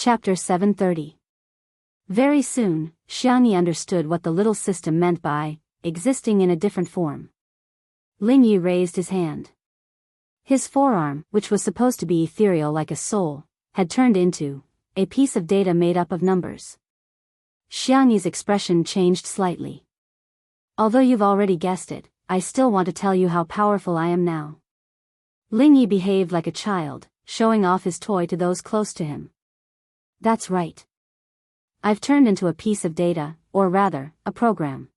Chapter 730. Very soon, Xiangyi understood what the little system meant by existing in a different form. Lingyi raised his hand. His forearm, which was supposed to be ethereal like a soul, had turned into a piece of data made up of numbers. Xiangyi's expression changed slightly. Although you've already guessed it, I still want to tell you how powerful I am now. Lingyi behaved like a child, showing off his toy to those close to him. That's right. I've turned into a piece of data, or rather, a program.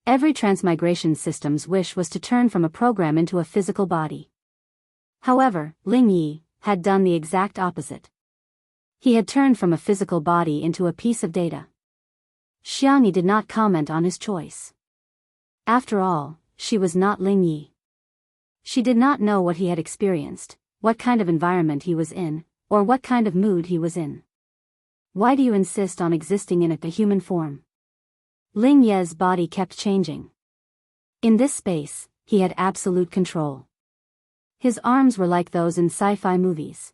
Every transmigration system's wish was to turn from a program into a physical body. However, Lingyi had done the exact opposite. He had turned from a physical body into a piece of data. Xiangyi did not comment on his choice. After all, she was not Lingyi. She did not know what he had experienced, what kind of environment he was in, or what kind of mood he was in. Why do you insist on existing in a human form? Lingyi's body kept changing. In this space, he had absolute control. His arms were like those in sci-fi movies.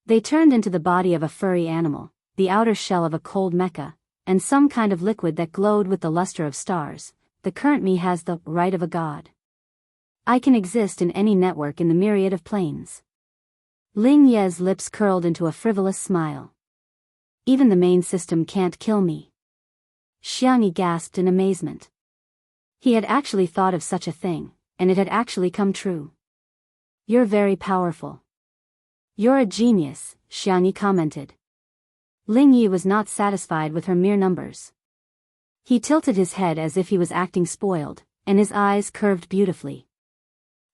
They turned into the body of a furry animal, the outer shell of a cold mecha, and some kind of liquid that glowed with the luster of stars. The current me has the right of a god. I can exist in any network in the myriad of planes. Lingyi's lips curled into a frivolous smile. Even the main system can't kill me. Xiangyi gasped in amazement. He had actually thought of such a thing, and it had actually come true. You're very powerful. You're a genius, Xiangyi commented. Lingyi was not satisfied with her mere numbers. He tilted his head as if he was acting spoiled, and his eyes curved beautifully.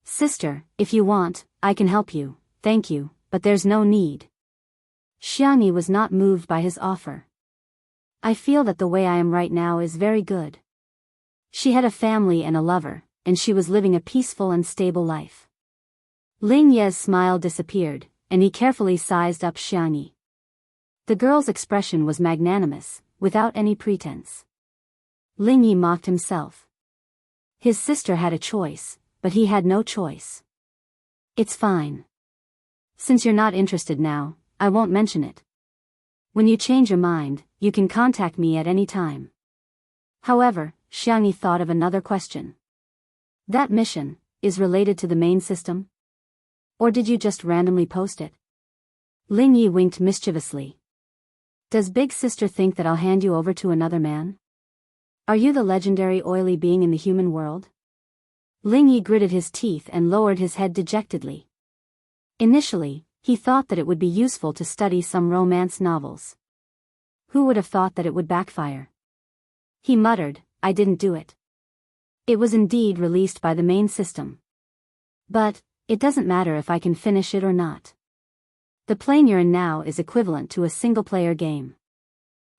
Sister, if you want, I can help you, thank you, but there's no need. Xiangyi was not moved by his offer. I feel that the way I am right now is very good. She had a family and a lover, and she was living a peaceful and stable life. Lingyi's smile disappeared, and he carefully sized up Xiangyi. The girl's expression was magnanimous, without any pretense. Lingyi mocked himself. His sister had a choice, but he had no choice. It's fine. Since you're not interested now, I won't mention it. When you change your mind, you can contact me at any time. However, Xiangyi thought of another question. That mission is related to the main system? Or did you just randomly post it? Lingyi winked mischievously. Does Big Sister think that I'll hand you over to another man? Are you the legendary oily being in the human world? Lingyi gritted his teeth and lowered his head dejectedly. Initially, he thought that it would be useful to study some romance novels. Who would have thought that it would backfire? He muttered, I didn't do it. It was indeed released by the main system. But, it doesn't matter if I can finish it or not. The plane you're in now is equivalent to a single-player game.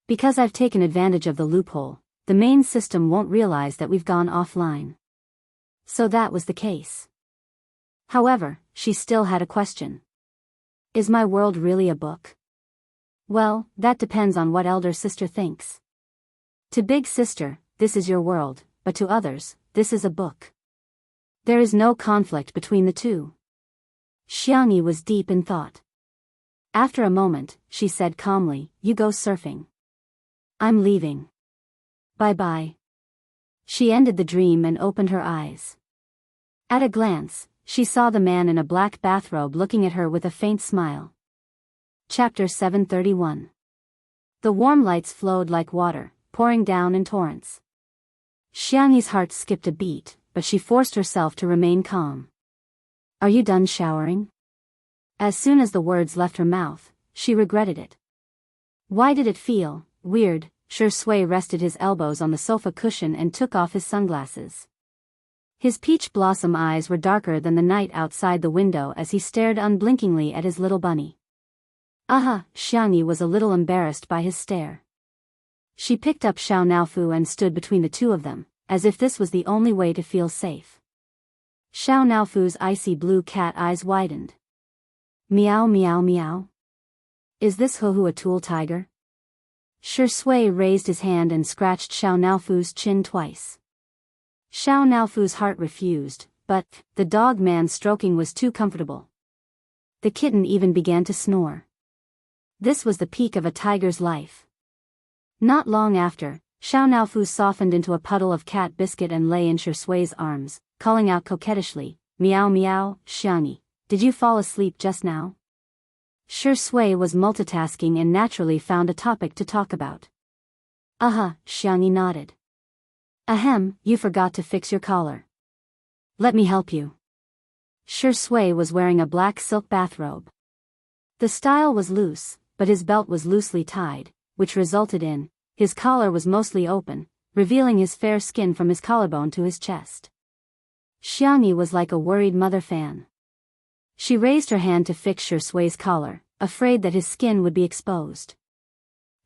Because I've taken advantage of the loophole, the main system won't realize that we've gone offline. So that was the case. However, she still had a question. Is my world really a book? Well, that depends on what elder sister thinks. To Big Sister, this is your world, but to others, this is a book. There is no conflict between the two. Xiangyi was deep in thought. After a moment, she said calmly, you go surfing. I'm leaving. Bye-bye. She ended the dream and opened her eyes. At a glance, she saw the man in a black bathrobe looking at her with a faint smile. Chapter 731. The warm lights flowed like water, pouring down in torrents. Xiangyi's heart skipped a beat, but she forced herself to remain calm. Are you done showering? As soon as the words left her mouth, she regretted it. Why did it feel weird? Shui rested his elbows on the sofa cushion and took off his sunglasses. His peach blossom eyes were darker than the night outside the window as he stared unblinkingly at his little bunny. Xiangyi was a little embarrassed by his stare. She picked up Xiao Naofu and stood between the two of them, as if this was the only way to feel safe. Xiao Naofu's icy blue cat eyes widened. Meow meow meow. Is this Huhu a tool tiger? Shui raised his hand and scratched Xiao Naofu's chin twice. Xiao Naofu's heart refused, but the dog man stroking was too comfortable. The kitten even began to snore. This was the peak of a tiger's life. Not long after, Xiao Naofu softened into a puddle of cat biscuit and lay in Shui's arms, calling out coquettishly, "Meow meow, Xiangyi, did you fall asleep just now?" Shui was multitasking and naturally found a topic to talk about. Xiangyi nodded. Ahem, you forgot to fix your collar. Let me help you. Shui was wearing a black silk bathrobe. The style was loose, but his belt was loosely tied, which resulted in, his collar was mostly open, revealing his fair skin from his collarbone to his chest. Xiangyi was like a worried mother fan. She raised her hand to fix Shui's collar, afraid that his skin would be exposed.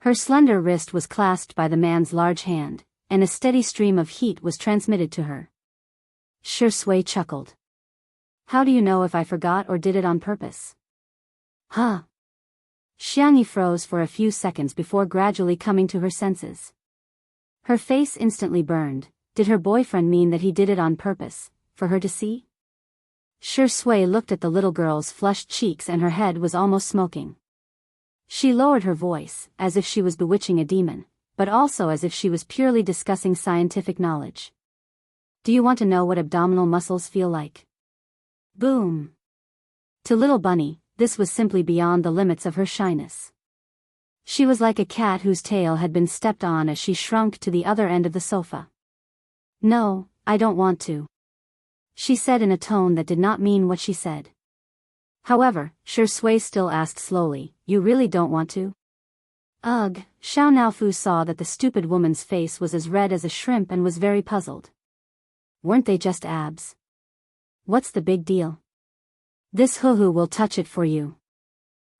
Her slender wrist was clasped by the man's large hand, and a steady stream of heat was transmitted to her. Shui chuckled. How do you know if I forgot or did it on purpose? Huh? Xiangyi froze for a few seconds before gradually coming to her senses. Her face instantly burned. Did her boyfriend mean that he did it on purpose, for her to see? Shui looked at the little girl's flushed cheeks and her head was almost smoking. She lowered her voice, as if she was bewitching a demon, but also as if she was purely discussing scientific knowledge. Do you want to know what abdominal muscles feel like? Boom! To little Bunny, this was simply beyond the limits of her shyness. She was like a cat whose tail had been stepped on as she shrunk to the other end of the sofa. No, I don't want to. She said in a tone that did not mean what she said. However, Shui still asked slowly, you really don't want to? Ugh, Xiao Naofu saw that the stupid woman's face was as red as a shrimp and was very puzzled. Weren't they just abs? What's the big deal? This hoo-hoo will touch it for you.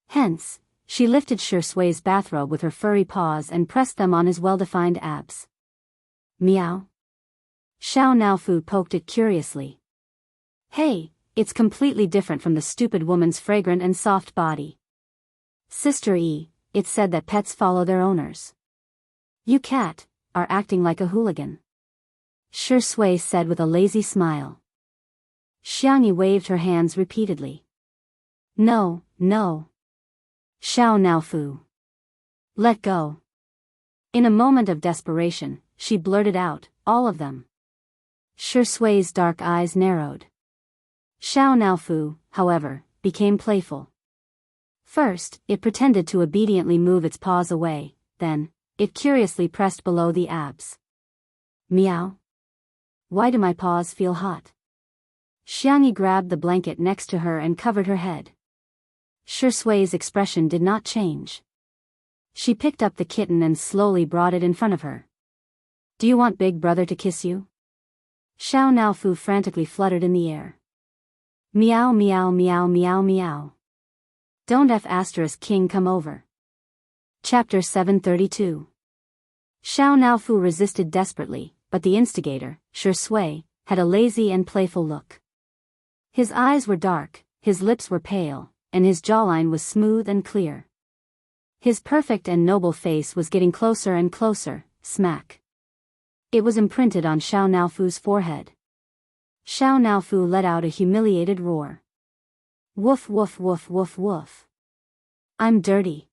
Hence, she lifted Shui's bathrobe with her furry paws and pressed them on his well-defined abs. Meow. Xiao Naofu poked it curiously. Hey, it's completely different from the stupid woman's fragrant and soft body. Sister E, it said that pets follow their owners. You cat, are acting like a hooligan. Shui said with a lazy smile. Xiangyi waved her hands repeatedly. No, no. Xiao Naofu. Let go. In a moment of desperation, she blurted out, all of them. Shui's dark eyes narrowed. Xiao Naofu, however, became playful. First, it pretended to obediently move its paws away, then, it curiously pressed below the abs. Meow. Why do my paws feel hot? Xiangyi grabbed the blanket next to her and covered her head. Shui's expression did not change. She picked up the kitten and slowly brought it in front of her. Do you want Big Brother to kiss you? Xiao Naofu frantically fluttered in the air. Meow meow meow meow meow. Don't King come over. Chapter 732. Xiao Naofu resisted desperately, but the instigator, Shui, had a lazy and playful look. His eyes were dark, his lips were pale, and his jawline was smooth and clear. His perfect and noble face was getting closer and closer, smack. It was imprinted on Xiao Naofu's forehead. Xiao Naofu let out a humiliated roar. Woof woof woof woof woof. I'm dirty.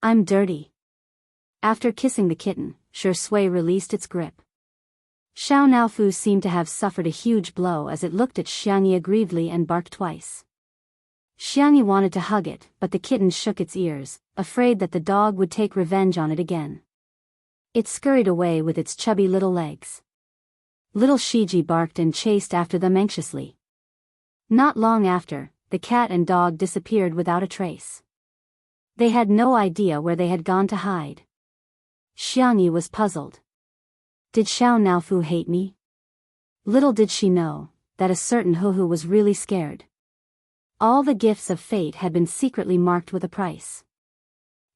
I'm dirty. After kissing the kitten, Shui released its grip. Xiao Naofu seemed to have suffered a huge blow as it looked at Xiangyi aggrievedly and barked twice. Xiangyi wanted to hug it, but the kitten shook its ears, afraid that the dog would take revenge on it again. It scurried away with its chubby little legs. Little Shiji barked and chased after them anxiously. Not long after, the cat and dog disappeared without a trace. They had no idea where they had gone to hide. Xiangyi was puzzled. Did Xiao Naofu hate me? Little did she know, that a certain hoo-hoo was really scared. All the gifts of fate had been secretly marked with a price.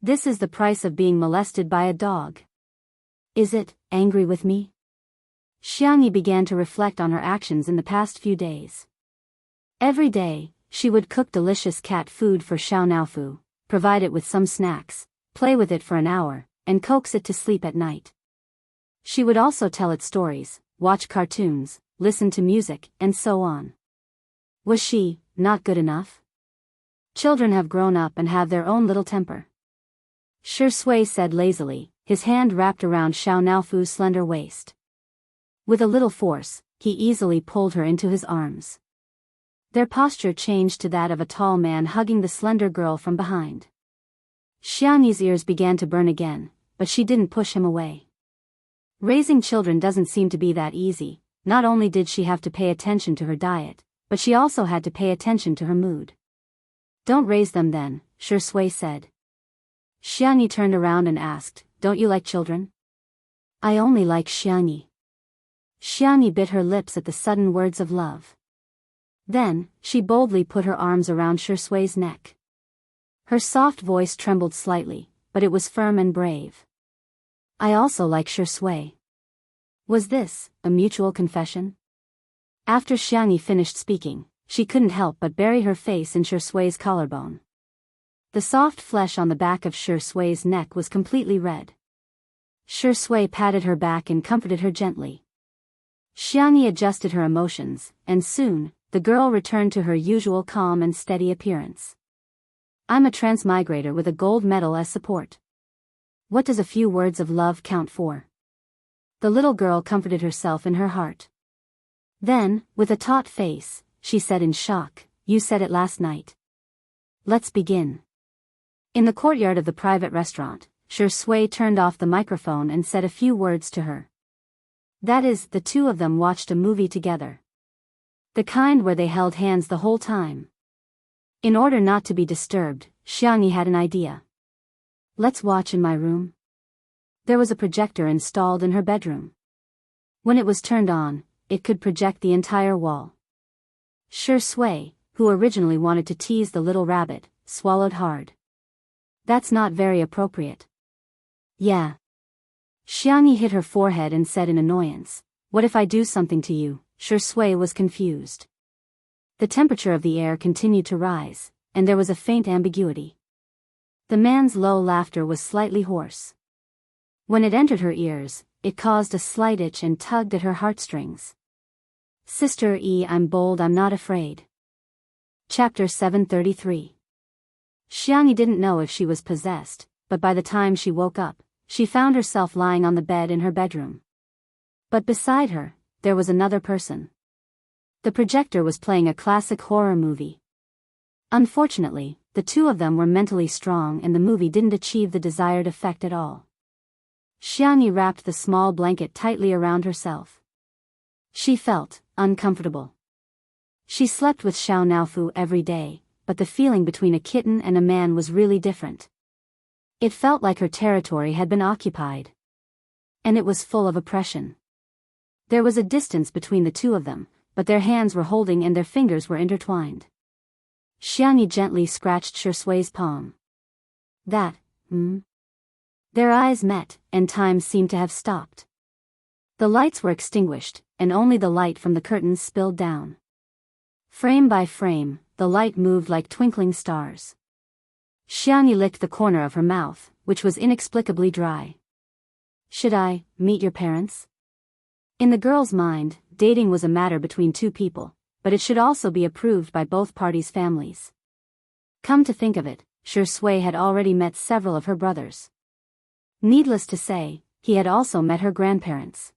This is the price of being molested by a dog. Is it, angry with me? Xiangyi began to reflect on her actions in the past few days. Every day, she would cook delicious cat food for Xiao Naofu, provide it with some snacks, play with it for an hour, and coax it to sleep at night. She would also tell it stories, watch cartoons, listen to music, and so on. Was she not good enough? Children have grown up and have their own little temper. Shui said lazily, his hand wrapped around Xiaonaofu's slender waist. With a little force, he easily pulled her into his arms. Their posture changed to that of a tall man hugging the slender girl from behind. Xiangni's ears began to burn again, but she didn't push him away. Raising children doesn't seem to be that easy. Not only did she have to pay attention to her diet, but she also had to pay attention to her mood. Don't raise them then, Shui said. Xiangni turned around and asked, don't you like children? I only like Xiangni. Xiangni bit her lips at the sudden words of love. Then, she boldly put her arms around Shui's neck. Her soft voice trembled slightly, but it was firm and brave. I also like Shui. Was this a mutual confession? After Xiangni finished speaking, she couldn't help but bury her face in Shui's collarbone. The soft flesh on the back of Shui's neck was completely red. Shui patted her back and comforted her gently. Xiangni adjusted her emotions, and soon, the girl returned to her usual calm and steady appearance. I'm a transmigrator with a gold medal as support. What does a few words of love count for? The little girl comforted herself in her heart. Then, with a taut face, she said in shock, you said it last night. Let's begin. In the courtyard of the private restaurant, Shui turned off the microphone and said a few words to her. That is, the two of them watched a movie together. The kind where they held hands the whole time. In order not to be disturbed, Xiangni had an idea. Let's watch in my room. There was a projector installed in her bedroom. When it was turned on, it could project the entire wall. Shui, who originally wanted to tease the little rabbit, swallowed hard. That's not very appropriate. Yeah. Xiangni hit her forehead and said in annoyance, what if I do something to you? Shui was confused. The temperature of the air continued to rise, and there was a faint ambiguity. The man's low laughter was slightly hoarse. When it entered her ears, it caused a slight itch and tugged at her heartstrings. Sister E, I'm bold, I'm not afraid. Chapter 733. Xiangni didn't know if she was possessed, but by the time she woke up, she found herself lying on the bed in her bedroom. But beside her, there was another person. The projector was playing a classic horror movie. Unfortunately, the two of them were mentally strong and the movie didn't achieve the desired effect at all. Xiangni wrapped the small blanket tightly around herself. She felt uncomfortable. She slept with Xiaonaofu every day, but the feeling between a kitten and a man was really different. It felt like her territory had been occupied. And it was full of oppression. There was a distance between the two of them, but their hands were holding and their fingers were intertwined. Xiangni gently scratched Shui's palm. That, Their eyes met, and time seemed to have stopped. The lights were extinguished, and only the light from the curtains spilled down. Frame by frame, the light moved like twinkling stars. Xiangni licked the corner of her mouth, which was inexplicably dry. Should I meet your parents? In the girl's mind, dating was a matter between two people, but it should also be approved by both parties' families. Come to think of it, Shui had already met several of her brothers. Needless to say, he had also met her grandparents.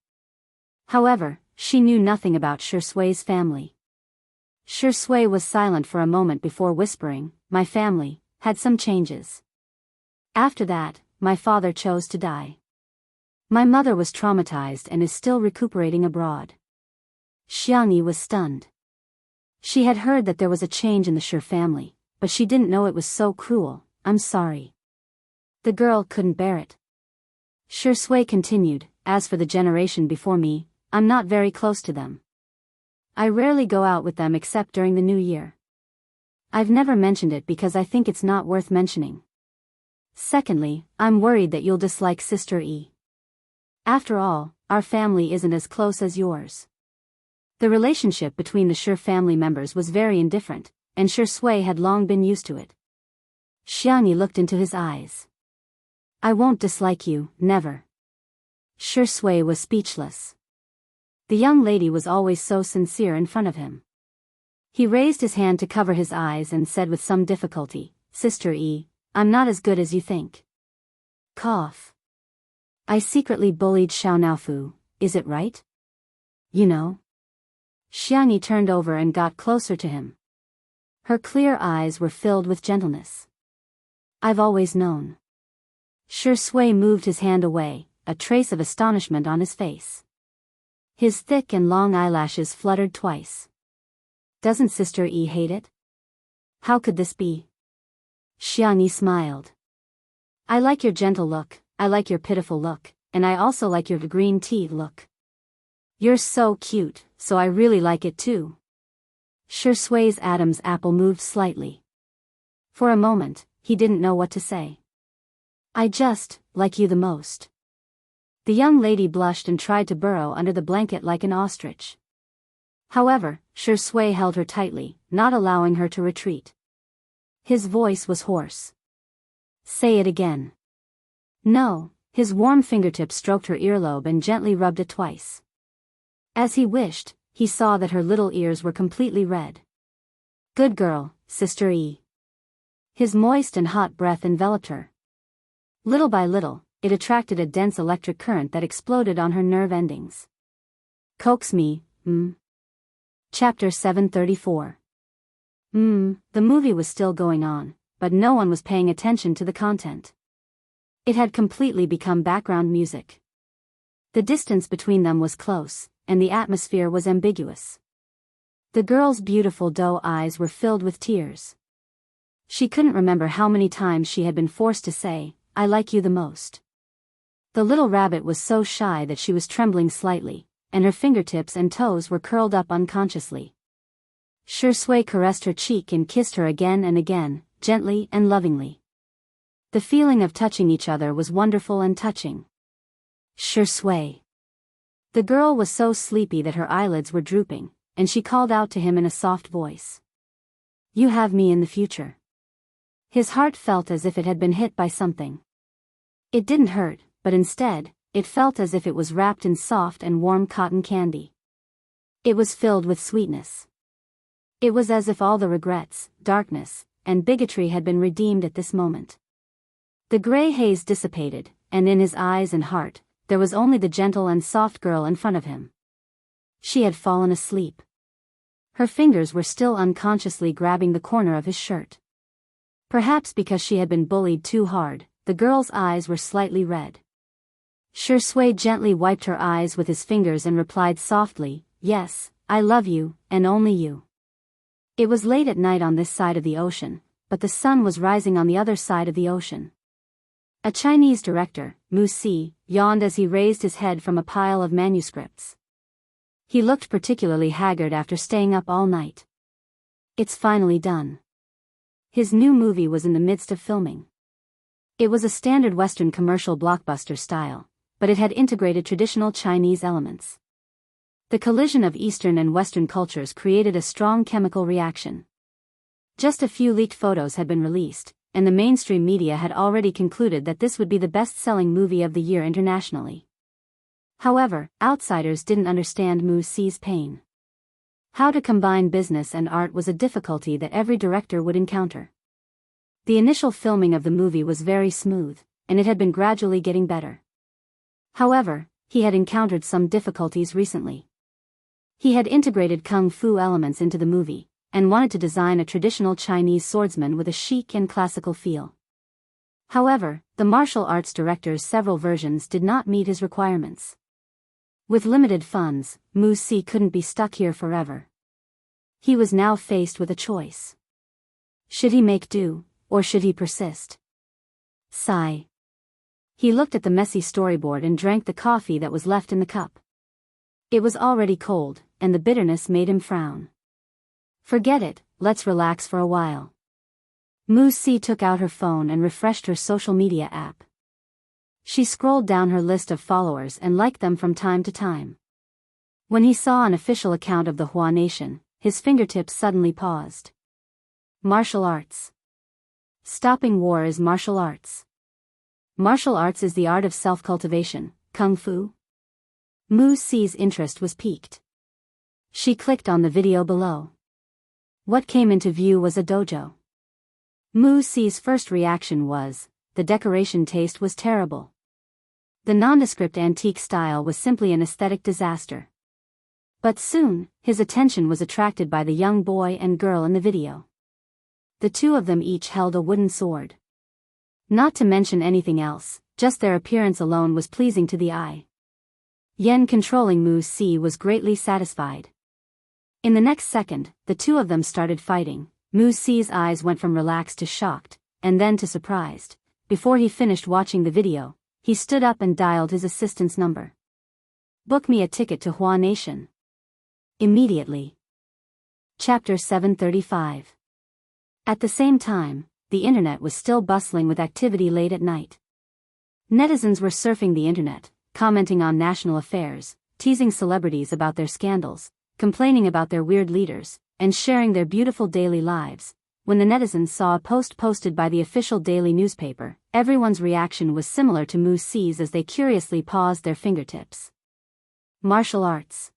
However, she knew nothing about Shui's family. Shui was silent for a moment before whispering, my family had some changes. After that, my father chose to die. My mother was traumatized and is still recuperating abroad. Xiangni was stunned. She had heard that there was a change in the Shui family, but she didn't know it was so cruel. I'm sorry. The girl couldn't bear it. Shui continued, as for the generation before me, I'm not very close to them. I rarely go out with them except during the New Year. I've never mentioned it because I think it's not worth mentioning. Secondly, I'm worried that you'll dislike Sister E. After all, our family isn't as close as yours. The relationship between the Shui family members was very indifferent, and Shui had long been used to it. Xiangni looked into his eyes. I won't dislike you, never. Shui was speechless. The young lady was always so sincere in front of him. He raised his hand to cover his eyes and said with some difficulty, Sister E, I'm not as good as you think. Cough. I secretly bullied Xiaonaofu, is it right? You know? Xiangyi turned over and got closer to him. Her clear eyes were filled with gentleness. I've always known. Shui moved his hand away, a trace of astonishment on his face. His thick and long eyelashes fluttered twice. Doesn't Sister E hate it? How could this be? Xiangyi smiled. I like your gentle look, I like your pitiful look, and I also like your green tea look. You're so cute, so I really like it too. Shui's Adam's apple moved slightly. For a moment, he didn't know what to say. I just like you the most. The young lady blushed and tried to burrow under the blanket like an ostrich. However, Shui held her tightly, not allowing her to retreat. His voice was hoarse. Say it again. No, his warm fingertips stroked her earlobe and gently rubbed it twice. As he wished, he saw that her little ears were completely red. Good girl, Sister E. His moist and hot breath enveloped her. Little by little, it attracted a dense electric current that exploded on her nerve endings. Coax me, Chapter 734. The movie was still going on, but no one was paying attention to the content. It had completely become background music. The distance between them was close, and the atmosphere was ambiguous. The girl's beautiful doe eyes were filled with tears. She couldn't remember how many times she had been forced to say, I like you the most. The little rabbit was so shy that she was trembling slightly, and her fingertips and toes were curled up unconsciously. Shui caressed her cheek and kissed her again and again, gently and lovingly. The feeling of touching each other was wonderful and touching. Shui. The girl was so sleepy that her eyelids were drooping, and she called out to him in a soft voice. You have me in the future. His heart felt as if it had been hit by something. It didn't hurt, but instead, it felt as if it was wrapped in soft and warm cotton candy. It was filled with sweetness. It was as if all the regrets, darkness, and bigotry had been redeemed at this moment. The gray haze dissipated, and in his eyes and heart, there was only the gentle and soft girl in front of him. She had fallen asleep. Her fingers were still unconsciously grabbing the corner of his shirt. Perhaps because she had been bullied too hard, the girl's eyes were slightly red. Shui gently wiped her eyes with his fingers and replied softly, Yes, I love you, and only you. It was late at night on this side of the ocean, but the sun was rising on the other side of the ocean. A Chinese director, Mu Si, yawned as he raised his head from a pile of manuscripts. He looked particularly haggard after staying up all night. It's finally done. His new movie was in the midst of filming. It was a standard Western commercial blockbuster style, but it had integrated traditional Chinese elements. The collision of Eastern and Western cultures created a strong chemical reaction. Just a few leaked photos had been released, and the mainstream media had already concluded that this would be the best-selling movie of the year internationally. However, outsiders didn't understand Mu Si's pain. How to combine business and art was a difficulty that every director would encounter. The initial filming of the movie was very smooth, and it had been gradually getting better. However, he had encountered some difficulties recently. He had integrated kung fu elements into the movie, and wanted to design a traditional Chinese swordsman with a chic and classical feel. However, the martial arts director's several versions did not meet his requirements. With limited funds, Mu Si couldn't be stuck here forever. He was now faced with a choice. Should he make do, or should he persist? Sigh. He looked at the messy storyboard and drank the coffee that was left in the cup. It was already cold, and the bitterness made him frown. Forget it, let's relax for a while. Mu Si took out her phone and refreshed her social media app. She scrolled down her list of followers and liked them from time to time. When he saw an official account of the Hua Nation, his fingertips suddenly paused. Martial arts. Stopping war is martial arts. Martial arts is the art of self-cultivation, kung fu. Mu Si's interest was piqued. She clicked on the video below. What came into view was a dojo. Mu Si's first reaction was, the decoration taste was terrible. The nondescript antique style was simply an aesthetic disaster. But soon, his attention was attracted by the young boy and girl in the video. The two of them each held a wooden sword. Not to mention anything else, just their appearance alone was pleasing to the eye. Yen, controlling Mu Si, was greatly satisfied. In the next second, the two of them started fighting. Mu Si's eyes went from relaxed to shocked, and then to surprised. Before he finished watching the video, he stood up and dialed his assistant's number. "Book me a ticket to Hua Nation. Immediately." Chapter 735. At the same time, the internet was still bustling with activity late at night. Netizens were surfing the internet, commenting on national affairs, teasing celebrities about their scandals, complaining about their weird leaders, and sharing their beautiful daily lives. When the netizens saw a post posted by the official daily newspaper, everyone's reaction was similar to Mu Si's as they curiously paused their fingertips. Martial arts.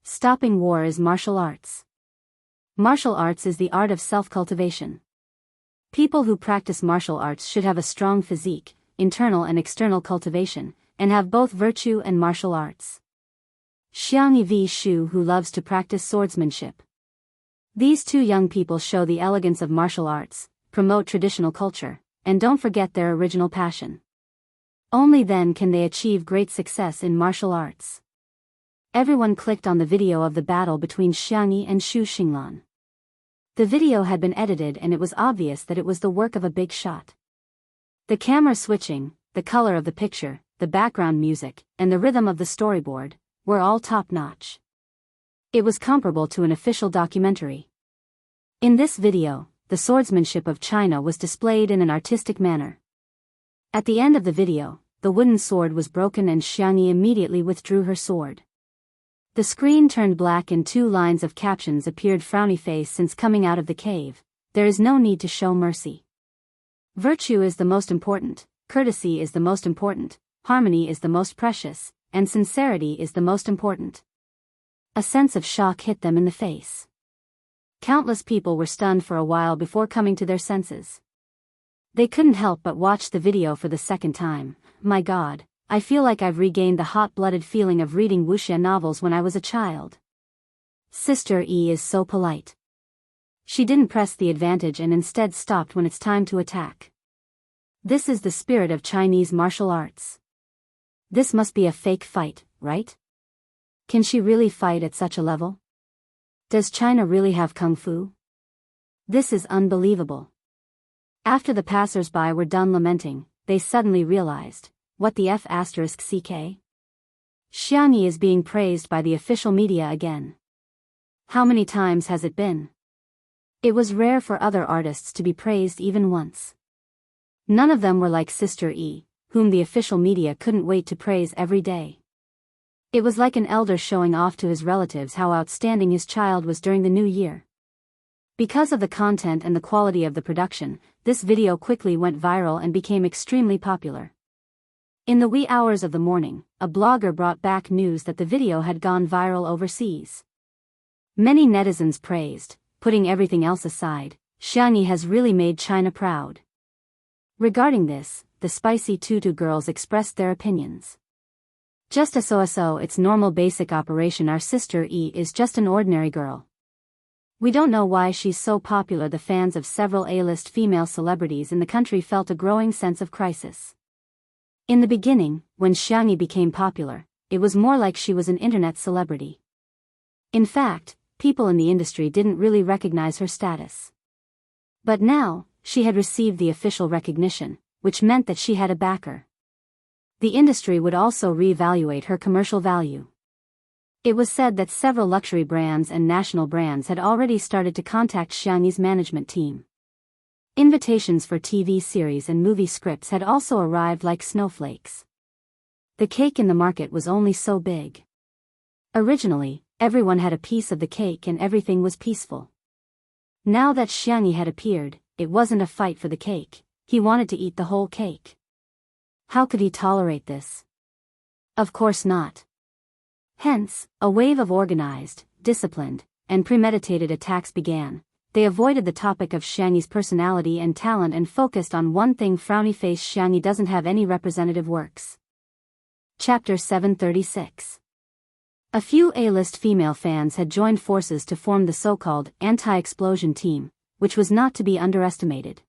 Stopping war is martial arts. Martial arts is the art of self-cultivation. People who practice martial arts should have a strong physique, internal and external cultivation, and have both virtue and martial arts. Xiangyi v. Shu, who loves to practice swordsmanship. These two young people show the elegance of martial arts, promote traditional culture, and don't forget their original passion. Only then can they achieve great success in martial arts. Everyone clicked on the video of the battle between Xiangyi and Xu Xinglan. The video had been edited and it was obvious that it was the work of a big shot. The camera switching, the color of the picture, the background music, and the rhythm of the storyboard were all top-notch. It was comparable to an official documentary. In this video, the swordsmanship of China was displayed in an artistic manner. At the end of the video, the wooden sword was broken and Xiangyi immediately withdrew her sword. The screen turned black and two lines of captions appeared: "Frowny face, since coming out of the cave, there is no need to show mercy. Virtue is the most important, courtesy is the most important, harmony is the most precious, and sincerity is the most important." A sense of shock hit them in the face. Countless people were stunned for a while before coming to their senses. They couldn't help but watch the video for the second time. "My God, I feel like I've regained the hot-blooded feeling of reading wuxia novels when I was a child. Sister E is so polite. She didn't press the advantage and instead stopped when it's time to attack. This is the spirit of Chinese martial arts. This must be a fake fight, right? Can she really fight at such a level? Does China really have kung fu? This is unbelievable." After the passers-by were done lamenting, they suddenly realized, what the F***ck? Xiangyi is being praised by the official media again. How many times has it been? It was rare for other artists to be praised even once. None of them were like Sister E, whom the official media couldn't wait to praise every day. It was like an elder showing off to his relatives how outstanding his child was during the new year. Because of the content and the quality of the production, this video quickly went viral and became extremely popular. In the wee hours of the morning, a blogger brought back news that the video had gone viral overseas. Many netizens praised, putting everything else aside, Xiangyi has really made China proud. Regarding this, the spicy tutu girls expressed their opinions. "Just so it's normal basic operation. Our sister E is just an ordinary girl. We don't know why she's so popular." The fans of several A-list female celebrities in the country felt a growing sense of crisis. In the beginning, when Xiangyi became popular, it was more like she was an internet celebrity. In fact, people in the industry didn't really recognize her status. But now, she had received the official recognition, which meant that she had a backer. The industry would also re-evaluate her commercial value. It was said that several luxury brands and national brands had already started to contact Xiangyi's management team. Invitations for TV series and movie scripts had also arrived like snowflakes. The cake in the market was only so big. Originally, everyone had a piece of the cake and everything was peaceful. Now that Xiangyi had appeared, it wasn't a fight for the cake, he wanted to eat the whole cake. How could he tolerate this? Of course not. Hence, a wave of organized, disciplined, and premeditated attacks began, they avoided the topic of Xiangyi's personality and talent and focused on one thing: frowny face. Xiangyi doesn't have any representative works. Chapter 736. A few A-list female fans had joined forces to form the so-called anti-explosion team, which was not to be underestimated.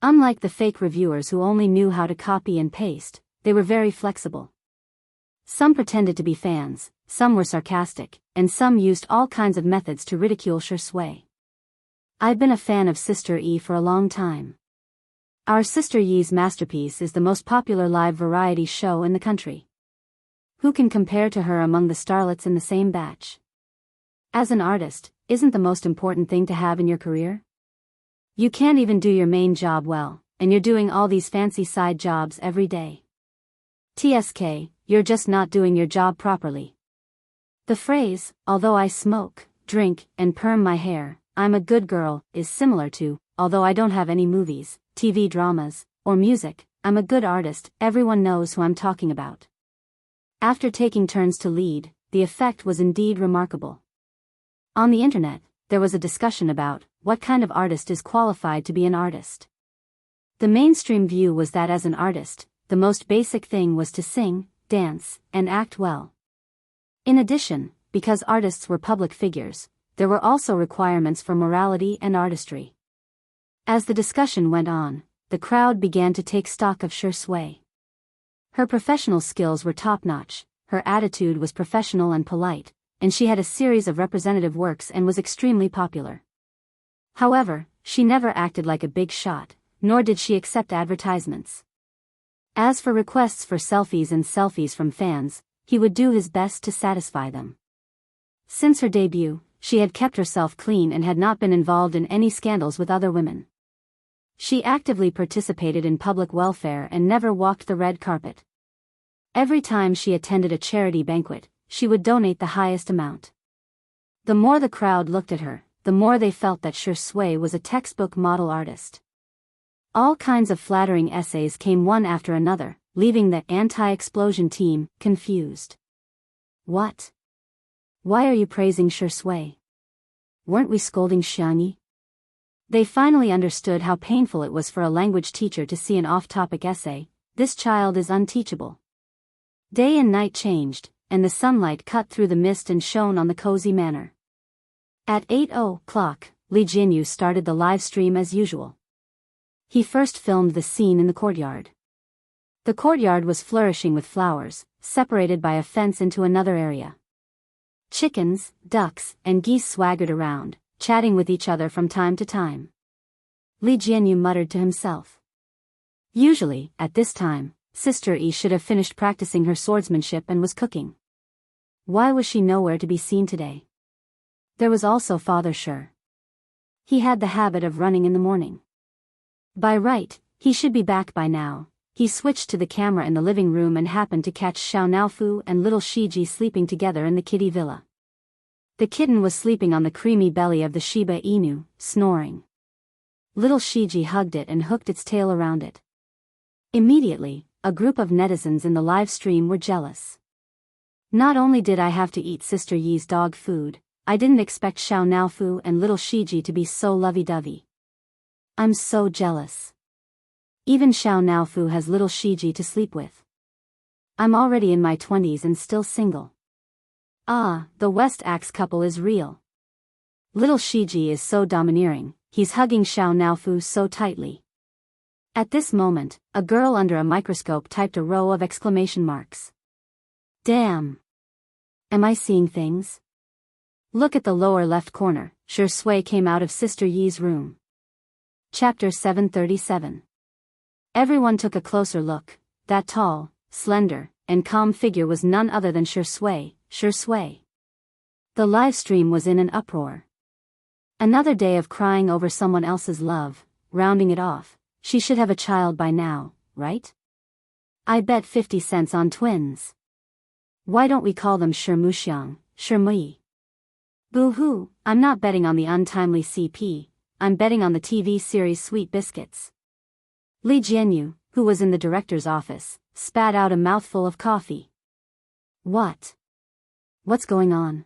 Unlike the fake reviewers who only knew how to copy and paste, they were very flexible. Some pretended to be fans, some were sarcastic, and some used all kinds of methods to ridicule Shui. I've been a fan of Sister Yi for a long time. Our Sister Yi's masterpiece is the most popular live variety show in the country. Who can compare to her among the starlets in the same batch? As an artist, isn't the most important thing to have in your career? You can't even do your main job well, and you're doing all these fancy side jobs every day. TSK, you're just not doing your job properly. The phrase, although I smoke, drink, and perm my hair, I'm a good girl, is similar to, although I don't have any movies, TV dramas, or music, I'm a good artist. Everyone knows who I'm talking about. After taking turns to lead, the effect was indeed remarkable. On the internet, there was a discussion about what kind of artist is qualified to be an artist. The mainstream view was that as an artist, the most basic thing was to sing, dance, and act well. In addition, because artists were public figures, there were also requirements for morality and artistry. As the discussion went on, the crowd began to take stock of Shui. Her professional skills were top-notch, her attitude was professional and polite, and she had a series of representative works and was extremely popular. However, she never acted like a big shot, nor did she accept advertisements. As for requests for selfies from fans, he would do his best to satisfy them. Since her debut, she had kept herself clean and had not been involved in any scandals with other women. She actively participated in public welfare and never walked the red carpet. Every time she attended a charity banquet, she would donate the highest amount. The more the crowd looked at her, the more they felt that Shui was a textbook model artist. All kinds of flattering essays came one after another, leaving the anti-explosion team confused. What? Why are you praising Shui? Weren't we scolding Xiangyi? They finally understood how painful it was for a language teacher to see an off-topic essay. This child is unteachable. Day and night changed, and the sunlight cut through the mist and shone on the cozy manor. At 8:00, Li Jianyu started the live stream as usual. He first filmed the scene in the courtyard. The courtyard was flourishing with flowers, separated by a fence into another area. Chickens, ducks, and geese swaggered around, chatting with each other from time to time. Li Jianyu muttered to himself. Usually, at this time, Sister Yi should have finished practicing her swordsmanship and was cooking. Why was she nowhere to be seen today? There was also Father Shi. He had the habit of running in the morning. By right, he should be back by now. He switched to the camera in the living room and happened to catch Xiao Naofu and little Shiji sleeping together in the kitty villa. The kitten was sleeping on the creamy belly of the Shiba Inu, snoring. Little Shiji hugged it and hooked its tail around it. Immediately, a group of netizens in the live stream were jealous. Not only did I have to eat Sister Yi's dog food, I didn't expect Xiao Naofu and little Shiji to be so lovey-dovey. I'm so jealous. Even Xiao Naofu has little Shiji to sleep with. I'm already in my 20s and still single. Ah, the West Axe couple is real. Little Shiji is so domineering, he's hugging Xiao Naofu so tightly. At this moment, a girl under a microscope typed a row of exclamation marks. Damn! Am I seeing things? Look at the lower left corner. Shui came out of Sister Yi's room. Chapter 737. Everyone took a closer look. That tall, slender, and calm figure was none other than Shui. The live stream was in an uproar. Another day of crying over someone else's love, rounding it off. She should have a child by now, right? I bet 50 cents on twins. Why don't we call them Shirmuxiang, Shirmui? Boo-hoo, I'm not betting on the untimely CP, I'm betting on the TV series Sweet Biscuits. Li Jianyu, who was in the director's office, spat out a mouthful of coffee. What? What's going on?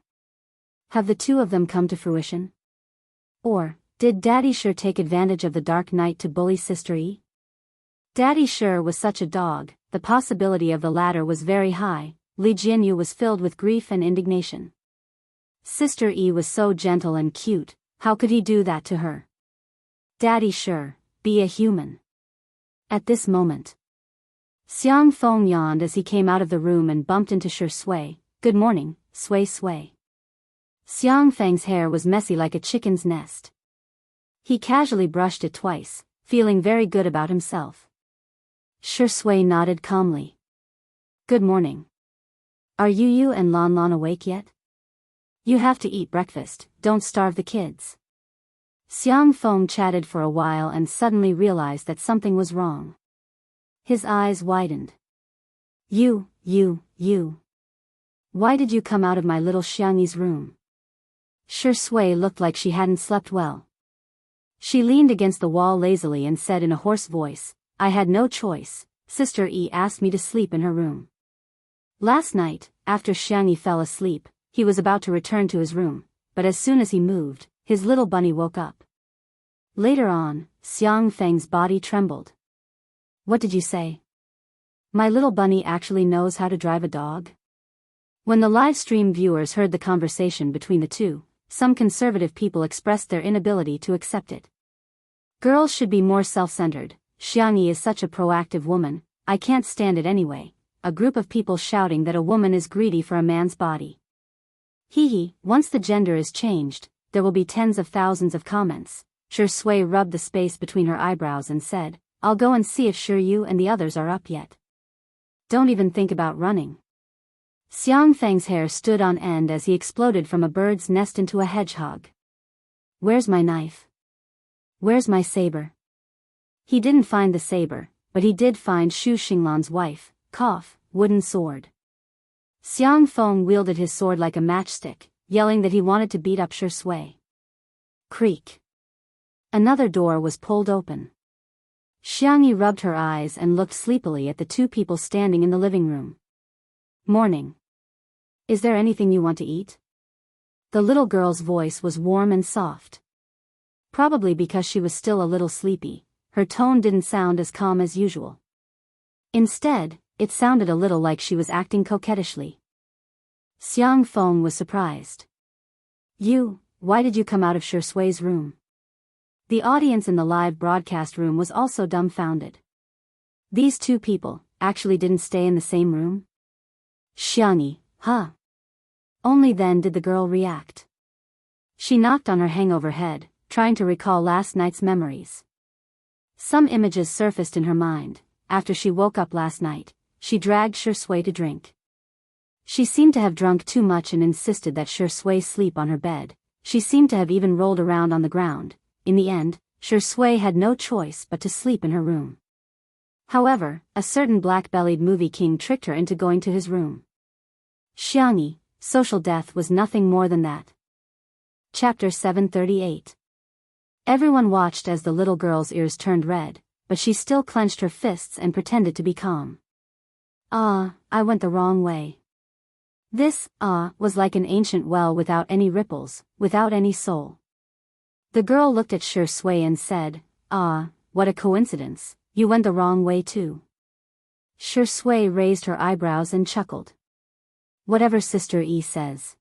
Have the two of them come to fruition? Or, Did Daddy sure take advantage of the dark night to bully Sister E? Daddy sure was such a dog, the possibility of the latter was very high. Li Jianyu was filled with grief and indignation. Sister E was so gentle and cute, how could he do that to her? Daddy sure, be a human. At this moment, Xiang Feng yawned as he came out of the room and bumped into Shi Sui. Good morning, Sui Sui. Xiang Feng's hair was messy like a chicken's nest. He casually brushed it twice, feeling very good about himself. Shi Sui nodded calmly. Good morning. Are you and Lan Lan awake yet? You have to eat breakfast, don't starve the kids. Xiang Feng chatted for a while and suddenly realized that something was wrong. His eyes widened. You. Why did you come out of my little Xiangyi's room? Shi Sui looked like she hadn't slept well. She leaned against the wall lazily and said in a hoarse voice, I had no choice, Sister E asked me to sleep in her room. Last night, after Xiangyi fell asleep, he was about to return to his room, but as soon as he moved, his little bunny woke up. Later on, Xiang Feng's body trembled. What did you say? My little bunny actually knows how to drive a dog? When the live stream viewers heard the conversation between the two, some conservative people expressed their inability to accept it. Girls should be more self-centered. Xiangyi is such a proactive woman, I can't stand it anyway. A group of people shouting that a woman is greedy for a man's body. Once the gender is changed, there will be tens of thousands of comments. Shi Sui rubbed the space between her eyebrows and said, I'll go and see if Yu and the others are up yet. Don't even think about running. Xiang Feng's hair stood on end as he exploded from a bird's nest into a hedgehog. Where's my knife? Where's my saber? He didn't find the saber, but he did find Xu Xinglan's wife, wooden sword. Xiang Feng wielded his sword like a matchstick, yelling that he wanted to beat up Shi Sui. Creak. Another door was pulled open. Xiangyi rubbed her eyes and looked sleepily at the two people standing in the living room. Morning. Is there anything you want to eat? The little girl's voice was warm and soft. Probably because she was still a little sleepy, her tone didn't sound as calm as usual. Instead, it sounded a little like she was acting coquettishly. Xiang Feng was surprised. Why did you come out of Shi Sui's room? The audience in the live broadcast room was also dumbfounded. These two people actually didn't stay in the same room? Xiangyi, huh? Only then did the girl react. She knocked on her hangover head, trying to recall last night's memories. Some images surfaced in her mind. After she woke up last night, she dragged Shi Sui to drink. She seemed to have drunk too much and insisted that Shi Sui sleep on her bed. She seemed to have even rolled around on the ground. In the end, Shi Sui had no choice but to sleep in her room. However, a certain black-bellied movie king tricked her into going to his room. Xiangyi, social death was nothing more than that. Chapter 738. Everyone watched as the little girl's ears turned red, but she still clenched her fists and pretended to be calm. I went the wrong way. This, was like an ancient well without any ripples, without any soul. The girl looked at Shi Sui and said, what a coincidence, you went the wrong way too. Shi Sui raised her eyebrows and chuckled. Whatever Sister E says.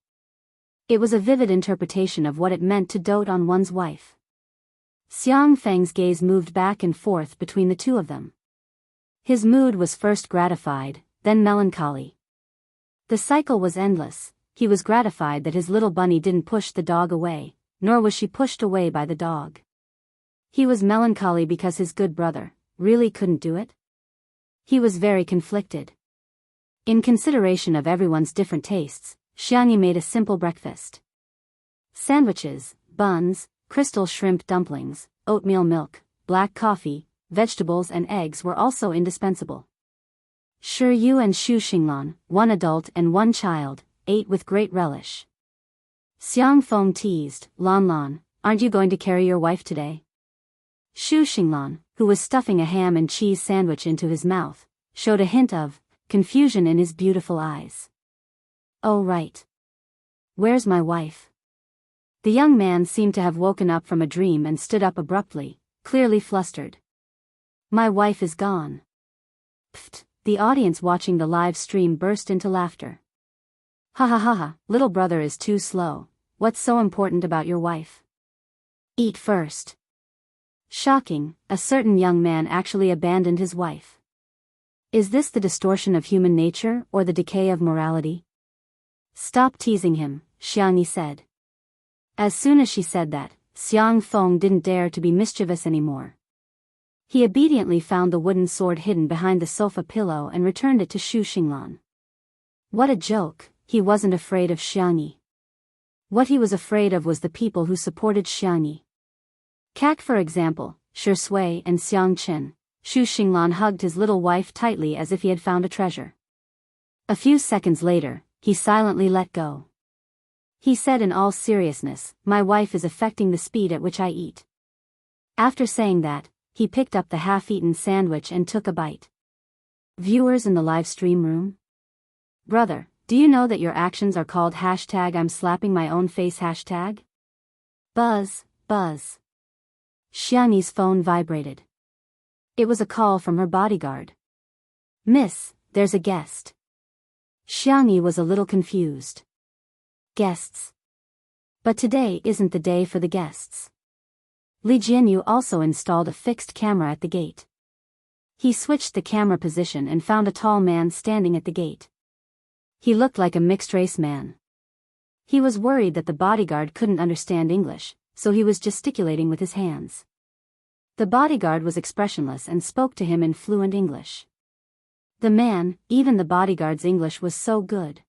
It was a vivid interpretation of what it meant to dote on one's wife. Xiang Feng's gaze moved back and forth between the two of them. His mood was first gratified, then melancholy. The cycle was endless. He was gratified that his little bunny didn't push the dog away, nor was she pushed away by the dog. He was melancholy because his good brother really couldn't do it. He was very conflicted. In consideration of everyone's different tastes, Xiangyi made a simple breakfast. Sandwiches, buns, crystal shrimp dumplings, oatmeal milk, black coffee, vegetables and eggs were also indispensable. Shi Yu and Xu Xinglan, one adult and one child, ate with great relish. Xiang Feng teased, Lan, aren't you going to carry your wife today? Xu Xinglan, who was stuffing a ham and cheese sandwich into his mouth, showed a hint of confusion in his beautiful eyes. Oh right. Where's my wife? The young man seemed to have woken up from a dream and stood up abruptly, clearly flustered. My wife is gone. Pfft, the audience watching the live stream burst into laughter. Ha ha ha ha, little brother is too slow. What's so important about your wife? Eat first. Shocking, a certain young man actually abandoned his wife. Is this the distortion of human nature or the decay of morality? Stop teasing him, Xiangni said. As soon as she said that, Xiang Feng didn't dare to be mischievous anymore. He obediently found the wooden sword hidden behind the sofa pillow and returned it to Xu Xinglan. What a joke, he wasn't afraid of Xiangni. What he was afraid of was the people who supported Xiangni. Kak, for example, Shi Sui and Xiang Chen. Xu Xinglan hugged his little wife tightly as if he had found a treasure. A few seconds later, he silently let go. He said in all seriousness, my wife is affecting the speed at which I eat. After saying that, he picked up the half-eaten sandwich and took a bite. Viewers in the live stream room? Brother, do you know that your actions are called #I'm slapping my own face #? Buzz, buzz. Xiangni's phone vibrated. It was a call from her bodyguard. Miss, there's a guest. Xiangni was a little confused. Guests? But today isn't the day for the guests. Li Jianyu also installed a fixed camera at the gate. He switched the camera position and found a tall man standing at the gate. He looked like a mixed-race man. He was worried that the bodyguard couldn't understand English, so he was gesticulating with his hands. The bodyguard was expressionless and spoke to him in fluent English. The man, even the bodyguard's English was so good.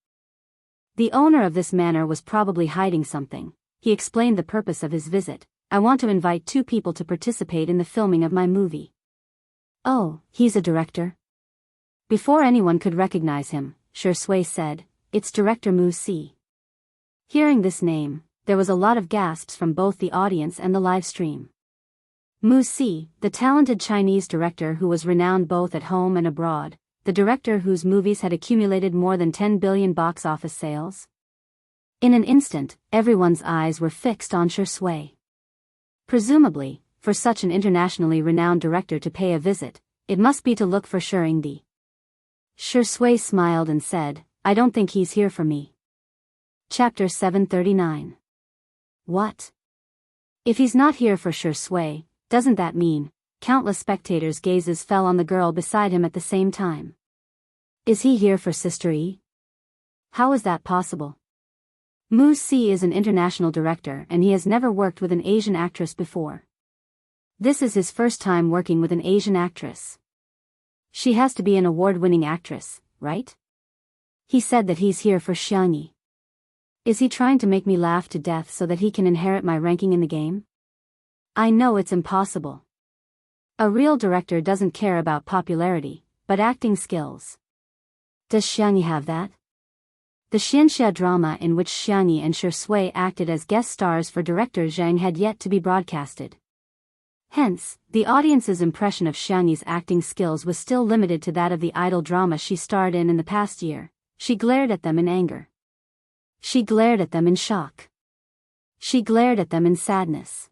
The owner of this manor was probably hiding something. He explained the purpose of his visit. I want to invite 2 people to participate in the filming of my movie. Oh, he's a director? Before anyone could recognize him, Shi Sui said, it's director Mu Si. Hearing this name, there was a lot of gasps from both the audience and the live stream. Mu Si, the talented Chinese director who was renowned both at home and abroad, the director whose movies had accumulated more than 10 billion box office sales. In an instant, everyone's eyes were fixed on Shi Sui. Presumably, for such an internationally renowned director to pay a visit, it must be to look for Shi Yingdi. Shi Sui smiled and said, I don't think he's here for me. Chapter 739. What? If he's not here for Shi Sui, doesn't that mean? Countless spectators' gazes fell on the girl beside him at the same time. Is he here for Sister Yi? How is that possible? Mu Si is an international director and he has never worked with an Asian actress before. This is his first time working with an Asian actress. She has to be an award-winning actress, right? He said that he's here for Xiangni. Is he trying to make me laugh to death so that he can inherit my ranking in the game? I know it's impossible. A real director doesn't care about popularity, but acting skills. Does Xiangni have that? The Xianxia drama in which Xiangni and Shi Sui acted as guest stars for director Zhang had yet to be broadcasted. Hence, the audience's impression of Xiangni's acting skills was still limited to that of the idol drama she starred in the past year. She glared at them in anger. She glared at them in shock. She glared at them in sadness.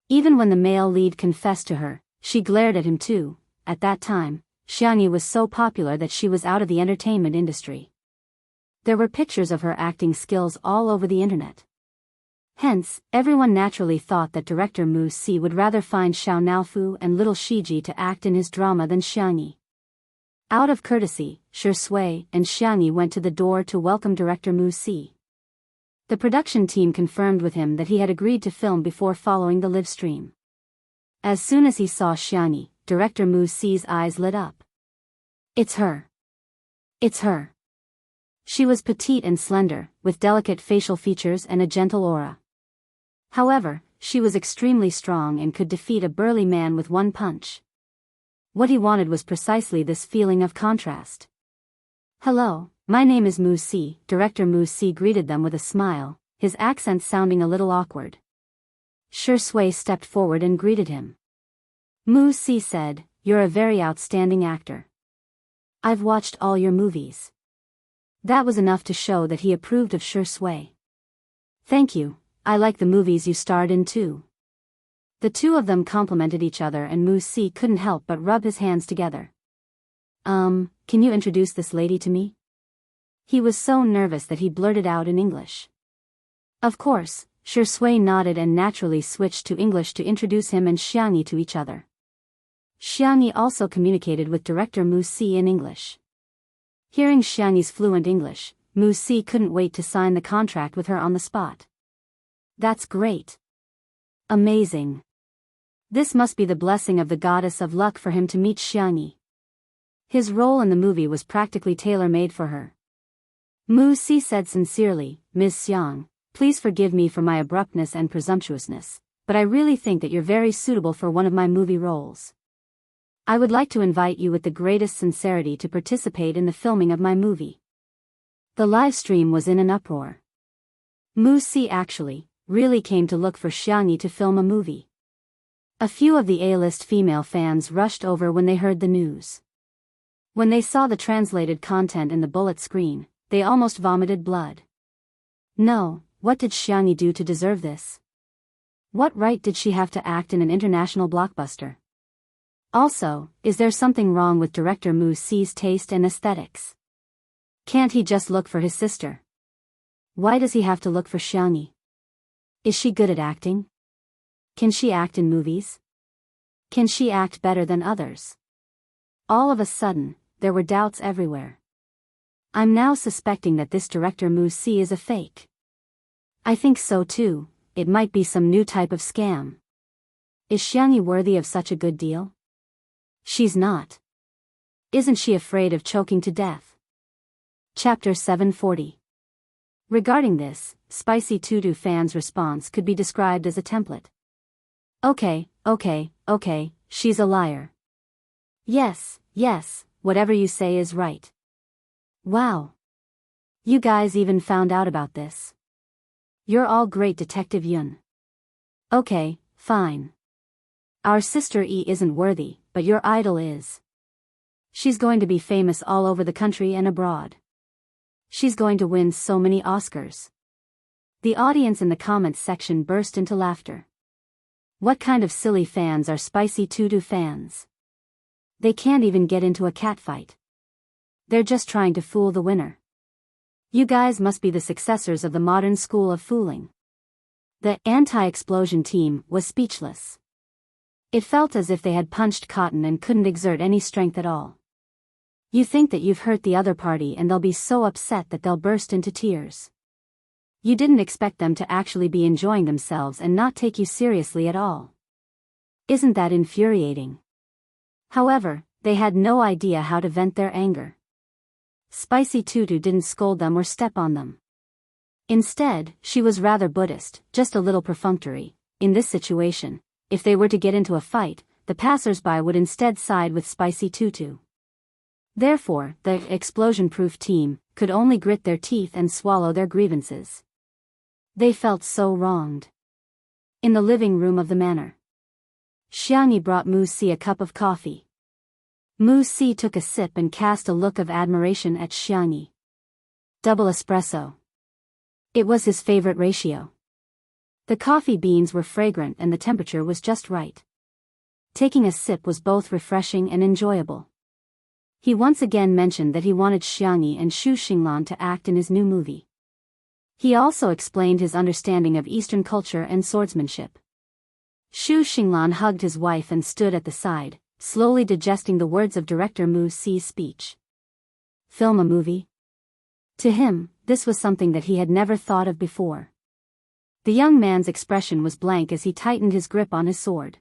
Even when the male lead confessed to her, she glared at him too. At that time, Xiangni was so popular that she was out of the entertainment industry. There were pictures of her acting skills all over the internet. Hence, everyone naturally thought that director Mu Si would rather find Xiao Naofu and little Shiji to act in his drama than Xiangni. Out of courtesy, Shi Sui and Xiangni went to the door to welcome director Mu Si. The production team confirmed with him that he had agreed to film before following the live stream. As soon as he saw Xiangni, director Mu Si's eyes lit up. It's her. It's her. She was petite and slender, with delicate facial features and a gentle aura. However, she was extremely strong and could defeat a burly man with one punch. What he wanted was precisely this feeling of contrast. Hello, my name is Mu Si. Director Mu Si greeted them with a smile, his accent sounding a little awkward. Shi Sui stepped forward and greeted him. Mu Si said, you're a very outstanding actor. I've watched all your movies. That was enough to show that he approved of Shi Sui. Thank you, I like the movies you starred in too. The two of them complimented each other and Wuxia couldn't help but rub his hands together. Can you introduce this lady to me? He was so nervous that he blurted out in English. Of course, Shui nodded and naturally switched to English to introduce him and Xianxia to each other. Xianxia also communicated with director Wuxia in English. Hearing Xianxi's fluent English, Wuxia couldn't wait to sign the contract with her on the spot. That's great. Amazing. This must be the blessing of the goddess of luck for him to meet Xianxia. His role in the movie was practically tailor-made for her. Wuxia said sincerely, Ms. Xiang, please forgive me for my abruptness and presumptuousness, but I really think that you're very suitable for one of my movie roles. I would like to invite you with the greatest sincerity to participate in the filming of my movie. The live stream was in an uproar. Wuxia actually, really came to look for Xianxia to film a movie. A few of the A-list female fans rushed over when they heard the news. When they saw the translated content in the bullet screen, they almost vomited blood. No, what did Xianxia do to deserve this? What right did she have to act in an international blockbuster? Also, is there something wrong with director Wuxia's taste and aesthetics? Can't he just look for his sister? Why does he have to look for Xianxia? Is she good at acting? Can she act in movies? Can she act better than others? All of a sudden, there were doubts everywhere. I'm now suspecting that this director Wuxia is a fake. I think so too, it might be some new type of scam. Is Xianxia worthy of such a good deal? She's not. Isn't she afraid of choking to death? Chapter 740. Regarding this, Spicy Tutu fans' response could be described as a template. Okay, she's a liar. Yes, whatever you say is right. Wow. You guys even found out about this. You're all great, Detective Yun. Okay, fine. Our sister E isn't worthy, but your idol is. She's going to be famous all over the country and abroad. She's going to win so many Oscars. The audience in the comments section burst into laughter. What kind of silly fans are Spicy Tutu fans? They can't even get into a catfight. They're just trying to fool the winner. You guys must be the successors of the modern school of fooling. The anti-explosion team was speechless. It felt as if they had punched cotton and couldn't exert any strength at all. You think that you've hurt the other party and they'll be so upset that they'll burst into tears. You didn't expect them to actually be enjoying themselves and not take you seriously at all. Isn't that infuriating? However, they had no idea how to vent their anger. Spicy Tutu didn't scold them or step on them. Instead, she was rather Buddhist, just a little perfunctory. In this situation, if they were to get into a fight, the passers-by would instead side with Spicy Tutu. Therefore, the explosion-proof team could only grit their teeth and swallow their grievances. They felt so wronged. In the living room of the manor, Xianxia brought Wuxia a cup of coffee. Wuxia took a sip and cast a look of admiration at Xianxia. Double espresso. It was his favorite ratio. The coffee beans were fragrant and the temperature was just right. Taking a sip was both refreshing and enjoyable. He once again mentioned that he wanted Xianxia and Shu Xinglan to act in his new movie. He also explained his understanding of Eastern culture and swordsmanship. Shu Xinglan hugged his wife and stood at the side, slowly digesting the words of director Wuxia's speech. Film a movie? To him, this was something that he had never thought of before. The young man's expression was blank as he tightened his grip on his sword.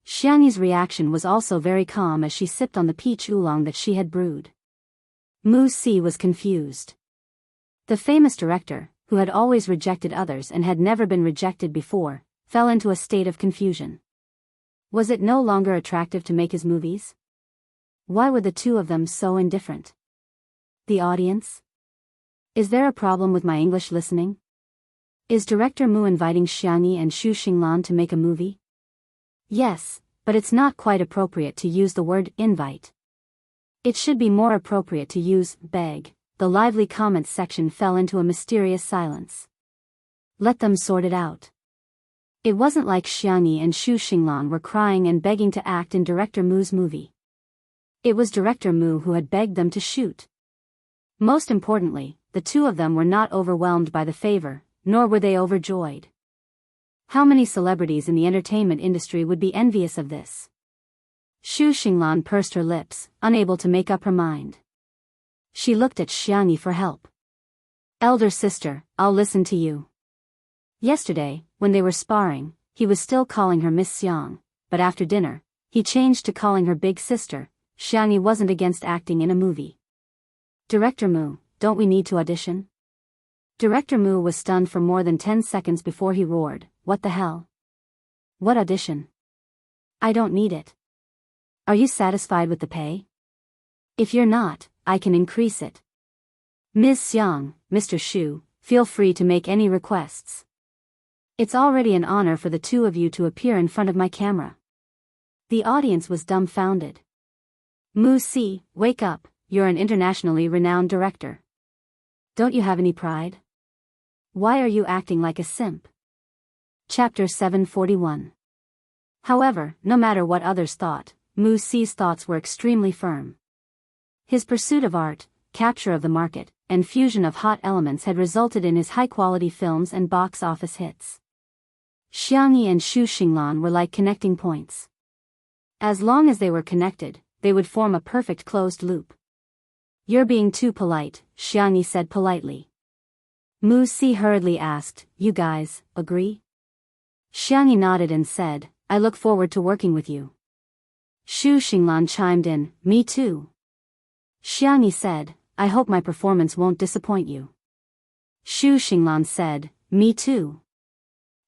Xianxia's reaction was also very calm as she sipped on the peach oolong that she had brewed. Wuxia was confused. The famous director, who had always rejected others and had never been rejected before, fell into a state of confusion. Was it no longer attractive to make his movies? Why were the two of them so indifferent? The audience? Is there a problem with my English listening? Is Director Mu inviting Xianxia and Shu Xinglan to make a movie? Yes, but it's not quite appropriate to use the word invite. It should be more appropriate to use beg. The lively comments section fell into a mysterious silence. Let them sort it out. It wasn't like Xiangyi and Xu Xinglan were crying and begging to act in Director Mu's movie. It was Director Mu who had begged them to shoot. Most importantly, the two of them were not overwhelmed by the favor, nor were they overjoyed. How many celebrities in the entertainment industry would be envious of this? Xu Xinglan pursed her lips, unable to make up her mind. She looked at Xiangyi for help. Elder sister, I'll listen to you. Yesterday, when they were sparring, he was still calling her Miss Xiang, but after dinner, he changed to calling her big sister. Xiangyi wasn't against acting in a movie. Director Mu, don't we need to audition? Director Mu was stunned for more than 10 seconds before he roared, what the hell? What audition? I don't need it. Are you satisfied with the pay? If you're not, I can increase it. Ms. Xiang, Mr. Xu, feel free to make any requests. It's already an honor for the two of you to appear in front of my camera. The audience was dumbfounded. Mu Si, wake up, you're an internationally renowned director. Don't you have any pride? Why are you acting like a simp? Chapter 741. However, no matter what others thought, Mu Si's thoughts were extremely firm. His pursuit of art, capture of the market, and fusion of hot elements had resulted in his high-quality films and box office hits. Xiangyi and Xu Xinglan were like connecting points. As long as they were connected, they would form a perfect closed loop. You're being too polite, Xiangyi said politely. Mu Si hurriedly asked, you guys, agree? Xiangyi nodded and said, I look forward to working with you. Xu Xinglan chimed in, me too. Xiangyi said, I hope my performance won't disappoint you. Xu Xinglan said, me too.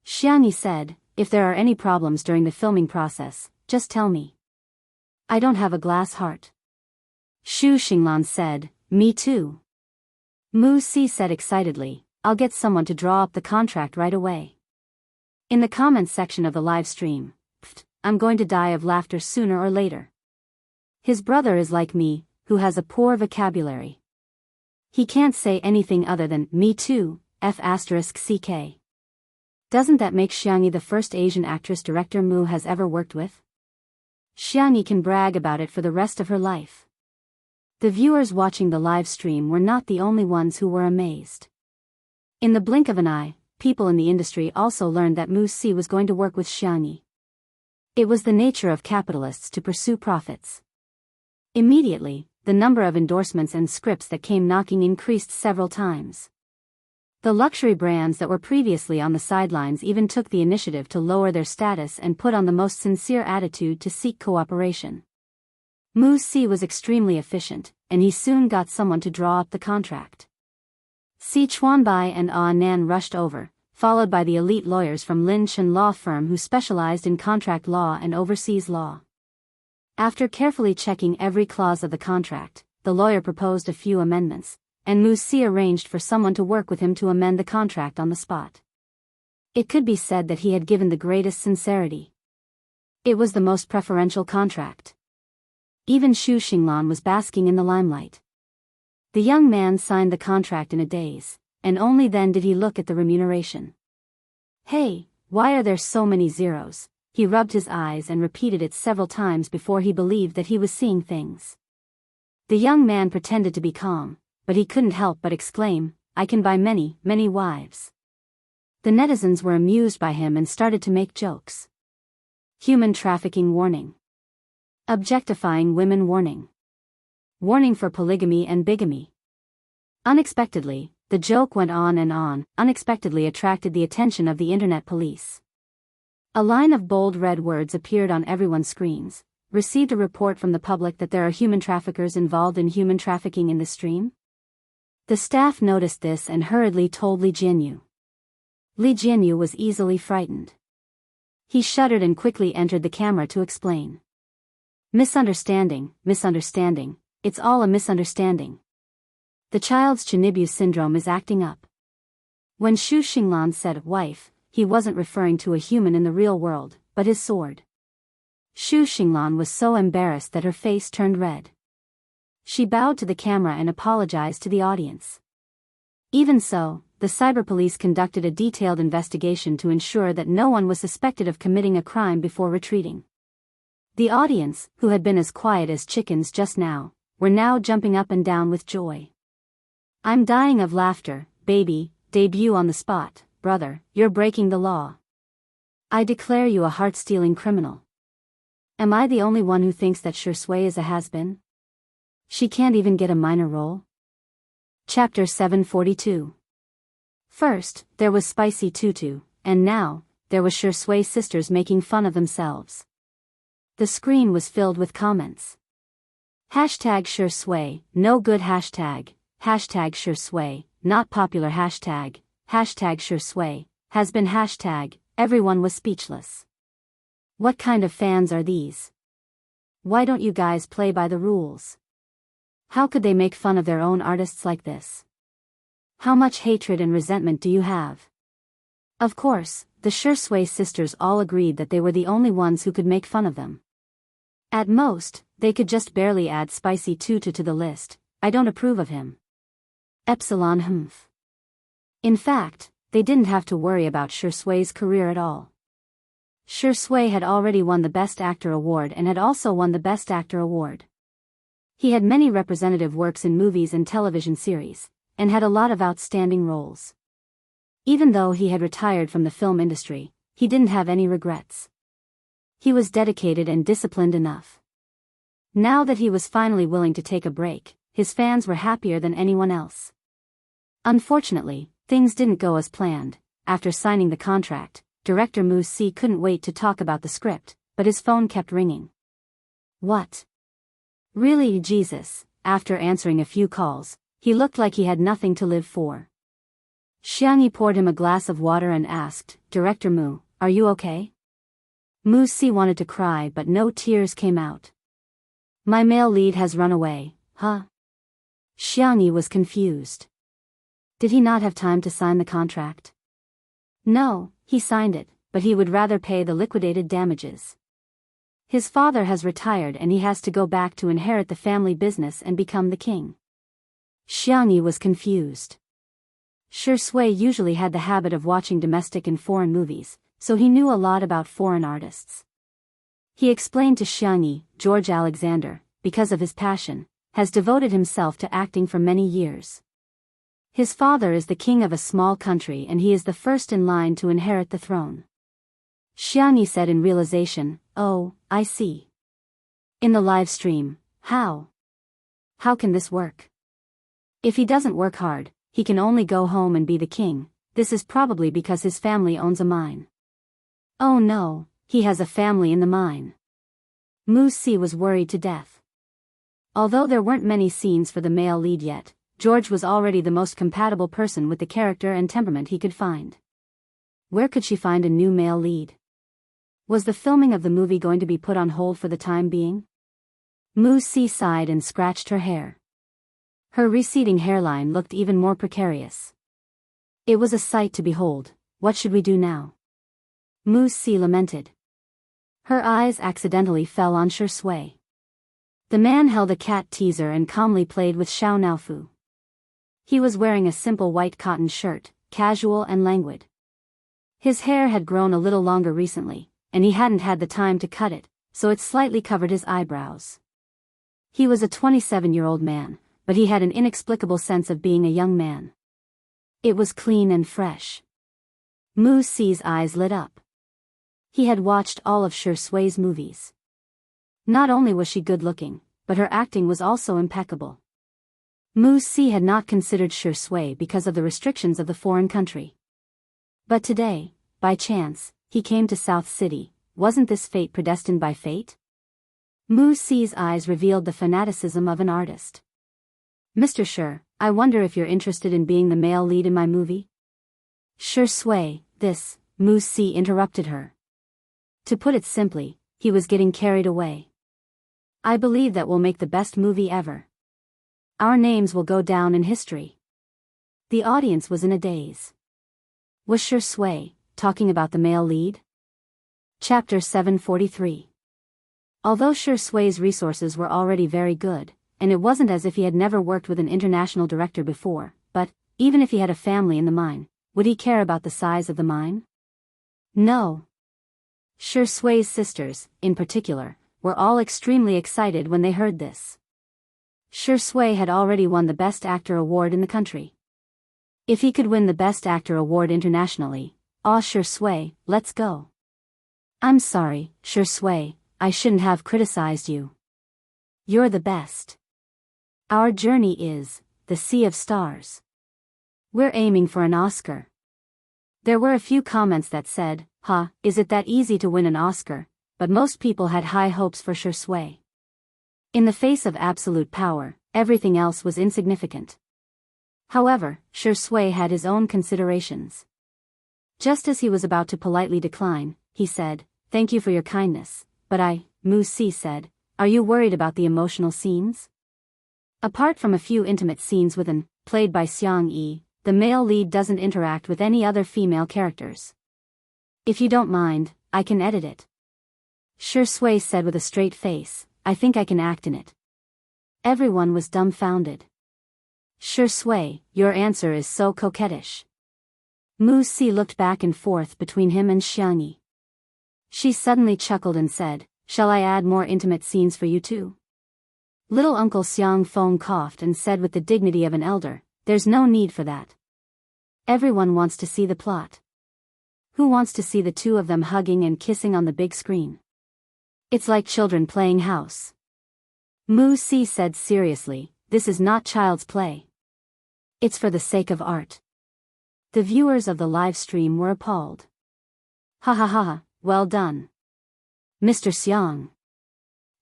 Xiangyi said, if there are any problems during the filming process, just tell me. I don't have a glass heart. Xu Xinglan said, me too. Mu Si said excitedly, I'll get someone to draw up the contract right away. In the comments section of the live stream, I'm going to die of laughter sooner or later. His brother is like me, who has a poor vocabulary. He can't say anything other than, me too, f*ck. Doesn't that make Xiangyi the first Asian actress Director Mu has ever worked with? Xiangyi can brag about it for the rest of her life. The viewers watching the live stream were not the only ones who were amazed. In the blink of an eye, people in the industry also learned that Mu Si was going to work with Xiangyi. It was the nature of capitalists to pursue profits. Immediately, the number of endorsements and scripts that came knocking increased several times. The luxury brands that were previously on the sidelines even took the initiative to lower their status and put on the most sincere attitude to seek cooperation. Mu Si was extremely efficient, and he soon got someone to draw up the contract. Si Chuanbai and Ah Nan rushed over, followed by the elite lawyers from Lin Chen law firm who specialized in contract law and overseas law. After carefully checking every clause of the contract, the lawyer proposed a few amendments, and Mu Si arranged for someone to work with him to amend the contract on the spot. It could be said that he had given the greatest sincerity. It was the most preferential contract. Even Xu Xinglan was basking in the limelight. The young man signed the contract in a daze, and only then did he look at the remuneration. Hey, why are there so many zeros? He rubbed his eyes and repeated it several times before he believed that he was seeing things. The young man pretended to be calm, but he couldn't help but exclaim, I can buy many, many wives. The netizens were amused by him and started to make jokes. Human trafficking warning. Objectifying women warning. Warning for polygamy and bigamy. Unexpectedly, the joke went on and on, unexpectedly attracted the attention of the internet police. A line of bold red words appeared on everyone's screens. Received a report from the public that there are human traffickers involved in human trafficking in the stream. The staff noticed this and hurriedly told Li Jianyu. Li Jianyu was easily frightened. He shuddered and quickly entered the camera to explain. Misunderstanding, misunderstanding, it's all a misunderstanding. The child's Chinibu syndrome is acting up. When Xu Xinglan said wife, he wasn't referring to a human in the real world, but his sword. Xu Xinglan was so embarrassed that her face turned red. She bowed to the camera and apologized to the audience. Even so, the cyber police conducted a detailed investigation to ensure that no one was suspected of committing a crime before retreating. The audience, who had been as quiet as chickens just now, were now jumping up and down with joy. "I'm dying of laughter, baby, debut on the spot, brother, you're breaking the law. I declare you a heart-stealing criminal. Am I the only one who thinks that Shui is a has-been? She can't even get a minor role?" Chapter 742. First, there was Spicy Tutu, and now, there was Shui sisters making fun of themselves. The screen was filled with comments. Hashtag Shui, no good hashtag Shui, not popular hashtag Shui, has been hashtag, everyone was speechless. What kind of fans are these? Why don't you guys play by the rules? How could they make fun of their own artists like this? How much hatred and resentment do you have? Of course, the Shui sisters all agreed that they were the only ones who could make fun of them. At most, they could just barely add Spicy Tutu to the list. I don't approve of him. Epsilon humph. In fact, they didn't have to worry about Shui's career at all. Shui had already won the Best Actor award and had also won the Best Actor award. He had many representative works in movies and television series, and had a lot of outstanding roles. Even though he had retired from the film industry, he didn't have any regrets. He was dedicated and disciplined enough. Now that he was finally willing to take a break, his fans were happier than anyone else. Unfortunately, things didn't go as planned. After signing the contract, director Wuxia couldn't wait to talk about the script, but his phone kept ringing. What? Really, Jesus? After answering a few calls, he looked like he had nothing to live for. Xianxia poured him a glass of water and asked, "Director Mu, are you okay?" Wuxia wanted to cry but no tears came out. "My male lead has run away, huh?" Xianxia was confused. Did he not have time to sign the contract? No, he signed it, but he would rather pay the liquidated damages. His father has retired and he has to go back to inherit the family business and become the king. Xianxia was confused. Shui usually had the habit of watching domestic and foreign movies, so he knew a lot about foreign artists. He explained to Xianxia, George Alexander, because of his passion, has devoted himself to acting for many years. His father is the king of a small country and he is the first in line to inherit the throne. Xianxia said in realization, "Oh, I see. In the live stream, how? How can this work? If he doesn't work hard, he can only go home and be the king. This is probably because his family owns a mine." Oh no, he has a family in the mine. Wuxia was worried to death. Although there weren't many scenes for the male lead yet, George was already the most compatible person with the character and temperament he could find. Where could she find a new male lead? Was the filming of the movie going to be put on hold for the time being? Wuxia sighed and scratched her hair. Her receding hairline looked even more precarious. It was a sight to behold. What should we do now? Wuxia lamented. Her eyes accidentally fell on Shui. The man held a cat teaser and calmly played with Xiao Naofu. He was wearing a simple white cotton shirt, casual and languid. His hair had grown a little longer recently, and he hadn't had the time to cut it, so it slightly covered his eyebrows. He was a 27-year-old man, but he had an inexplicable sense of being a young man. It was clean and fresh. Wuxia's eyes lit up. He had watched all of Shui's movies. Not only was she good-looking, but her acting was also impeccable. Wuxia had not considered Shui because of the restrictions of the foreign country. But today, by chance, he came to South City. Wasn't this fate predestined by fate? Wuxia's eyes revealed the fanaticism of an artist. "Mr. Shui, I wonder if you're interested in being the male lead in my movie?" Shui, this, Wuxia interrupted her. To put it simply, he was getting carried away. "I believe that will make the best movie ever. Our names will go down in history." The audience was in a daze. Was Shui talking about the male lead? Chapter 743. Although Shui's resources were already very good, and it wasn't as if he had never worked with an international director before, but, even if he had a family in the mine, would he care about the size of the mine? No. Shui's sisters, in particular, were all extremely excited when they heard this. Shui had already won the Best Actor award in the country. If he could win the Best Actor award internationally, Shui, let's go. I'm sorry, Shui, I shouldn't have criticized you. You're the best. Our journey is the Sea of Stars. We're aiming for an Oscar. There were a few comments that said, is it that easy to win an Oscar? But most people had high hopes for Shui. In the face of absolute power, everything else was insignificant. However, Shui had his own considerations. Just as he was about to politely decline, he said, "Thank you for your kindness, but Mu Si said, "Are you worried about the emotional scenes?" Apart from a few intimate scenes with An, played by Xiang Yi, the male lead doesn't interact with any other female characters. If you don't mind, I can edit it. Shui said with a straight face, "I think I can act in it." Everyone was dumbfounded. Shui, your answer is so coquettish. Mu Si looked back and forth between him and Xiang Yi. She suddenly chuckled and said, "Shall I add more intimate scenes for you too?" Little Uncle Xiang Feng coughed and said with the dignity of an elder, "There's no need for that. Everyone wants to see the plot. Who wants to see the two of them hugging and kissing on the big screen? It's like children playing house." Mu Si said seriously, "This is not child's play. It's for the sake of art." The viewers of the live stream were appalled. Ha ha ha, well done. Mr. Xiang.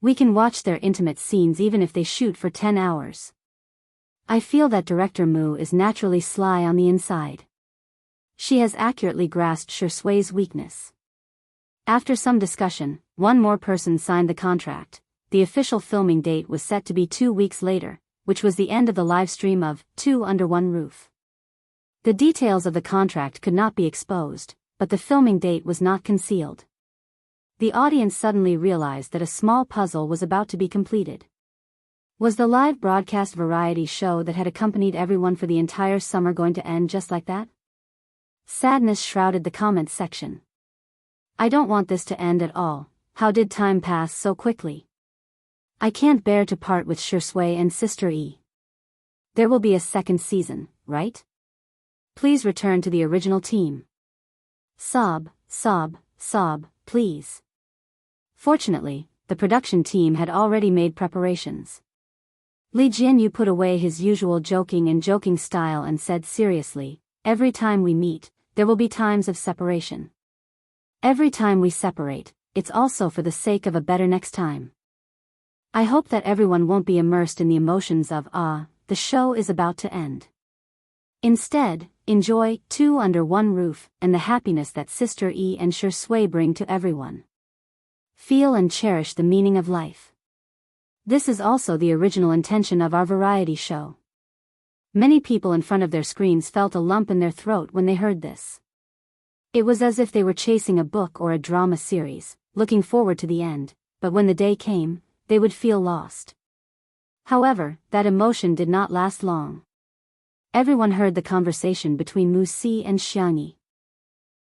We can watch their intimate scenes even if they shoot for 10 hours. I feel that Director Mu is naturally sly on the inside. She has accurately grasped Shui's weakness. After some discussion, one more person signed the contract. The official filming date was set to be 2 weeks later, which was the end of the live stream of Two Under One Roof. The details of the contract could not be exposed, but the filming date was not concealed. The audience suddenly realized that a small puzzle was about to be completed. Was the live broadcast variety show that had accompanied everyone for the entire summer going to end just like that? Sadness shrouded the comments section. I don't want this to end at all. How did time pass so quickly? I can't bear to part with Shui and Sister Yi. There will be a second season, right? Please return to the original team. Sob, sob, sob, please. Fortunately, the production team had already made preparations. Li Jianyu put away his usual joking style and said seriously, "Every time we meet, there will be times of separation. Every time we separate, it's also for the sake of a better next time. I hope that everyone won't be immersed in the emotions of, the show is about to end. Instead, enjoy Two Under One Roof and the happiness that Sister Yi and Shui bring to everyone. Feel and cherish the meaning of life. This is also the original intention of our variety show." Many people in front of their screens felt a lump in their throat when they heard this. It was as if they were chasing a book or a drama series, looking forward to the end, but when the day came, they would feel lost. However, that emotion did not last long. Everyone heard the conversation between Mu Si and Xiang Yi.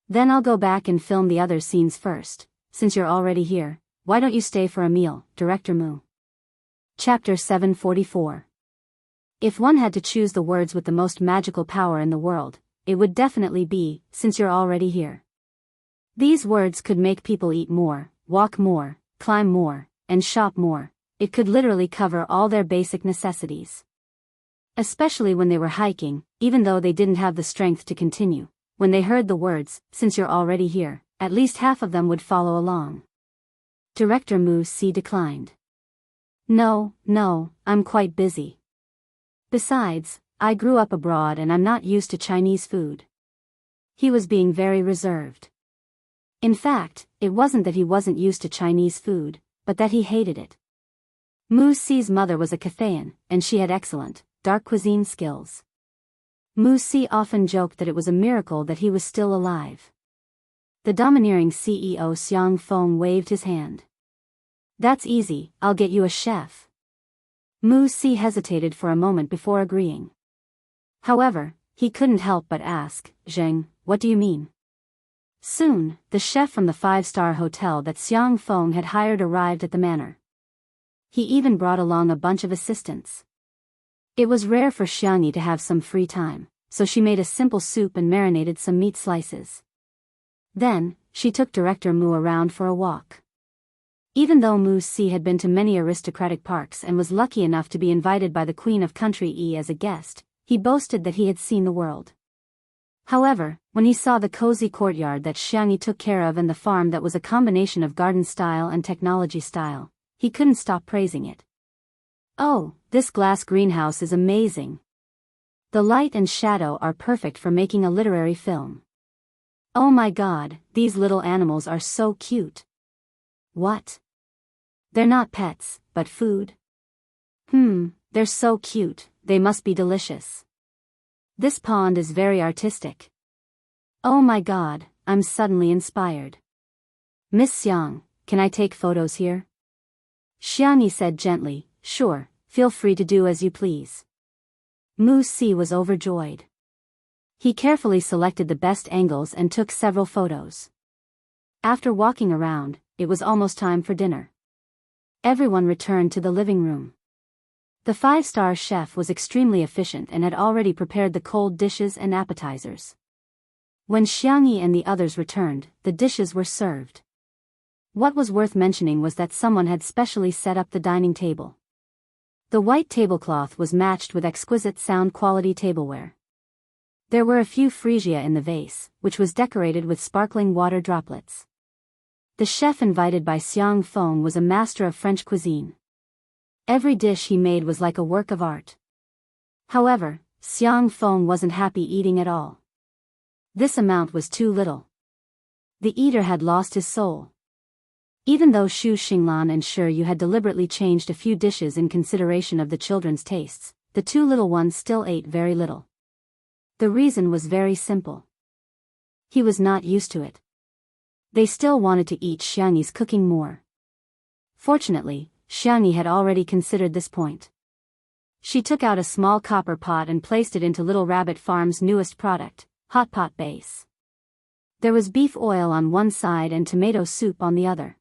"Then I'll go back and film the other scenes first. Since you're already here, why don't you stay for a meal, Director Mu?" Chapter 744. If one had to choose the words with the most magical power in the world, it would definitely be, "Since you're already here." These words could make people eat more, walk more, climb more, and shop more. It could literally cover all their basic necessities. Especially when they were hiking, even though they didn't have the strength to continue. When they heard the words, "Since you're already here," at least half of them would follow along. Director Mu Si declined. No, I'm quite busy. Besides, I grew up abroad and I'm not used to Chinese food." He was being very reserved. In fact, it wasn't that he wasn't used to Chinese food, but that he hated it. Mu Si's mother was a Cathayan, and she had excellent, dark cuisine skills. Mu Si often joked that it was a miracle that he was still alive. The domineering CEO Xiang Feng waved his hand. "That's easy, I'll get you a chef." Mu Si hesitated for a moment before agreeing. However, he couldn't help but ask, Zheng, what do you mean? Soon, the chef from the five-star hotel that Xiang Feng had hired arrived at the manor. He even brought along a bunch of assistants. It was rare for Xiangyi to have some free time, so she made a simple soup and marinated some meat slices. Then, she took Director Mu around for a walk. Even though Mu Si had been to many aristocratic parks and was lucky enough to be invited by the Queen of Country E as a guest, he boasted that he had seen the world. However, when he saw the cozy courtyard that Xiangyi took care of and the farm that was a combination of garden style and technology style, he couldn't stop praising it. Oh, this glass greenhouse is amazing. The light and shadow are perfect for making a literary film. Oh my God, these little animals are so cute. What? They're not pets, but food? They're so cute, they must be delicious. This pond is very artistic. Oh my God, I'm suddenly inspired. Miss Xiang, can I take photos here? Xiangyi said gently, sure, feel free to do as you please. Mu Si was overjoyed. He carefully selected the best angles and took several photos. After walking around, it was almost time for dinner. Everyone returned to the living room. The five-star chef was extremely efficient and had already prepared the cold dishes and appetizers. When Xiangyi and the others returned, the dishes were served. What was worth mentioning was that someone had specially set up the dining table. The white tablecloth was matched with exquisite sound quality tableware. There were a few freesia in the vase, which was decorated with sparkling water droplets. The chef invited by Xiang Feng was a master of French cuisine. Every dish he made was like a work of art. However, Xiang Feng wasn't happy eating at all. This amount was too little. The eater had lost his soul. Even though Xu Xinglan and Shi Yu had deliberately changed a few dishes in consideration of the children's tastes, the two little ones still ate very little. The reason was very simple. He was not used to it. They still wanted to eat Xiangyi's cooking more. Fortunately, Xiangyi had already considered this point. She took out a small copper pot and placed it into Little Rabbit Farm's newest product, hot pot base. There was beef oil on one side and tomato soup on the other.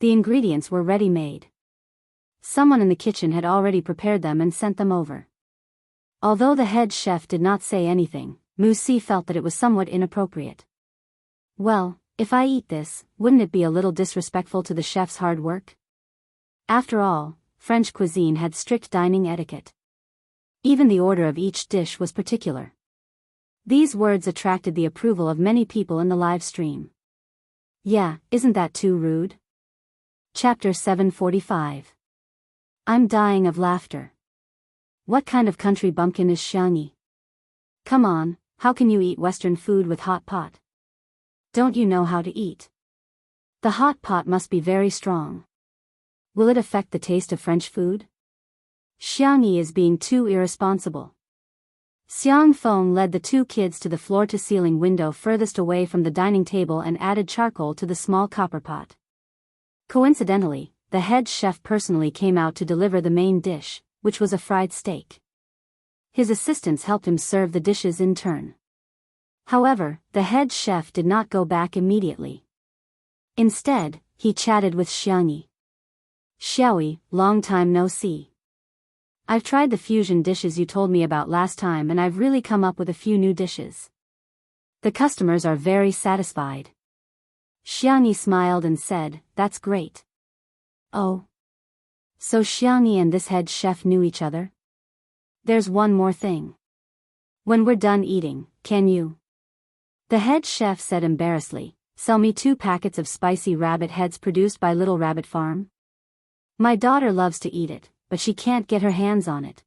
The ingredients were ready-made. Someone in the kitchen had already prepared them and sent them over. Although the head chef did not say anything, Mu Si felt that it was somewhat inappropriate. Well, if I eat this, wouldn't it be a little disrespectful to the chef's hard work? After all, French cuisine had strict dining etiquette. Even the order of each dish was particular. These words attracted the approval of many people in the live stream. Yeah, isn't that too rude? Chapter 745. I'm dying of laughter. What kind of country bumpkin is Xiangyi? Come on, how can you eat Western food with hot pot? Don't you know how to eat? The hot pot must be very strong. Will it affect the taste of French food? Xiangyi is being too irresponsible. Xiang Feng led the two kids to the floor-to-ceiling window furthest away from the dining table and added charcoal to the small copper pot. Coincidentally, the head chef personally came out to deliver the main dish, which was a fried steak. His assistants helped him serve the dishes in turn. However, the head chef did not go back immediately. Instead, he chatted with Xiangyi. Xiaoyi, long time no see. I've tried the fusion dishes you told me about last time and I've really come up with a few new dishes. The customers are very satisfied. Xiangyi smiled and said, that's great. Oh. So Xiangyi and this head chef knew each other? There's one more thing. When we're done eating, can you? The head chef said embarrassedly, sell me 2 packets of spicy rabbit heads produced by Little Rabbit Farm? My daughter loves to eat it, but she can't get her hands on it.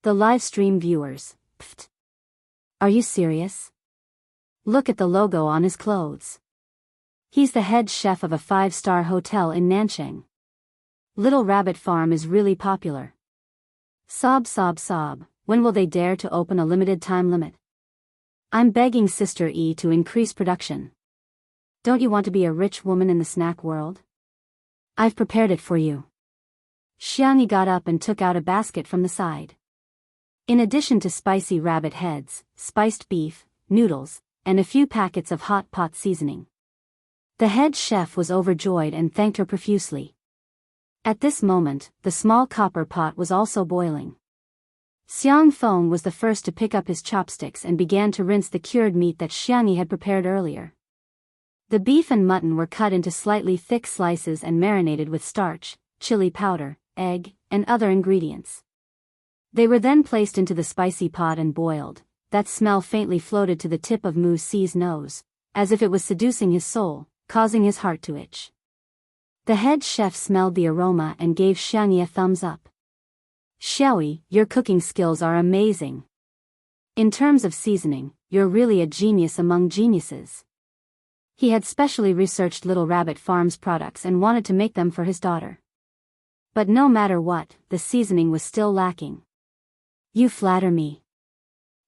The live stream viewers, pfft. Are you serious? Look at the logo on his clothes. He's the head chef of a 5-star hotel in Nanchang. Little Rabbit Farm is really popular. Sob sob sob, when will they dare to open a limited time limit? I'm begging Sister E to increase production. Don't you want to be a rich woman in the snack world? I've prepared it for you. Xiangyi got up and took out a basket from the side. In addition to spicy rabbit heads, spiced beef, noodles, and a few packets of hot pot seasoning. The head chef was overjoyed and thanked her profusely. At this moment, the small copper pot was also boiling. Xiang Feng was the first to pick up his chopsticks and began to rinse the cured meat that Xiangyi had prepared earlier. The beef and mutton were cut into slightly thick slices and marinated with starch, chili powder, egg, and other ingredients. They were then placed into the spicy pot and boiled. That smell faintly floated to the tip of Mu Si's nose, as if it was seducing his soul, causing his heart to itch. The head chef smelled the aroma and gave Xiangyi a thumbs up. Xiaoyi, your cooking skills are amazing. In terms of seasoning, you're really a genius among geniuses. He had specially researched Little Rabbit Farm's products and wanted to make them for his daughter. But no matter what, the seasoning was still lacking. You flatter me.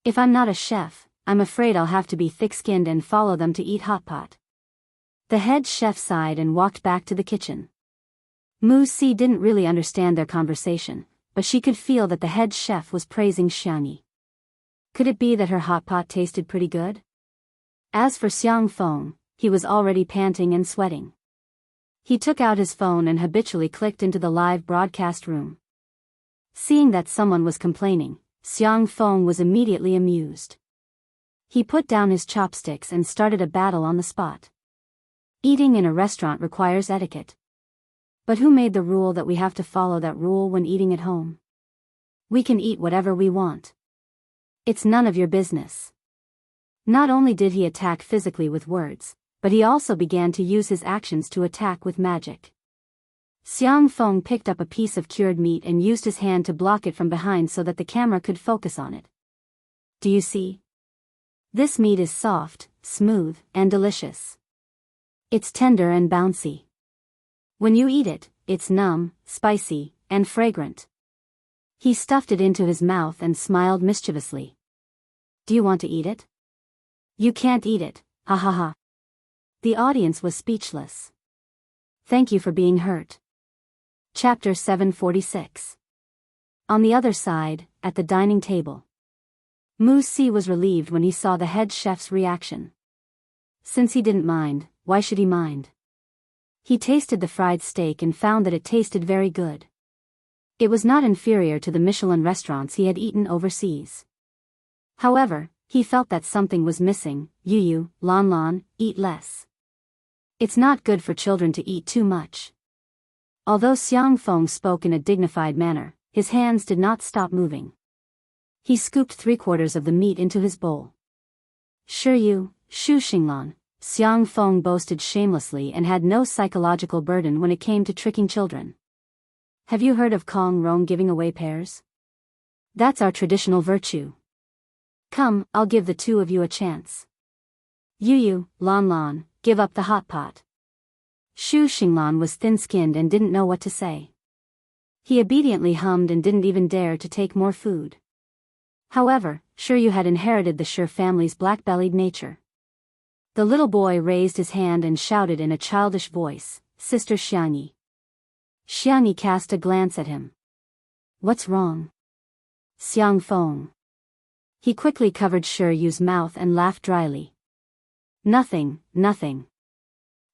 If I'm not a chef, I'm afraid I'll have to be thick-skinned and follow them to eat hot pot. The head chef sighed and walked back to the kitchen. Mu Si didn't really understand their conversation, but she could feel that the head chef was praising Xiangyi. Could it be that her hot pot tasted pretty good? As for Xiang Feng, he was already panting and sweating. He took out his phone and habitually clicked into the live broadcast room. Seeing that someone was complaining, Xiang Feng was immediately amused. He put down his chopsticks and started a battle on the spot. Eating in a restaurant requires etiquette. But who made the rule that we have to follow that rule when eating at home? We can eat whatever we want. It's none of your business. Not only did he attack physically with words, but he also began to use his actions to attack with magic. Xiang Feng picked up a piece of cured meat and used his hand to block it from behind so that the camera could focus on it. Do you see? This meat is soft, smooth, and delicious. It's tender and bouncy. When you eat it, it's numb, spicy, and fragrant. He stuffed it into his mouth and smiled mischievously. Do you want to eat it? You can't eat it, ha ha ha. The audience was speechless. Thank you for being hurt. Chapter 746. On the other side, at the dining table. Mu Si was relieved when he saw the head chef's reaction. Since he didn't mind, why should he mind? He tasted the fried steak and found that it tasted very good. It was not inferior to the Michelin restaurants he had eaten overseas. However, he felt that something was missing. Yu, Lon Lon, eat less. It's not good for children to eat too much. Although Xiang Feng spoke in a dignified manner, his hands did not stop moving. He scooped 3/4 of the meat into his bowl. Sure you, Shu Xinglan, Xiang Feng boasted shamelessly and had no psychological burden when it came to tricking children. Have you heard of Kong Rong giving away pears? That's our traditional virtue. Come, I'll give the two of you a chance. Yu, Lon Lon, give up the hot pot. Shu Xinglan was thin-skinned and didn't know what to say. He obediently hummed and didn't even dare to take more food. However, Shiryu had inherited the Shi family's black-bellied nature. The little boy raised his hand and shouted in a childish voice, Sister Xiangyi. Xiangyi cast a glance at him. What's wrong? Xiang Feng. He quickly covered Shiryu's mouth and laughed dryly. Nothing, nothing.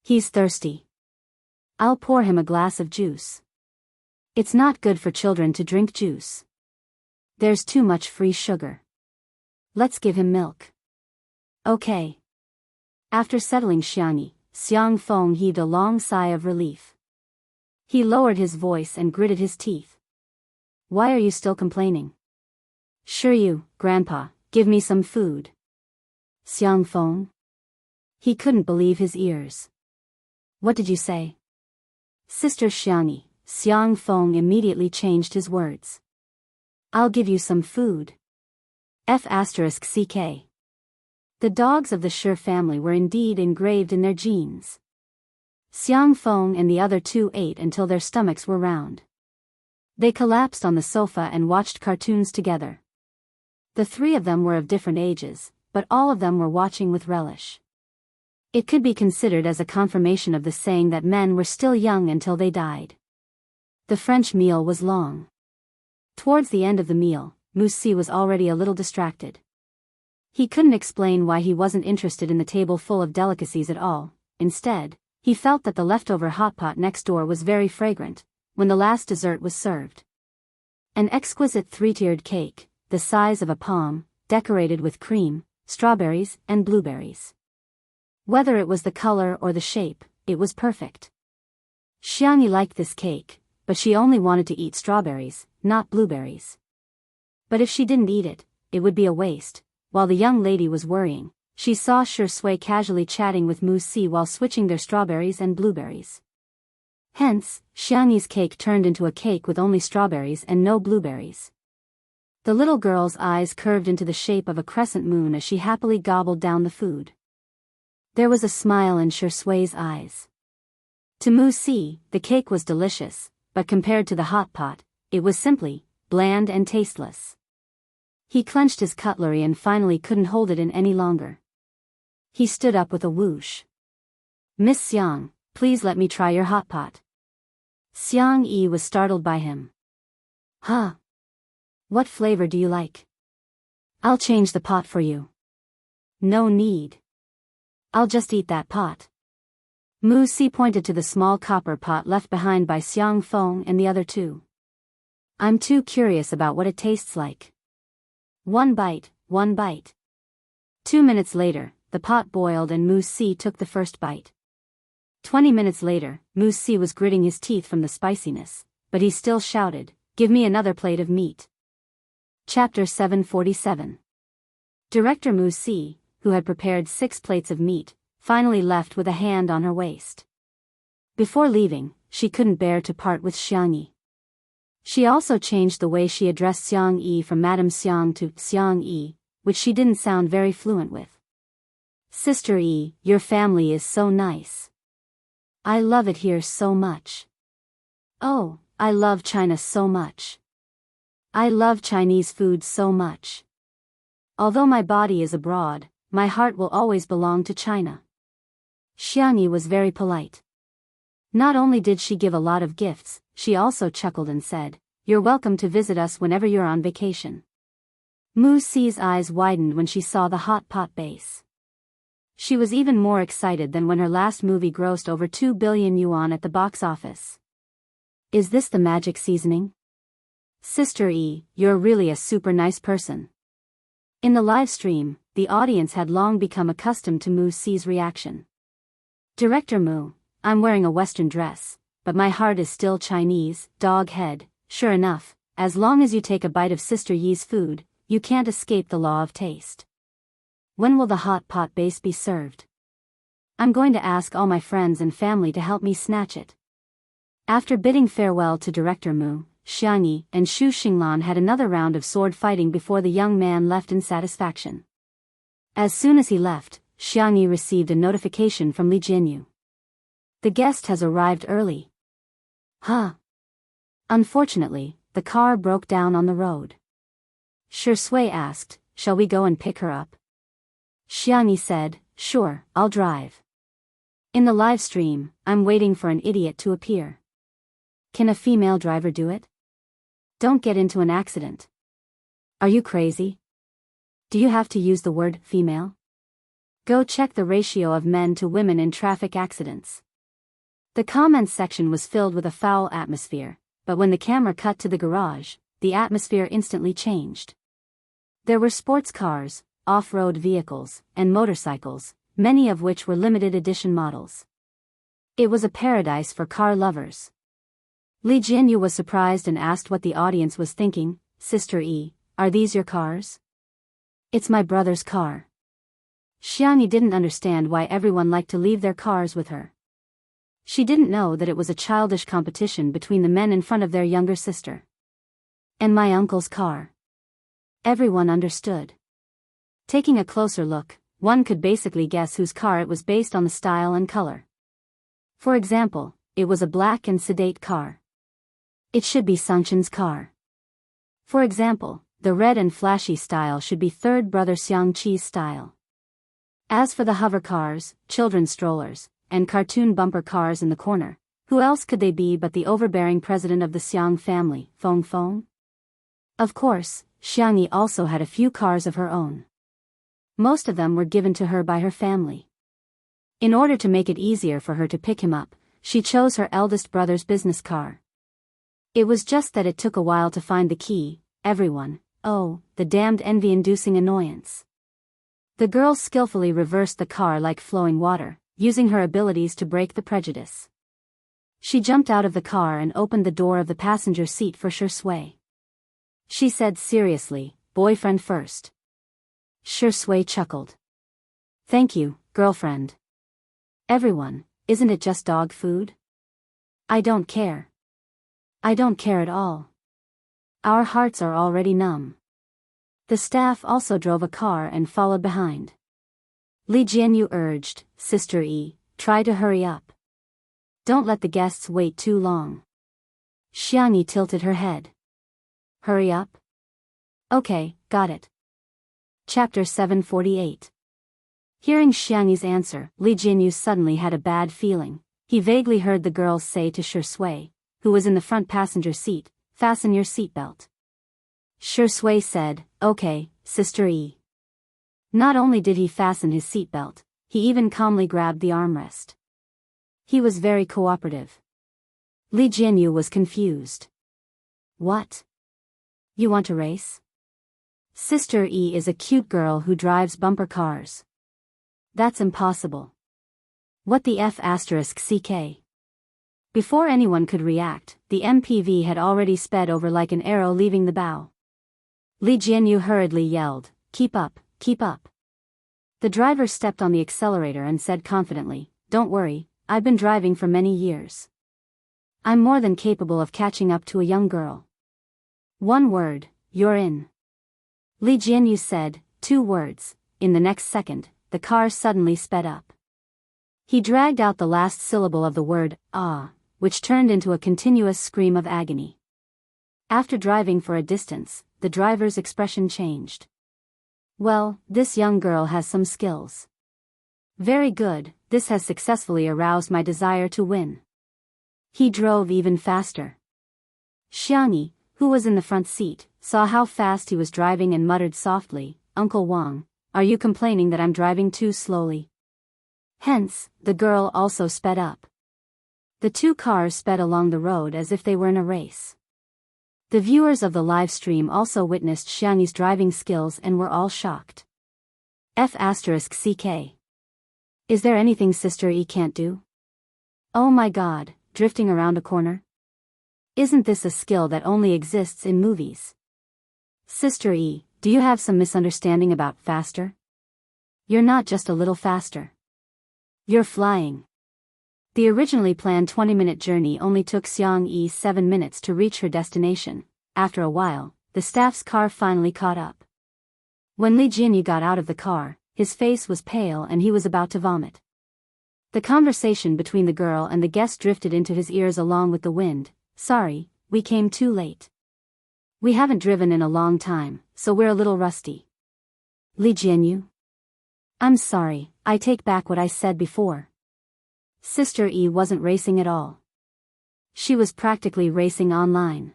He's thirsty. I'll pour him a glass of juice. It's not good for children to drink juice. There's too much free sugar. Let's give him milk. Okay. After settling Xiangyi, Xiang Feng heaved a long sigh of relief. He lowered his voice and gritted his teeth. Why are you still complaining? Shiryu, Grandpa, give me some food. Xiang Feng? He couldn't believe his ears. What did you say? Sister Xiangyi, Xiang Feng immediately changed his words. I'll give you some food. F***ck. The dogs of the Shi family were indeed engraved in their genes. Xiang Feng and the other two ate until their stomachs were round. They collapsed on the sofa and watched cartoons together. The three of them were of different ages, but all of them were watching with relish. It could be considered as a confirmation of the saying that men were still young until they died. The French meal was long. Towards the end of the meal, Wuxia was already a little distracted. He couldn't explain why he wasn't interested in the table full of delicacies at all. Instead, he felt that the leftover hot pot next door was very fragrant, when the last dessert was served. An exquisite three-tiered cake, the size of a palm, decorated with cream, strawberries, and blueberries. Whether it was the color or the shape, it was perfect. Xianxia liked this cake, but she only wanted to eat strawberries, not blueberries. But if she didn't eat it, it would be a waste. While the young lady was worrying, she saw Shui casually chatting with Wuxia while switching their strawberries and blueberries. Hence, Xianxia's cake turned into a cake with only strawberries and no blueberries. The little girl's eyes curved into the shape of a crescent moon as she happily gobbled down the food. There was a smile in Shui's eyes. To Wuxia, the cake was delicious, but compared to the hot pot, it was simply bland and tasteless. He clenched his cutlery and finally couldn't hold it in any longer. He stood up with a whoosh. "Miss Xiang, please let me try your hot pot." Xiangyi was startled by him. "Huh? What flavor do you like?" "I'll change the pot for you." "No need. I'll just eat that pot." Wuxia pointed to the small copper pot left behind by Xiang Feng and the other two. "I'm too curious about what it tastes like." One bite, one bite. 2 minutes later, the pot boiled and Wuxia took the first bite. 20 minutes later, Wuxia was gritting his teeth from the spiciness, but he still shouted, "Give me another plate of meat." Chapter 747. Director Wuxia, who had prepared 6 plates of meat, finally left with a hand on her waist. Before leaving, she couldn't bear to part with Xiangyi. She also changed the way she addressed Xiangyi from Madame Xiang to Xiangyi, which she didn't sound very fluent with. "Sister Yi, your family is so nice. I love it here so much. Oh, I love China so much. I love Chinese food so much. Although my body is abroad, my heart will always belong to China." Xiangyi was very polite. Not only did she give a lot of gifts, she also chuckled and said, "You're welcome to visit us whenever you're on vacation." Wuxia's eyes widened when she saw the hot pot base. She was even more excited than when her last movie grossed over 2 billion yuan at the box office. "Is this the magic seasoning? Sister Yi, you're really a super nice person." In the live stream, the audience had long become accustomed to Wuxia's reaction. "Director Mu, I'm wearing a Western dress, but my heart is still Chinese, dog head." "Sure enough, as long as you take a bite of Sister Yi's food, you can't escape the law of taste." "When will the hot pot base be served?" "I'm going to ask all my friends and family to help me snatch it." After bidding farewell to Director Mu, Xiangyi and Shu Xinglan had another round of sword fighting before the young man left in satisfaction. As soon as he left, Xiangyi received a notification from Li Jianyu. "The guest has arrived early." "Huh?" Unfortunately, the car broke down on the road. Shui asked, "Shall we go and pick her up?" Xiangyi said, "Sure, I'll drive." In the live stream, "I'm waiting for an idiot to appear. Can a female driver do it? Don't get into an accident. Are you crazy? Do you have to use the word female? Go check the ratio of men to women in traffic accidents." The comments section was filled with a foul atmosphere, but when the camera cut to the garage, the atmosphere instantly changed. There were sports cars, off-road vehicles, and motorcycles, many of which were limited edition models. It was a paradise for car lovers. Li Jianyu was surprised and asked what the audience was thinking. "Sister Yi, are these your cars?" "It's my brother's car." Xiangyi didn't understand why everyone liked to leave their cars with her. She didn't know that it was a childish competition between the men in front of their younger sister. "And my uncle's car." Everyone understood. Taking a closer look, one could basically guess whose car it was based on the style and color. For example, it was a black and sedate car. It should be Sungchen's car. For example, the red and flashy style should be third brother Xiangqi's style. As for the hover cars, children's strollers, and cartoon bumper cars in the corner, who else could they be but the overbearing president of the Xiang family, Feng Feng? Of course, Xiangyi also had a few cars of her own. Most of them were given to her by her family. In order to make it easier for her to pick him up, she chose her eldest brother's business car. It was just that it took a while to find the key. Everyone, oh, the damned envy-inducing annoyance. The girl skillfully reversed the car like flowing water, using her abilities to break the prejudice. She jumped out of the car and opened the door of the passenger seat for Shui. She said seriously, "Boyfriend first." Shui chuckled. "Thank you, girlfriend." "Everyone, isn't it just dog food?" "I don't care. I don't care at all. Our hearts are already numb." The staff also drove a car and followed behind. Li Jianyu urged, "Sister E, try to hurry up. Don't let the guests wait too long." Xiangyi tilted her head. "Hurry up? Okay, got it." Chapter 748. Hearing Xiangyi's answer, Li Jianyu suddenly had a bad feeling. He vaguely heard the girl say to Shui, who was in the front passenger seat, "Fasten your seatbelt." Shui said, "Okay, Sister E." Not only did he fasten his seatbelt, he even calmly grabbed the armrest. He was very cooperative. Li Jianyu was confused. "What? You want to race?" "Sister E is a cute girl who drives bumper cars." "That's impossible." "What the F***ck?" Before anyone could react, the MPV had already sped over like an arrow leaving the bow. Li Jianyu hurriedly yelled, "Keep up, keep up." The driver stepped on the accelerator and said confidently, "Don't worry, I've been driving for many years. I'm more than capable of catching up to a young girl." "One word, you're in." Li Jianyu said, 2 words. In the next second, the car suddenly sped up. He dragged out the last syllable of the word, "ah," which turned into a continuous scream of agony. After driving for a distance, the driver's expression changed. "Well, this young girl has some skills. Very good, this has successfully aroused my desire to win." He drove even faster. Xiangyi, who was in the front seat, saw how fast he was driving and muttered softly, "Uncle Wang, are you complaining that I'm driving too slowly?" Hence, the girl also sped up. The 2 cars sped along the road as if they were in a race. The viewers of the live stream also witnessed Xiangyi's driving skills and were all shocked. F***ck. Is there anything Sister E can't do? Oh my god, drifting around a corner? Isn't this a skill that only exists in movies? Sister E, do you have some misunderstanding about faster? You're not just a little faster. You're flying. The originally planned 20-minute journey only took Xiangyi 7 minutes to reach her destination. After a while, the staff's car finally caught up. When Li Jianyu got out of the car, his face was pale and he was about to vomit. The conversation between the girl and the guest drifted into his ears along with the wind. "Sorry, we came too late. We haven't driven in a long time, so we're a little rusty." "Li Jianyu? I'm sorry, I take back what I said before." Sister E wasn't racing at all. She was practically racing online.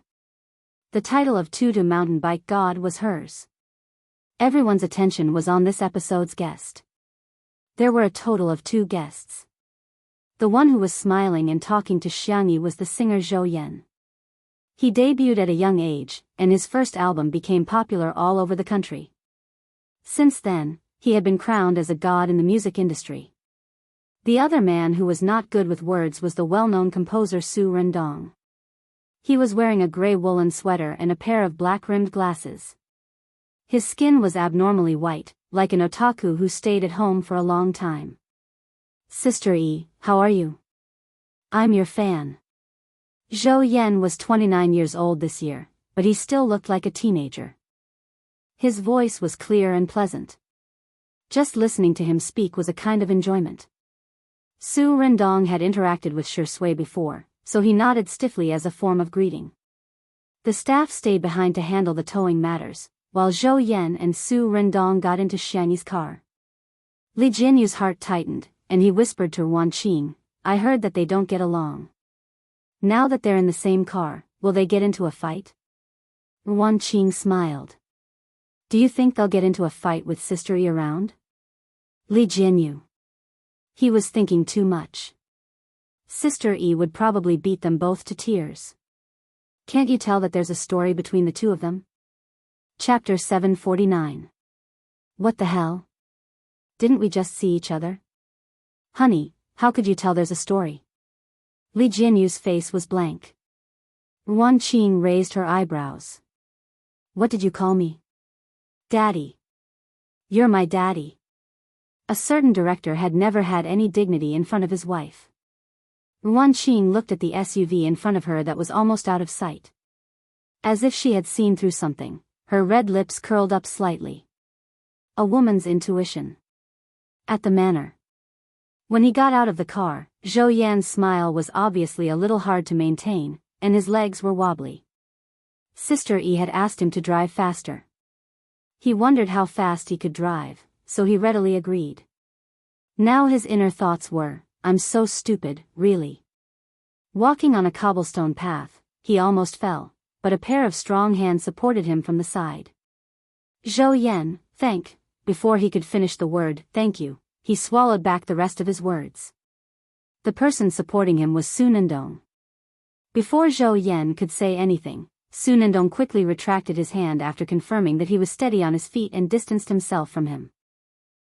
The title of Tutu Mountain Bike God was hers. Everyone's attention was on this episode's guest. There were a total of 2 guests. The one who was smiling and talking to Xiangyi was the singer Zhou Yan. He debuted at a young age, and his first album became popular all over the country. Since then, he had been crowned as a god in the music industry. The other man who was not good with words was the well-known composer Su Rendong. He was wearing a gray woolen sweater and a pair of black-rimmed glasses. His skin was abnormally white, like an otaku who stayed at home for a long time. "Sister E, how are you? I'm your fan." Zhou Yan was 29 years old this year, but he still looked like a teenager. His voice was clear and pleasant. Just listening to him speak was a kind of enjoyment. Su Rendong had interacted with Shui before, so he nodded stiffly as a form of greeting. The staff stayed behind to handle the towing matters, while Zhou Yan and Su Rendong got into Xiangyi's car. Li Jianyu's heart tightened, and he whispered to Wan Qing, "I heard that they don't get along. Now that they're in the same car, will they get into a fight?" Wan Qing smiled. Do you think they'll get into a fight with Sister E around? Li Jianyu. He was thinking too much. Sister E would probably beat them both to tears. Can't you tell that there's a story between the two of them? Chapter 749. What the hell? Didn't we just see each other? Honey, how could you tell there's a story? Li Jianyu's face was blank. Ruan Qing raised her eyebrows. What did you call me? Daddy. You're my daddy. A certain director had never had any dignity in front of his wife. Ruan Qing looked at the SUV in front of her that was almost out of sight. As if she had seen through something, her red lips curled up slightly. A woman's intuition. At the manor. When he got out of the car, Zhou Yan's smile was obviously a little hard to maintain, and his legs were wobbly. Sister E had asked him to drive faster. He wondered how fast he could drive, so he readily agreed. Now his inner thoughts were, I'm so stupid, really. Walking on a cobblestone path, he almost fell, but a pair of strong hands supported him from the side. Zhou Yan, before he could finish the word, thank you, he swallowed back the rest of his words. The person supporting him was Su Nendong. Before Zhou Yan could say anything, Su Nendong quickly retracted his hand after confirming that he was steady on his feet and distanced himself from him.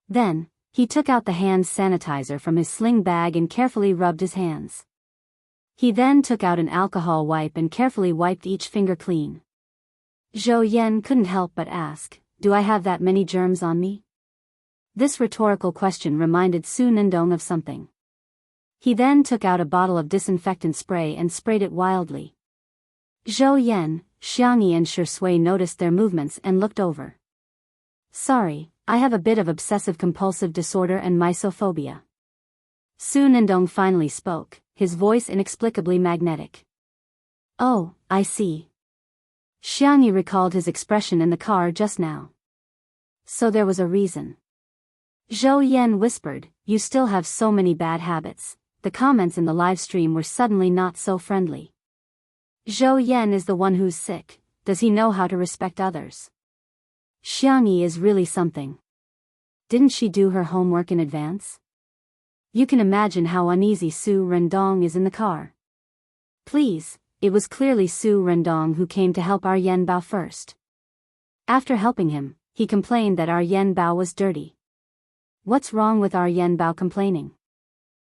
Then, he took out the hand sanitizer from his sling bag and carefully rubbed his hands. He then took out an alcohol wipe and carefully wiped each finger clean. Zhou Yan couldn't help but ask, do I have that many germs on me? This rhetorical question reminded Su Nendong of something. He then took out a bottle of disinfectant spray and sprayed it wildly. Zhou Yan, Xiangyi and Shui noticed their movements and looked over. Sorry, I have a bit of obsessive-compulsive disorder and mysophobia. Su Nendong finally spoke, his voice inexplicably magnetic. Oh, I see. Xiangyi recalled his expression in the car just now. So there was a reason. Zhou Yan whispered, you still have so many bad habits. The comments in the live stream were suddenly not so friendly. Zhou Yan is the one who's sick, does he know how to respect others? Xiangyi is really something. Didn't she do her homework in advance? You can imagine how uneasy Su Rendong is in the car. Please, it was clearly Su Rendong who came to help our Yen Bao first. After helping him, he complained that our Yen Bao was dirty. What's wrong with our Yen Bao complaining?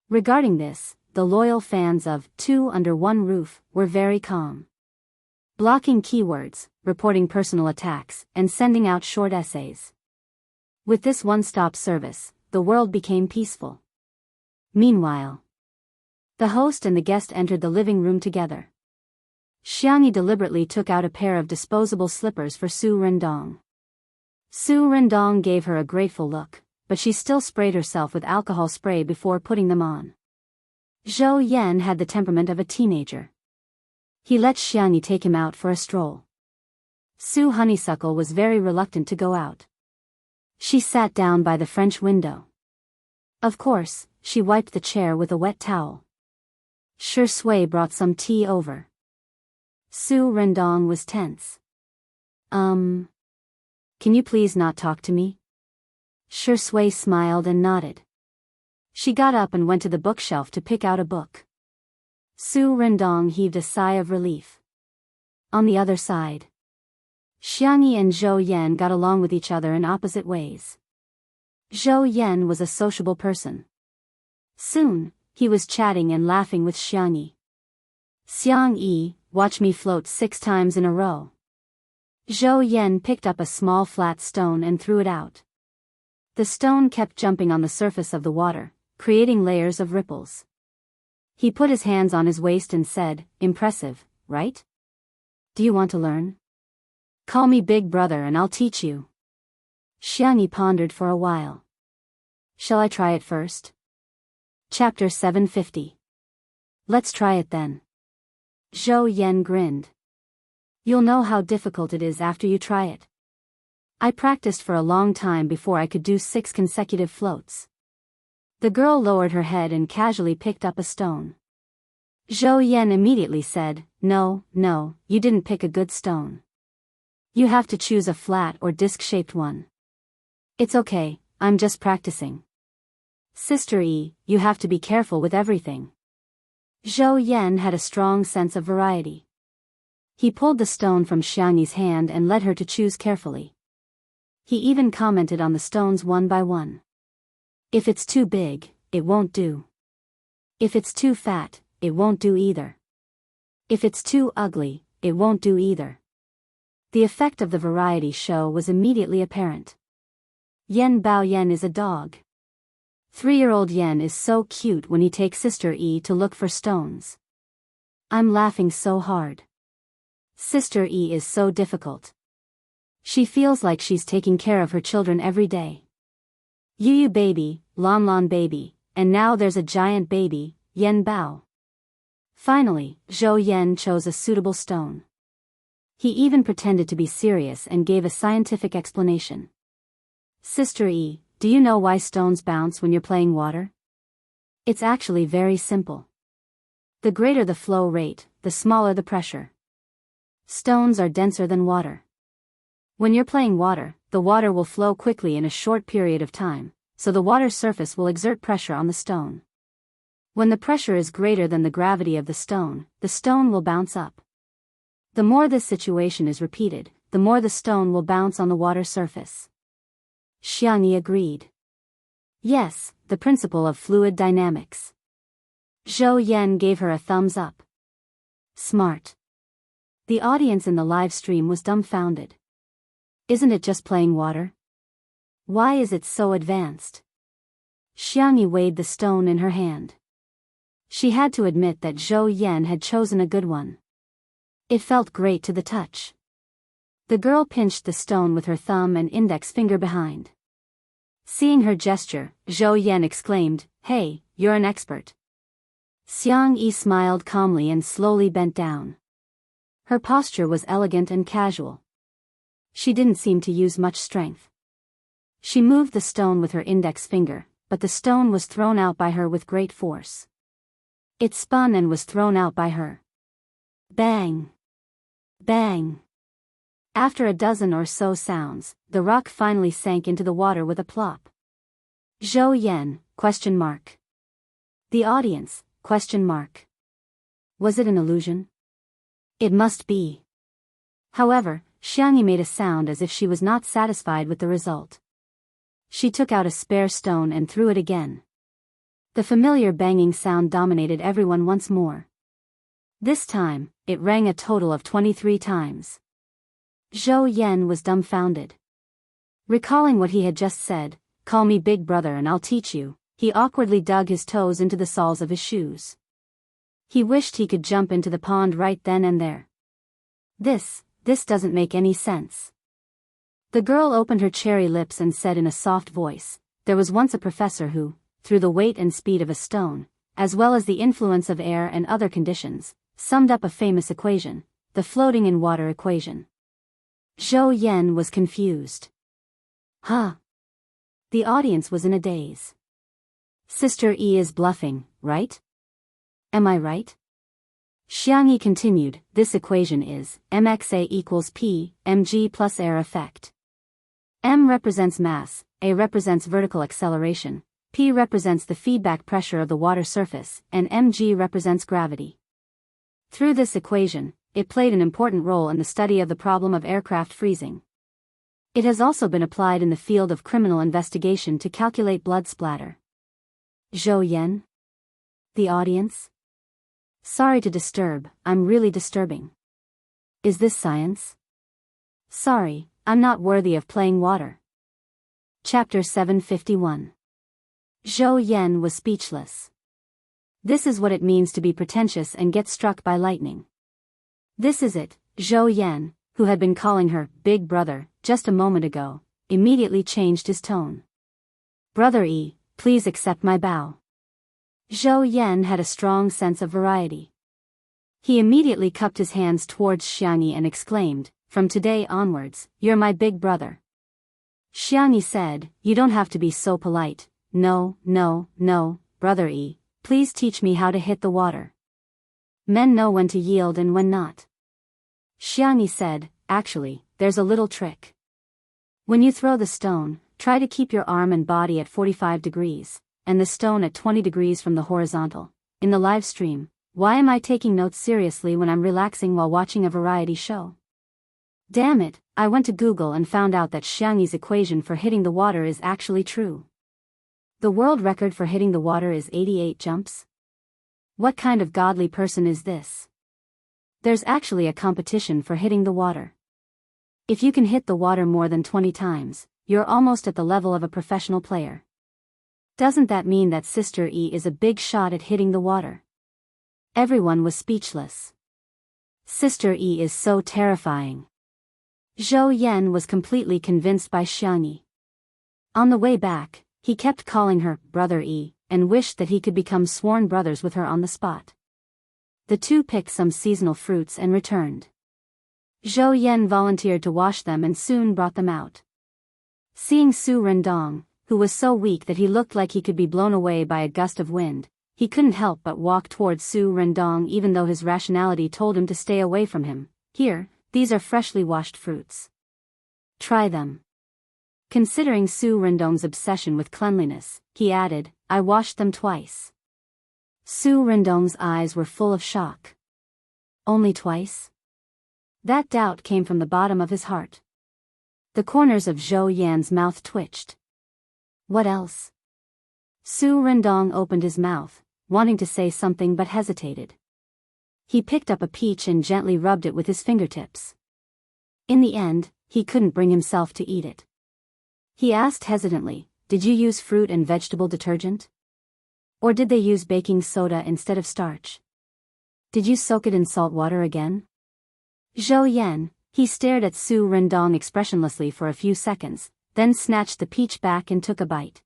Regarding this, the loyal fans of Two Under One Roof were very calm. Blocking keywords, reporting personal attacks, and sending out short essays. With this one-stop service, the world became peaceful. Meanwhile, the host and the guest entered the living room together. Xiangyi deliberately took out a pair of disposable slippers for Su Rendong. Su Rendong gave her a grateful look, but she still sprayed herself with alcohol spray before putting them on. Zhou Yan had the temperament of a teenager. He let Xiangyi take him out for a stroll. Su Honeysuckle was very reluctant to go out. She sat down by the French window. Of course, she wiped the chair with a wet towel. Shui brought some tea over. Su Rendong was tense. Can you please not talk to me? Shui smiled and nodded. She got up and went to the bookshelf to pick out a book. Su Rendong heaved a sigh of relief. On the other side, Xiangyi and Zhou Yan got along with each other in opposite ways. Zhou Yan was a sociable person. Soon, he was chatting and laughing with Xiangyi. Xiangyi, watch me float 6 times in a row. Zhou Yan picked up a small flat stone and threw it out. The stone kept jumping on the surface of the water, creating layers of ripples. He put his hands on his waist and said, impressive, right? Do you want to learn? Call me Big Brother and I'll teach you. Xiangyi pondered for a while. Shall I try it first? Chapter 750. Let's try it then. Zhou Yan grinned. You'll know how difficult it is after you try it. I practiced for a long time before I could do 6 consecutive floats. The girl lowered her head and casually picked up a stone. Zhou Yan immediately said, no, you didn't pick a good stone. You have to choose a flat or disc-shaped one. It's okay, I'm just practicing. Sister E, you have to be careful with everything. Zhou Yan had a strong sense of variety. He pulled the stone from Xiangyi's hand and led her to choose carefully. He even commented on the stones one by one. If it's too big, it won't do. If it's too fat, it won't do either. If it's too ugly, it won't do either. The effect of the variety show was immediately apparent. Yan Baoyan is a dog. 3-year-old Yan is so cute when he takes Sister E to look for stones. I'm laughing so hard. Sister E is so difficult. She feels like she's taking care of her children every day. Yu baby, Lon Lon baby, and now there's a giant baby, Yan Bao. Finally, Zhou Yan chose a suitable stone. He even pretended to be serious and gave a scientific explanation. Sister E, do you know why stones bounce when you're playing water? It's actually very simple. The greater the flow rate, the smaller the pressure. Stones are denser than water. When you're playing water, the water will flow quickly in a short period of time, so the water surface will exert pressure on the stone. When the pressure is greater than the gravity of the stone will bounce up. The more this situation is repeated, the more the stone will bounce on the water surface. Xiangyi agreed. Yes, the principle of fluid dynamics. Zhou Yan gave her a thumbs up. Smart. The audience in the live stream was dumbfounded. Isn't it just playing water? Why is it so advanced? Xiangyi weighed the stone in her hand. She had to admit that Zhou Yan had chosen a good one. It felt great to the touch. The girl pinched the stone with her thumb and index finger behind. Seeing her gesture, Zhou Yan exclaimed, "Hey, you're an expert." Xiangyi smiled calmly and slowly bent down. Her posture was elegant and casual. She didn't seem to use much strength. She moved the stone with her index finger, but the stone was thrown out by her with great force. It spun and was thrown out by her. Bang! Bang! After a dozen or so sounds, the rock finally sank into the water with a plop. Zhou Yan, ? The audience, ? Was it an illusion? It must be. However, Xiangyi made a sound as if she was not satisfied with the result. She took out a spare stone and threw it again. The familiar banging sound dominated everyone once more. This time, it rang a total of 23 times. Zhou Yan was dumbfounded. Recalling what he had just said, "Call me big brother and I'll teach you," he awkwardly dug his toes into the soles of his shoes. He wished he could jump into the pond right then and there. This doesn't make any sense. The girl opened her cherry lips and said in a soft voice, "There was once a professor who, through the weight and speed of a stone, as well as the influence of air and other conditions, summed up a famous equation, the floating in water equation." Zhou Yan was confused. Huh? The audience was in a daze. Sister E is bluffing, right? Am I right? Xiangyi continued, "This equation is mxa equals p, mg plus air effect. M represents mass, A represents vertical acceleration, P represents the feedback pressure of the water surface, and mg represents gravity. Through this equation, it played an important role in the study of the problem of aircraft freezing. It has also been applied in the field of criminal investigation to calculate blood splatter." Zhou Yan? The audience? Sorry to disturb, I'm really disturbing. Is this science? Sorry, I'm not worthy of playing water. Chapter 751. Zhou Yan was speechless. This is what it means to be pretentious and get struck by lightning. This is it. Zhou Yan, who had been calling her big brother just a moment ago, immediately changed his tone. "Brother E, please accept my bow." Zhou Yan had a strong sense of variety. He immediately cupped his hands towards Xiangyi and exclaimed, "From today onwards, you're my big brother." Xiangyi said, "You don't have to be so polite. No, brother E, please teach me how to hit the water. Men know when to yield and when not." Xiangyi said, "Actually, there's a little trick. When you throw the stone, try to keep your arm and body at 45 degrees, and the stone at 20 degrees from the horizontal. In the live stream, why am I taking notes seriously when I'm relaxing while watching a variety show? Damn it, I went to Google and found out that Xiangyi's equation for hitting the water is actually true. The world record for hitting the water is 88 jumps? What kind of godly person is this? There's actually a competition for hitting the water. If you can hit the water more than 20 times, you're almost at the level of a professional player. Doesn't that mean that Sister E is a big shot at hitting the water? Everyone was speechless. Sister E is so terrifying. Zhou Yan was completely convinced by Xiangyi. On the way back, he kept calling her Brother E, and wished that he could become sworn brothers with her on the spot. The two picked some seasonal fruits and returned. Zhou Yan volunteered to wash them and soon brought them out. Seeing Su Rendong, who was so weak that he looked like he could be blown away by a gust of wind, he couldn't help but walk towards Su Rendong even though his rationality told him to stay away from him. Here, these are freshly washed fruits. Try them. Considering Su Rendong's obsession with cleanliness, he added, I washed them twice. Su Rendong's eyes were full of shock. Only twice? That doubt came from the bottom of his heart. The corners of Zhou Yan's mouth twitched. What else? Su Rendong opened his mouth, wanting to say something but hesitated. He picked up a peach and gently rubbed it with his fingertips. In the end, he couldn't bring himself to eat it. He asked hesitantly, did you use fruit and vegetable detergent? Or did they use baking soda instead of starch? Did you soak it in salt water again? Zhou Yan, he stared at Su Rendong expressionlessly for a few seconds, then snatched the peach back and took a bite.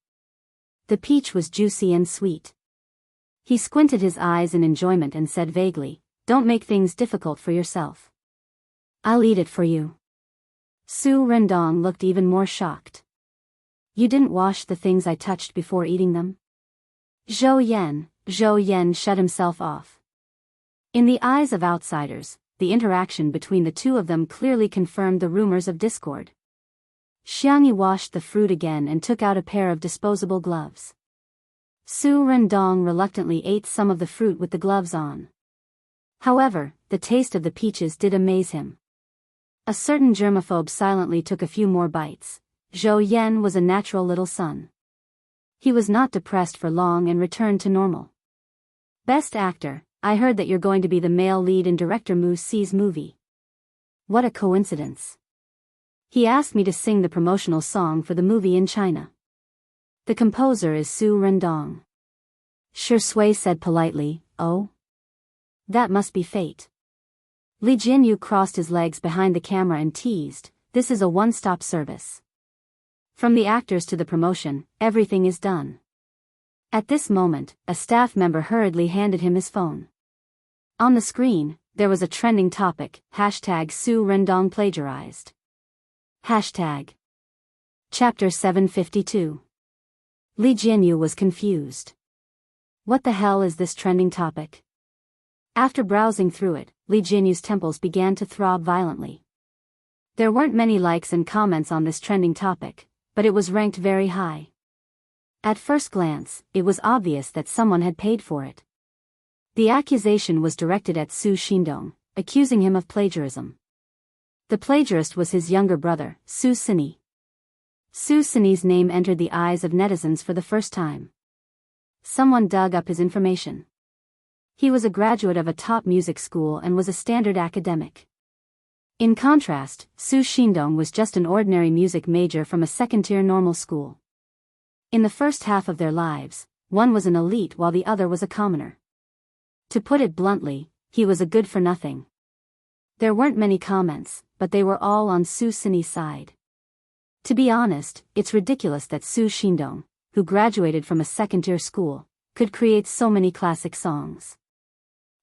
The peach was juicy and sweet. He squinted his eyes in enjoyment and said vaguely, don't make things difficult for yourself. I'll eat it for you. Su Rendong looked even more shocked. You didn't wash the things I touched before eating them? Zhou Yan shut himself off. In the eyes of outsiders, the interaction between the two of them clearly confirmed the rumors of discord. Xiangyi washed the fruit again and took out a pair of disposable gloves. Su Rendong reluctantly ate some of the fruit with the gloves on. However, the taste of the peaches did amaze him. A certain germaphobe silently took a few more bites. Zhou Yan was a natural little son. He was not depressed for long and returned to normal. Best actor, I heard that you're going to be the male lead in director Mu Si's movie. What a coincidence. He asked me to sing the promotional song for the movie in China. The composer is Su Rendong. Shi Sui said politely, oh? That must be fate. Li Jinyu crossed his legs behind the camera and teased, this is a one-stop service. From the actors to the promotion, everything is done. At this moment, a staff member hurriedly handed him his phone. On the screen, there was a trending topic, hashtag Su Rendong plagiarized. Hashtag. Chapter 752. Li Jinyu was confused. What the hell is this trending topic? After browsing through it, Li Jinyu's temples began to throb violently. There weren't many likes and comments on this trending topic, but it was ranked very high. At first glance, it was obvious that someone had paid for it. The accusation was directed at Su Xindong, accusing him of plagiarism. The plagiarist was his younger brother, Su Sini. Su Sini's name entered the eyes of netizens for the first time. Someone dug up his information. He was a graduate of a top music school and was a standard academic. In contrast, Su Xindong was just an ordinary music major from a second-tier normal school. In the first half of their lives, one was an elite while the other was a commoner. To put it bluntly, he was a good-for-nothing. There weren't many comments, but they were all on Su Sini's side. To be honest, it's ridiculous that Su Xindong, who graduated from a second-tier school, could create so many classic songs.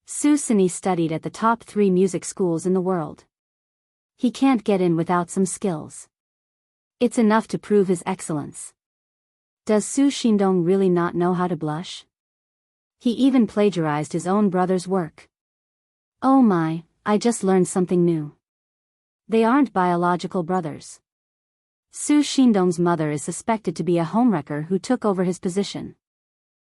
Su Sini studied at the top 3 music schools in the world. He can't get in without some skills. It's enough to prove his excellence. Does Su Xindong really not know how to blush? He even plagiarized his own brother's work. Oh my, I just learned something new. They aren't biological brothers. Su Xindong's mother is suspected to be a homewrecker who took over his position.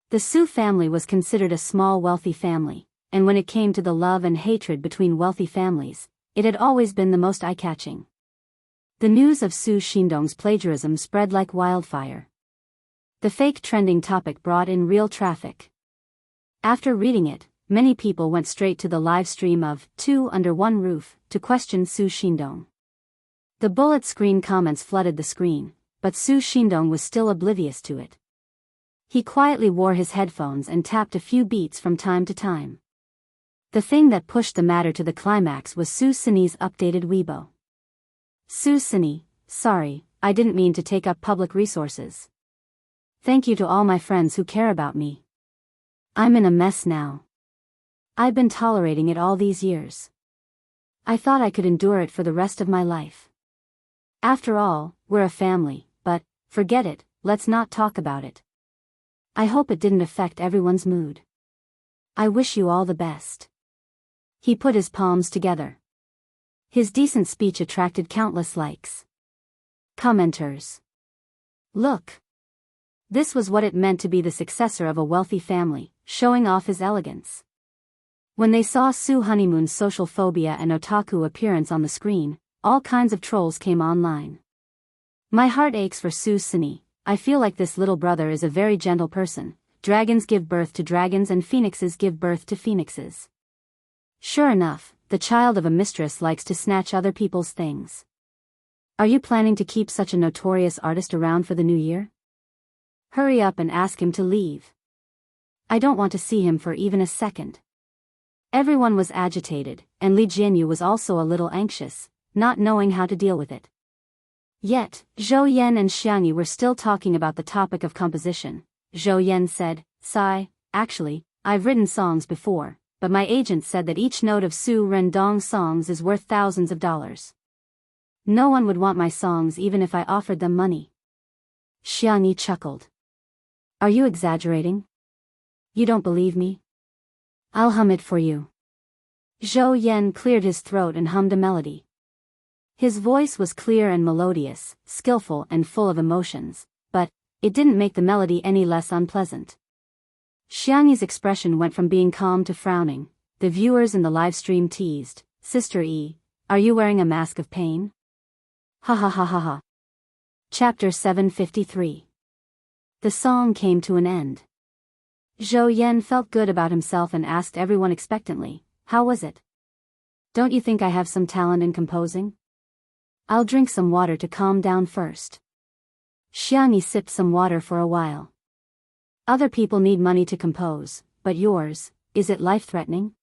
The Su family was considered a small wealthy family, and when it came to the love and hatred between wealthy families, it had always been the most eye-catching. The news of Su Xindong's plagiarism spread like wildfire. The fake trending topic brought in real traffic. After reading it, many people went straight to the live stream of Two Under One Roof to question Su Xindong. The bullet screen comments flooded the screen, but Su Xindong was still oblivious to it. He quietly wore his headphones and tapped a few beats from time to time. The thing that pushed the matter to the climax was Su Xinyi's updated Weibo. Su Xinyi, sorry, I didn't mean to take up public resources. Thank you to all my friends who care about me. I'm in a mess now. I've been tolerating it all these years. I thought I could endure it for the rest of my life. After all, we're a family, but, forget it, let's not talk about it. I hope it didn't affect everyone's mood. I wish you all the best. He put his palms together. His decent speech attracted countless likes. Commenters. Look. This was what it meant to be the successor of a wealthy family, showing off his elegance. When they saw Su Honeymoon's social phobia and otaku appearance on the screen, all kinds of trolls came online. My heart aches for Su Xinyi. I feel like this little brother is a very gentle person. Dragons give birth to dragons and phoenixes give birth to phoenixes. Sure enough, the child of a mistress likes to snatch other people's things. Are you planning to keep such a notorious artist around for the new year? Hurry up and ask him to leave. I don't want to see him for even a second. Everyone was agitated, and Li Jianyu was also a little anxious, not knowing how to deal with it. Yet, Zhou Yan and Xiangyi were still talking about the topic of composition. Zhou Yan said, actually, I've written songs before, but my agent said that each note of Su Rendong songs is worth thousands of dollars. No one would want my songs even if I offered them money. Xiangyi chuckled. Are you exaggerating? You don't believe me? I'll hum it for you. Zhou Yan cleared his throat and hummed a melody. His voice was clear and melodious, skillful and full of emotions, but it didn't make the melody any less unpleasant. Xiangyi's expression went from being calm to frowning. The viewers in the live stream teased, Sister E, are you wearing a mask of pain? Ha ha ha ha ha. Chapter 753. The song came to an end. Zhou Yan felt good about himself and asked everyone expectantly, how was it? Don't you think I have some talent in composing? I'll drink some water to calm down first. Xiangyi sipped some water for a while. Other people need money to compose, but yours, is it life-threatening?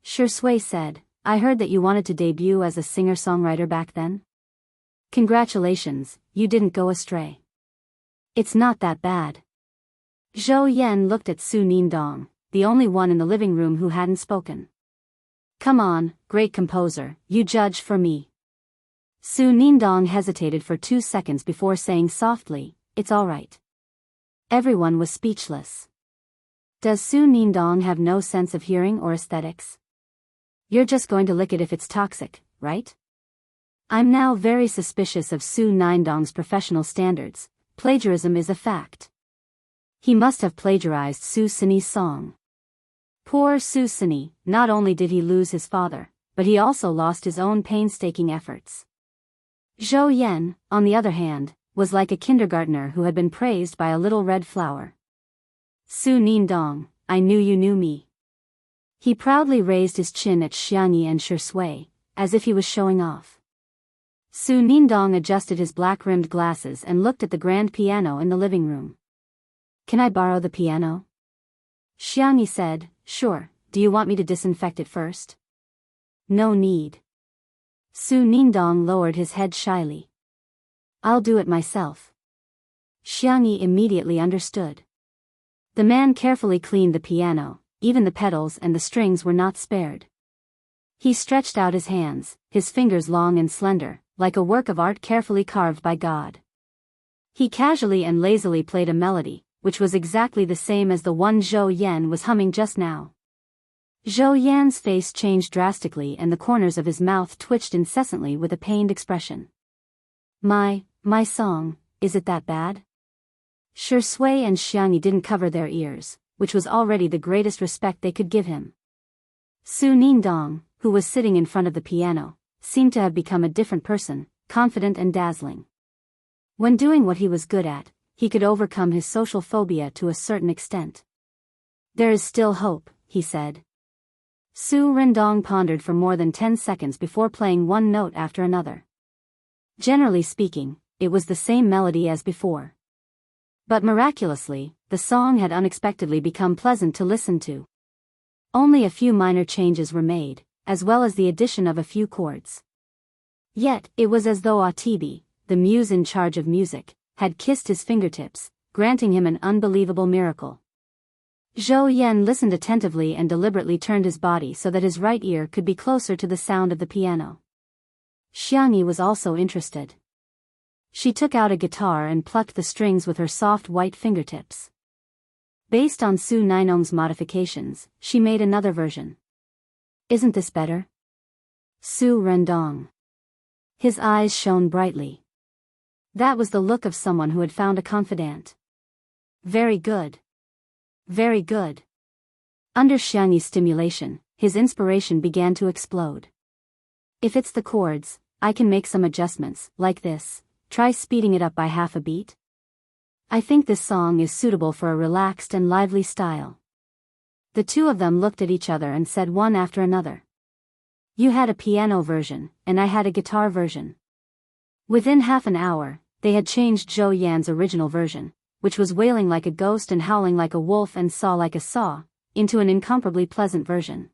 Shui said, I heard that you wanted to debut as a singer-songwriter back then. Congratulations, you didn't go astray. It's not that bad. Zhou Yan looked at Su Nindong, the only one in the living room who hadn't spoken. Come on, great composer, you judge for me. Su Nindong hesitated for 2 seconds before saying softly, it's all right. Everyone was speechless. Does Su Nindong have no sense of hearing or aesthetics? You're just going to lick it if it's toxic, right? I'm now very suspicious of Su Nindong's professional standards. Plagiarism is a fact. He must have plagiarized Su Xinyi's song. Poor Su Xinyi, not only did he lose his father, but he also lost his own painstaking efforts. Zhou Yan, on the other hand, was like a kindergartner who had been praised by a little red flower. Su Nindong, I knew you knew me. He proudly raised his chin at Xiangyi and Shui, as if he was showing off. Su Nindong adjusted his black-rimmed glasses and looked at the grand piano in the living room. Can I borrow the piano? Xiangyi said, sure, do you want me to disinfect it first? No need. Su Nindong lowered his head shyly. I'll do it myself. Xiangyi immediately understood. The man carefully cleaned the piano, even the pedals and the strings were not spared. He stretched out his hands, his fingers long and slender, like a work of art carefully carved by God. He casually and lazily played a melody, which was exactly the same as the one Zhou Yan was humming just now. Zhou Yan's face changed drastically and the corners of his mouth twitched incessantly with a pained expression. My song, is it that bad? Shui and Xiangyi didn't cover their ears, which was already the greatest respect they could give him. Su Nindong, who was sitting in front of the piano, seemed to have become a different person, confident and dazzling. When doing what he was good at, he could overcome his social phobia to a certain extent. There is still hope, he said. Su Rendong pondered for more than 10 seconds before playing one note after another. Generally speaking, it was the same melody as before. But miraculously, the song had unexpectedly become pleasant to listen to. Only a few minor changes were made, as well as the addition of a few chords. Yet, it was as though Atibi, the muse in charge of music, had kissed his fingertips, granting him an unbelievable miracle. Zhou Yan listened attentively and deliberately turned his body so that his right ear could be closer to the sound of the piano. Xiangyi was also interested. She took out a guitar and plucked the strings with her soft white fingertips. Based on Su Ninong's modifications, she made another version. Isn't this better? Su Rendong. His eyes shone brightly. That was the look of someone who had found a confidant. Very good. Very good. Under Xiangyi's stimulation, his inspiration began to explode. If it's the chords, I can make some adjustments, like this. Try speeding it up by half a beat. I think this song is suitable for a relaxed and lively style. The two of them looked at each other and said one after another. You had a piano version, and I had a guitar version. Within half an hour, they had changed Zhou Yan's original version, which was wailing like a ghost and howling like a wolf and saw like a saw, into an incomparably pleasant version.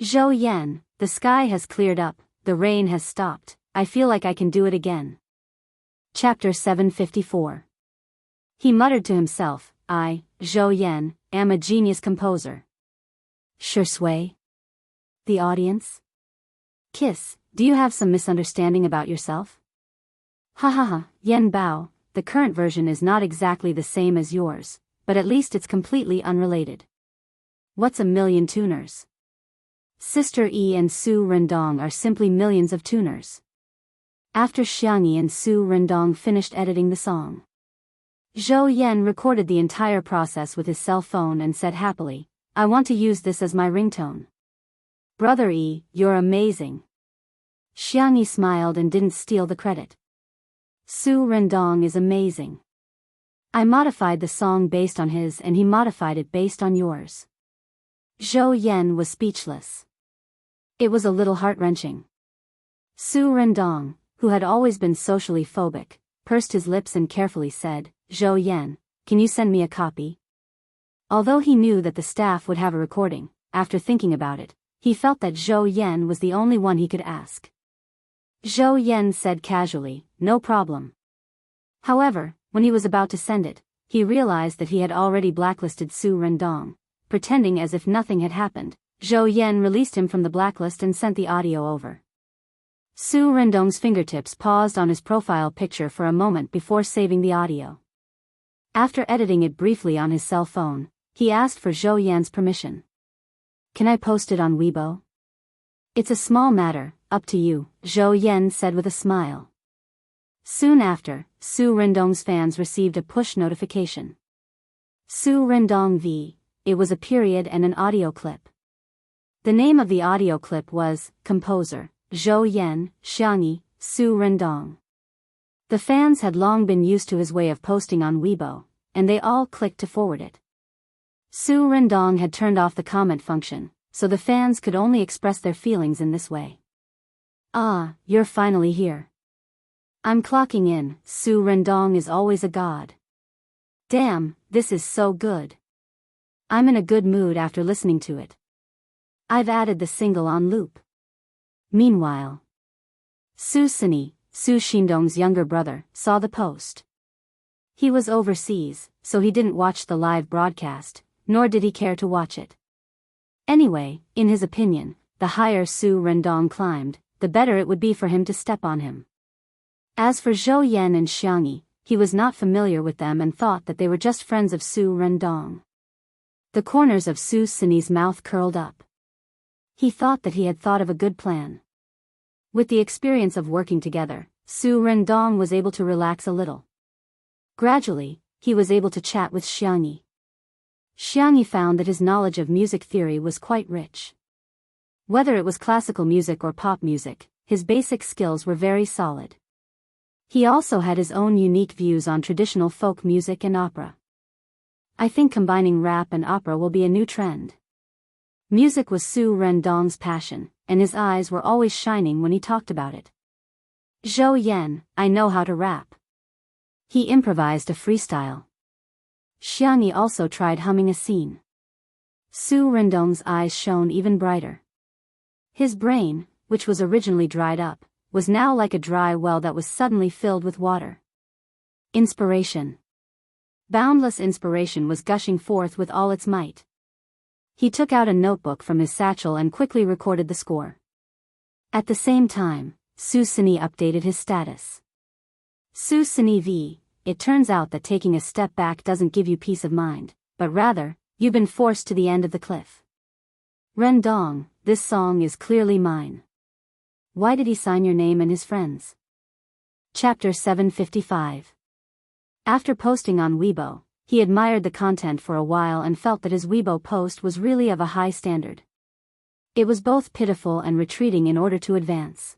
Zhou Yan, the sky has cleared up, the rain has stopped, I feel like I can do it again. Chapter 754. He muttered to himself, I, Zhou Yan, am a genius composer. Shui. The audience? Kiss, do you have some misunderstanding about yourself? Ha ha ha, Yan Bao, the current version is not exactly the same as yours, but at least it's completely unrelated. What's a million tuners? Sister E and Su Rendong are simply millions of tuners. After Xiangyi and Su Rendong finished editing the song, Zhou Yan recorded the entire process with his cell phone and said happily, I want to use this as my ringtone. Brother E, you're amazing. Xiangyi smiled and didn't steal the credit. Su Rendong is amazing. I modified the song based on his and he modified it based on yours. Zhou Yan was speechless. It was a little heart-wrenching. Su Rendong, who had always been socially phobic, pursed his lips and carefully said, Zhou Yan, can you send me a copy? Although he knew that the staff would have a recording, after thinking about it, he felt that Zhou Yan was the only one he could ask. Zhou Yan said casually, no problem. However, when he was about to send it, he realized that he had already blacklisted Su Rendong. Pretending as if nothing had happened, Zhou Yan released him from the blacklist and sent the audio over. Su Rendong's fingertips paused on his profile picture for a moment before saving the audio. After editing it briefly on his cell phone, he asked for Zhou Yan's permission. Can I post it on Weibo? It's a small matter, up to you, Zhou Yan said with a smile. Soon after, Su Rendong's fans received a push notification. Su Rendong v. It was a period and an audio clip. The name of the audio clip was, Composer, Zhou Yan, Xiangyi, Su Rendong. The fans had long been used to his way of posting on Weibo, and they all clicked to forward it. Su Rendong had turned off the comment function, so the fans could only express their feelings in this way. Ah, you're finally here. I'm clocking in, Su Rendong is always a god. Damn, this is so good. I'm in a good mood after listening to it. I've added the single on loop. Meanwhile, Su Sini, Su Xindong's younger brother, saw the post. He was overseas, so he didn't watch the live broadcast, nor did he care to watch it. Anyway, in his opinion, the higher Su Rendong climbed, the better it would be for him to step on him. As for Zhou Yan and Xiangyi, he was not familiar with them and thought that they were just friends of Su Rendong. The corners of Su Sini's mouth curled up. He thought that he had thought of a good plan. With the experience of working together, Su Rendong was able to relax a little. Gradually, he was able to chat with Xiangyi. Xiangyi found that his knowledge of music theory was quite rich. Whether it was classical music or pop music, his basic skills were very solid. He also had his own unique views on traditional folk music and opera. I think combining rap and opera will be a new trend. Music was Su Rendong's passion, and his eyes were always shining when he talked about it. Zhou Yan, I know how to rap. He improvised a freestyle. Xiangyi also tried humming a scene. Su Rendong's eyes shone even brighter. His brain, which was originally dried up, was now like a dry well that was suddenly filled with water. Inspiration. Boundless inspiration was gushing forth with all its might. He took out a notebook from his satchel and quickly recorded the score. At the same time, Su Sini updated his status. Su Sini V, it turns out that taking a step back doesn't give you peace of mind, but rather, you've been forced to the end of the cliff. Rendong, this song is clearly mine. Why did he sign your name and his friends? Chapter 755. After posting on Weibo, he admired the content for a while and felt that his Weibo post was really of a high standard. It was both pitiful and retreating in order to advance.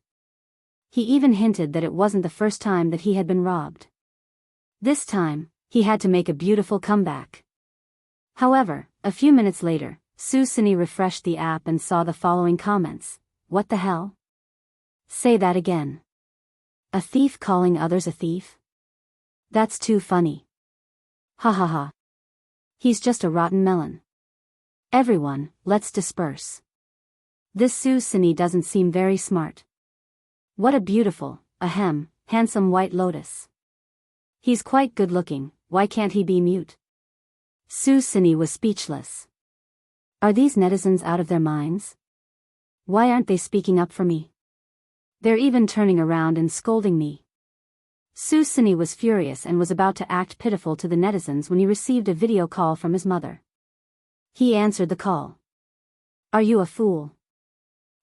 He even hinted that it wasn't the first time that he had been robbed. This time, he had to make a beautiful comeback. However, a few minutes later, Su Sini refreshed the app and saw the following comments. What the hell? Say that again. A thief calling others a thief? That's too funny. Ha ha ha. He's just a rotten melon. Everyone, let's disperse. This Su Sini doesn't seem very smart. What a beautiful, handsome white lotus. He's quite good looking, why can't he be mute? Su Sini was speechless. Are these netizens out of their minds? Why aren't they speaking up for me? They're even turning around and scolding me. Su Sini was furious and was about to act pitiful to the netizens when he received a video call from his mother. He answered the call. Are you a fool?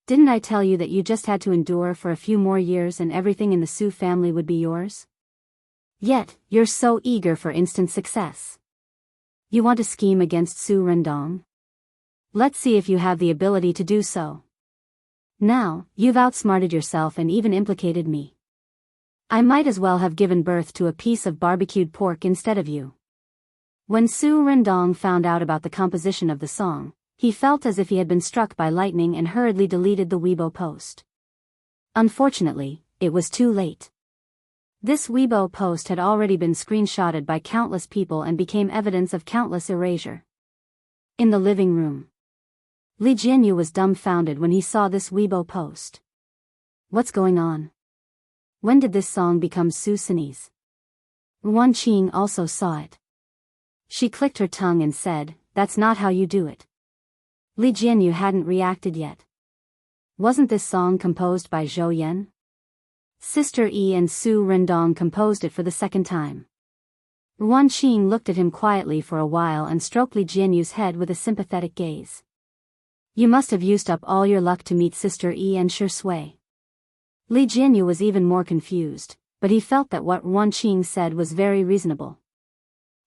Didn't I tell you that you just had to endure for a few more years and everything in the Su family would be yours? Yet, you're so eager for instant success. You want to scheme against Su Rendong? Let's see if you have the ability to do so. Now, you've outsmarted yourself and even implicated me. I might as well have given birth to a piece of barbecued pork instead of you. When Su Rendong found out about the composition of the song, he felt as if he had been struck by lightning and hurriedly deleted the Weibo post. Unfortunately, it was too late. This Weibo post had already been screenshotted by countless people and became evidence of countless erasure. In the living room, Li Jianyu was dumbfounded when he saw this Weibo post. What's going on? When did this song become Su Sini's? Wan Qing also saw it. She clicked her tongue and said, that's not how you do it. Li Jianyu hadn't reacted yet. Wasn't this song composed by Zhou Yan? Sister Yi and Su Rendong composed it for the second time. Wan Qing looked at him quietly for a while and stroked Li Jianyu's head with a sympathetic gaze. You must have used up all your luck to meet Sister Yi and Shi Sui. Li Jianyu was even more confused, but he felt that what Wan Qing said was very reasonable.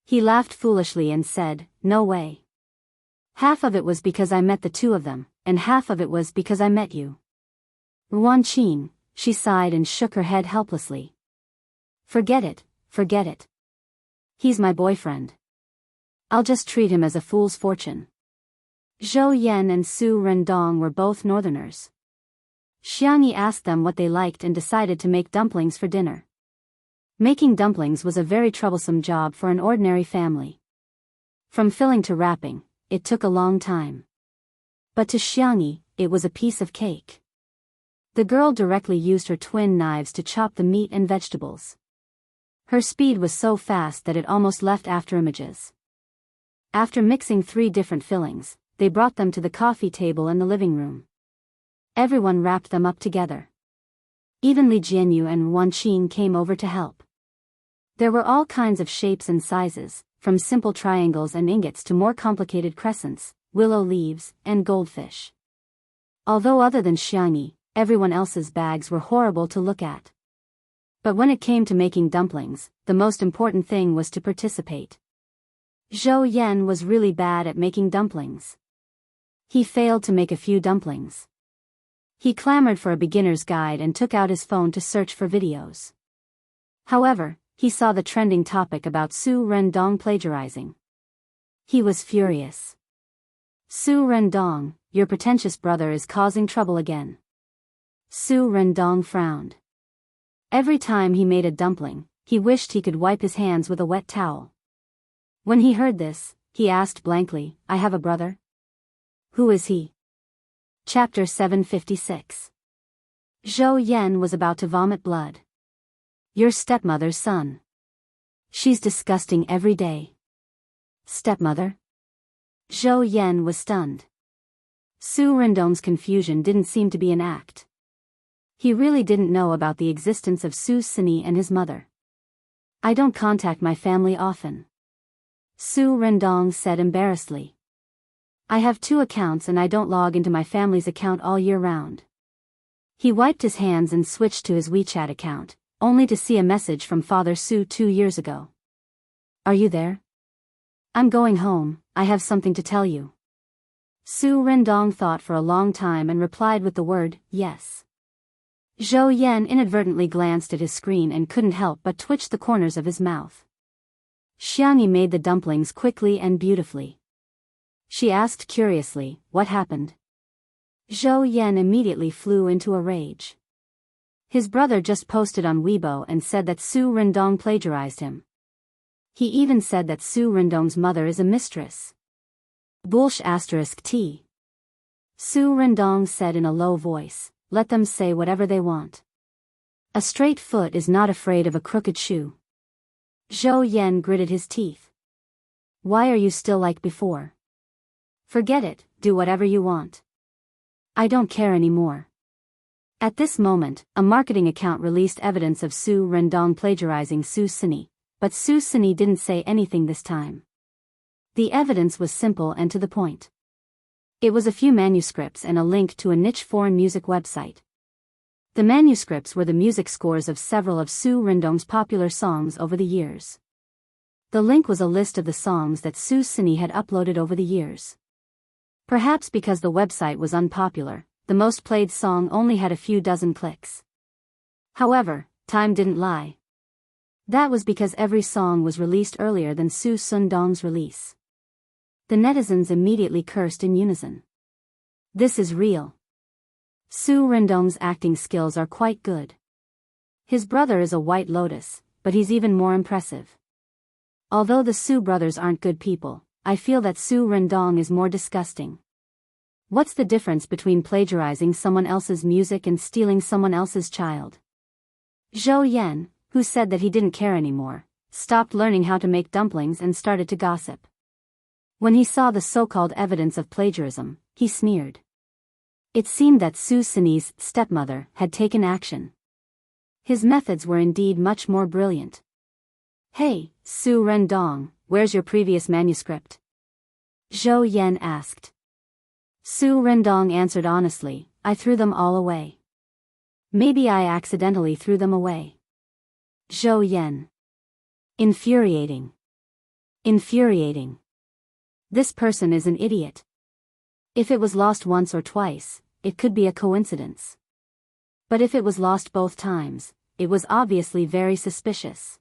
He laughed foolishly and said, no way. Half of it was because I met the two of them, and half of it was because I met you. Wan Qing, she sighed and shook her head helplessly. Forget it, forget it. He's my boyfriend. I'll just treat him as a fool's fortune. Zhou Yan and Su Rendong were both northerners. Xiangyi asked them what they liked and decided to make dumplings for dinner. Making dumplings was a very troublesome job for an ordinary family. From filling to wrapping, it took a long time. But to Xiangyi, it was a piece of cake. The girl directly used her twin knives to chop the meat and vegetables. Her speed was so fast that it almost left after images. After mixing 3 different fillings, they brought them to the coffee table in the living room. Everyone wrapped them up together. Even Li Jianyu and Wan Qing came over to help. There were all kinds of shapes and sizes, from simple triangles and ingots to more complicated crescents, willow leaves, and goldfish. Although other than Xiangyi, everyone else's bags were horrible to look at. But when it came to making dumplings, the most important thing was to participate. Zhou Yan was really bad at making dumplings. He failed to make a few dumplings. He clamored for a beginner's guide and took out his phone to search for videos. However, he saw the trending topic about Su Rendong plagiarizing. He was furious. Su Rendong, your pretentious brother is causing trouble again. Su Rendong frowned. Every time he made a dumpling, he wished he could wipe his hands with a wet towel. When he heard this, he asked blankly, I have a brother? Who is he? Chapter 756. Zhou Yan was about to vomit blood. Your stepmother's son. She's disgusting every day. Stepmother? Zhou Yan was stunned. Su Rendong's confusion didn't seem to be an act. He really didn't know about the existence of Su Sini and his mother. I don't contact my family often. Su Rendong said embarrassedly. I have 2 accounts and I don't log into my family's account all year round. He wiped his hands and switched to his WeChat account, only to see a message from Father Su 2 years ago. Are you there? I'm going home, I have something to tell you. Su Rendong thought for a long time and replied with the word, yes. Zhou Yan inadvertently glanced at his screen and couldn't help but twitch the corners of his mouth. Xiangyi made the dumplings quickly and beautifully. She asked curiously, what happened? Zhou Yan immediately flew into a rage. His brother just posted on Weibo and said that Su Rendong plagiarized him. He even said that Su Rendong's mother is a mistress. *T. Su Rendong said in a low voice, let them say whatever they want. A straight foot is not afraid of a crooked shoe. Zhou Yan gritted his teeth. Why are you still like before? Forget it, do whatever you want. I don't care anymore. At this moment, a marketing account released evidence of Su Rendong plagiarizing Su Sini, but Su Sini didn't say anything this time. The evidence was simple and to the point. It was a few manuscripts and a link to a niche foreign music website. The manuscripts were the music scores of several of Su Rendong's popular songs over the years. The link was a list of the songs that Su Sini had uploaded over the years. Perhaps because the website was unpopular, the most played song only had a few dozen clicks. However, time didn't lie. That was because every song was released earlier than Su Sundong's release. The netizens immediately cursed in unison. This is real. Su Rendong's acting skills are quite good. His brother is a white lotus, but he's even more impressive. Although the Su brothers aren't good people, I feel that Su Rendong is more disgusting. What's the difference between plagiarizing someone else's music and stealing someone else's child? Zhou Yan, who said that he didn't care anymore, stopped learning how to make dumplings and started to gossip. When he saw the so-called evidence of plagiarism, he sneered. It seemed that Su Sini's stepmother had taken action. His methods were indeed much more brilliant. Hey, Su Rendong, where's your previous manuscript? Zhou Yan asked. Su Rendong answered honestly, I threw them all away. Maybe I accidentally threw them away. Zhou Yan. Infuriating. Infuriating. This person is an idiot. If it was lost once or twice, it could be a coincidence. But if it was lost both times, it was obviously very suspicious.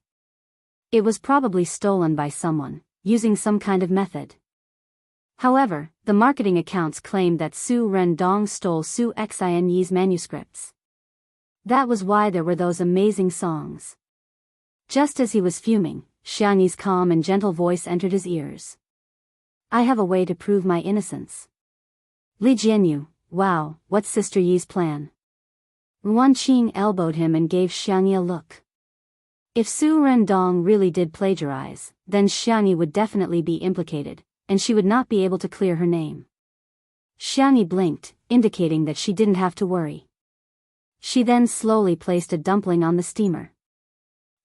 It was probably stolen by someone, using some kind of method. However, the marketing accounts claimed that Su Rendong stole Su Xianxia's manuscripts. That was why there were those amazing songs. Just as he was fuming, Xianxi's calm and gentle voice entered his ears. I have a way to prove my innocence. Li Jianyu, wow, what's Sister Yi's plan? Ruan Qing elbowed him and gave Xiangyi a look. If Su Rendong really did plagiarize, then Xiangyi would definitely be implicated, and she would not be able to clear her name. Xiangyi blinked, indicating that she didn't have to worry. She then slowly placed a dumpling on the steamer.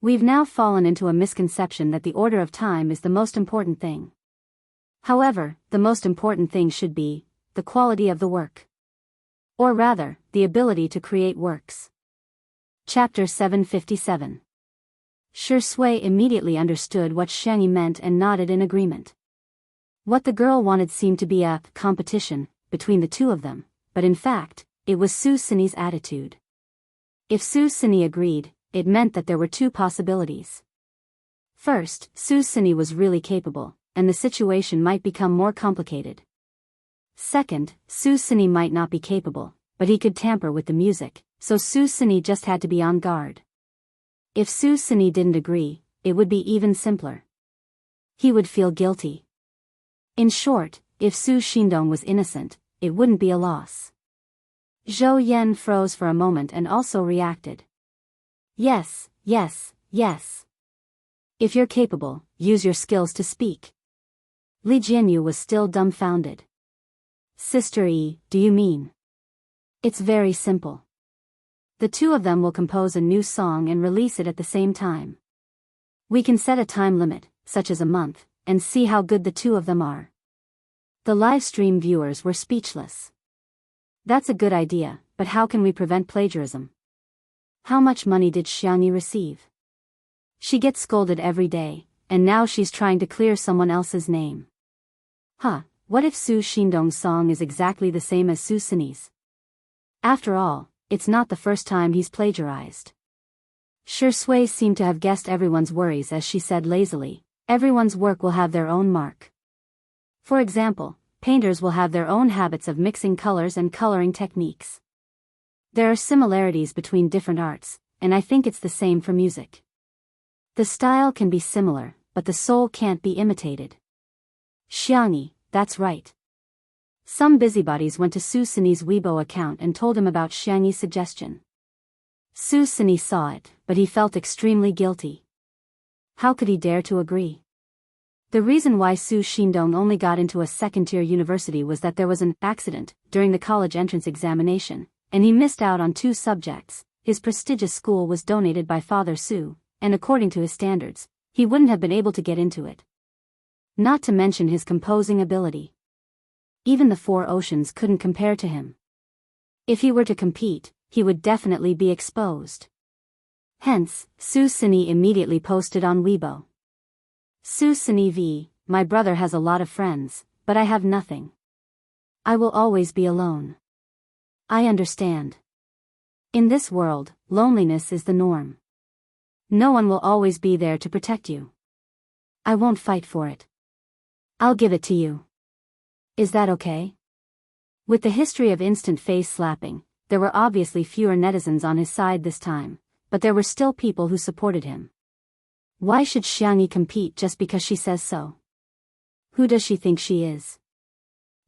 We've now fallen into a misconception that the order of time is the most important thing. However, the most important thing should be the quality of the work. Or rather, the ability to create works. Chapter 757. Shui immediately understood what Xianxia meant and nodded in agreement. What the girl wanted seemed to be a competition between the two of them, but in fact, it was Su Xinyi's attitude. If Su Xinyi agreed, it meant that there were two possibilities. First, Su Xinyi was really capable, and the situation might become more complicated. Second, Su Xinyi might not be capable, but he could tamper with the music, so Su Xinyi just had to be on guard. If Su Xinyi didn't agree, it would be even simpler. He would feel guilty. In short, if Su Xindong was innocent, it wouldn't be a loss. Zhou Yan froze for a moment and also reacted. Yes, yes, yes. If you're capable, use your skills to speak. Li Jianyu was still dumbfounded. Sister Yi, do you mean? It's very simple. The two of them will compose a new song and release it at the same time. We can set a time limit, such as a month, and see how good the two of them are. The live stream viewers were speechless. That's a good idea, but how can we prevent plagiarism? How much money did Xianxia receive? She gets scolded every day, and now she's trying to clear someone else's name. What if Su Xindong's song is exactly the same as Su Xinyi's? After all, it's not the first time he's plagiarized. Shui seemed to have guessed everyone's worries as she said lazily, everyone's work will have their own mark. For example, painters will have their own habits of mixing colors and coloring techniques. There are similarities between different arts, and I think it's the same for music. The style can be similar, but the soul can't be imitated. Xianxia, that's right. Some busybodies went to Su Xinyi's Weibo account and told him about Xianxi's suggestion. Su Xinyi saw it, but he felt extremely guilty. How could he dare to agree? The reason why Su Xindong only got into a second-tier university was that there was an accident during the college entrance examination, and he missed out on 2 subjects. His prestigious school was donated by Father Su, and according to his standards, he wouldn't have been able to get into it. Not to mention his composing ability. Even the 4 oceans couldn't compare to him. If he were to compete, he would definitely be exposed. Hence, Su Xinyi immediately posted on Weibo. Su Xinyi v. My brother has a lot of friends, but I have nothing. I will always be alone. I understand. In this world, loneliness is the norm. No one will always be there to protect you. I won't fight for it. I'll give it to you. Is that okay? With the history of instant face slapping, there were obviously fewer netizens on his side this time, but there were still people who supported him. Why should Xianxia compete just because she says so? Who does she think she is?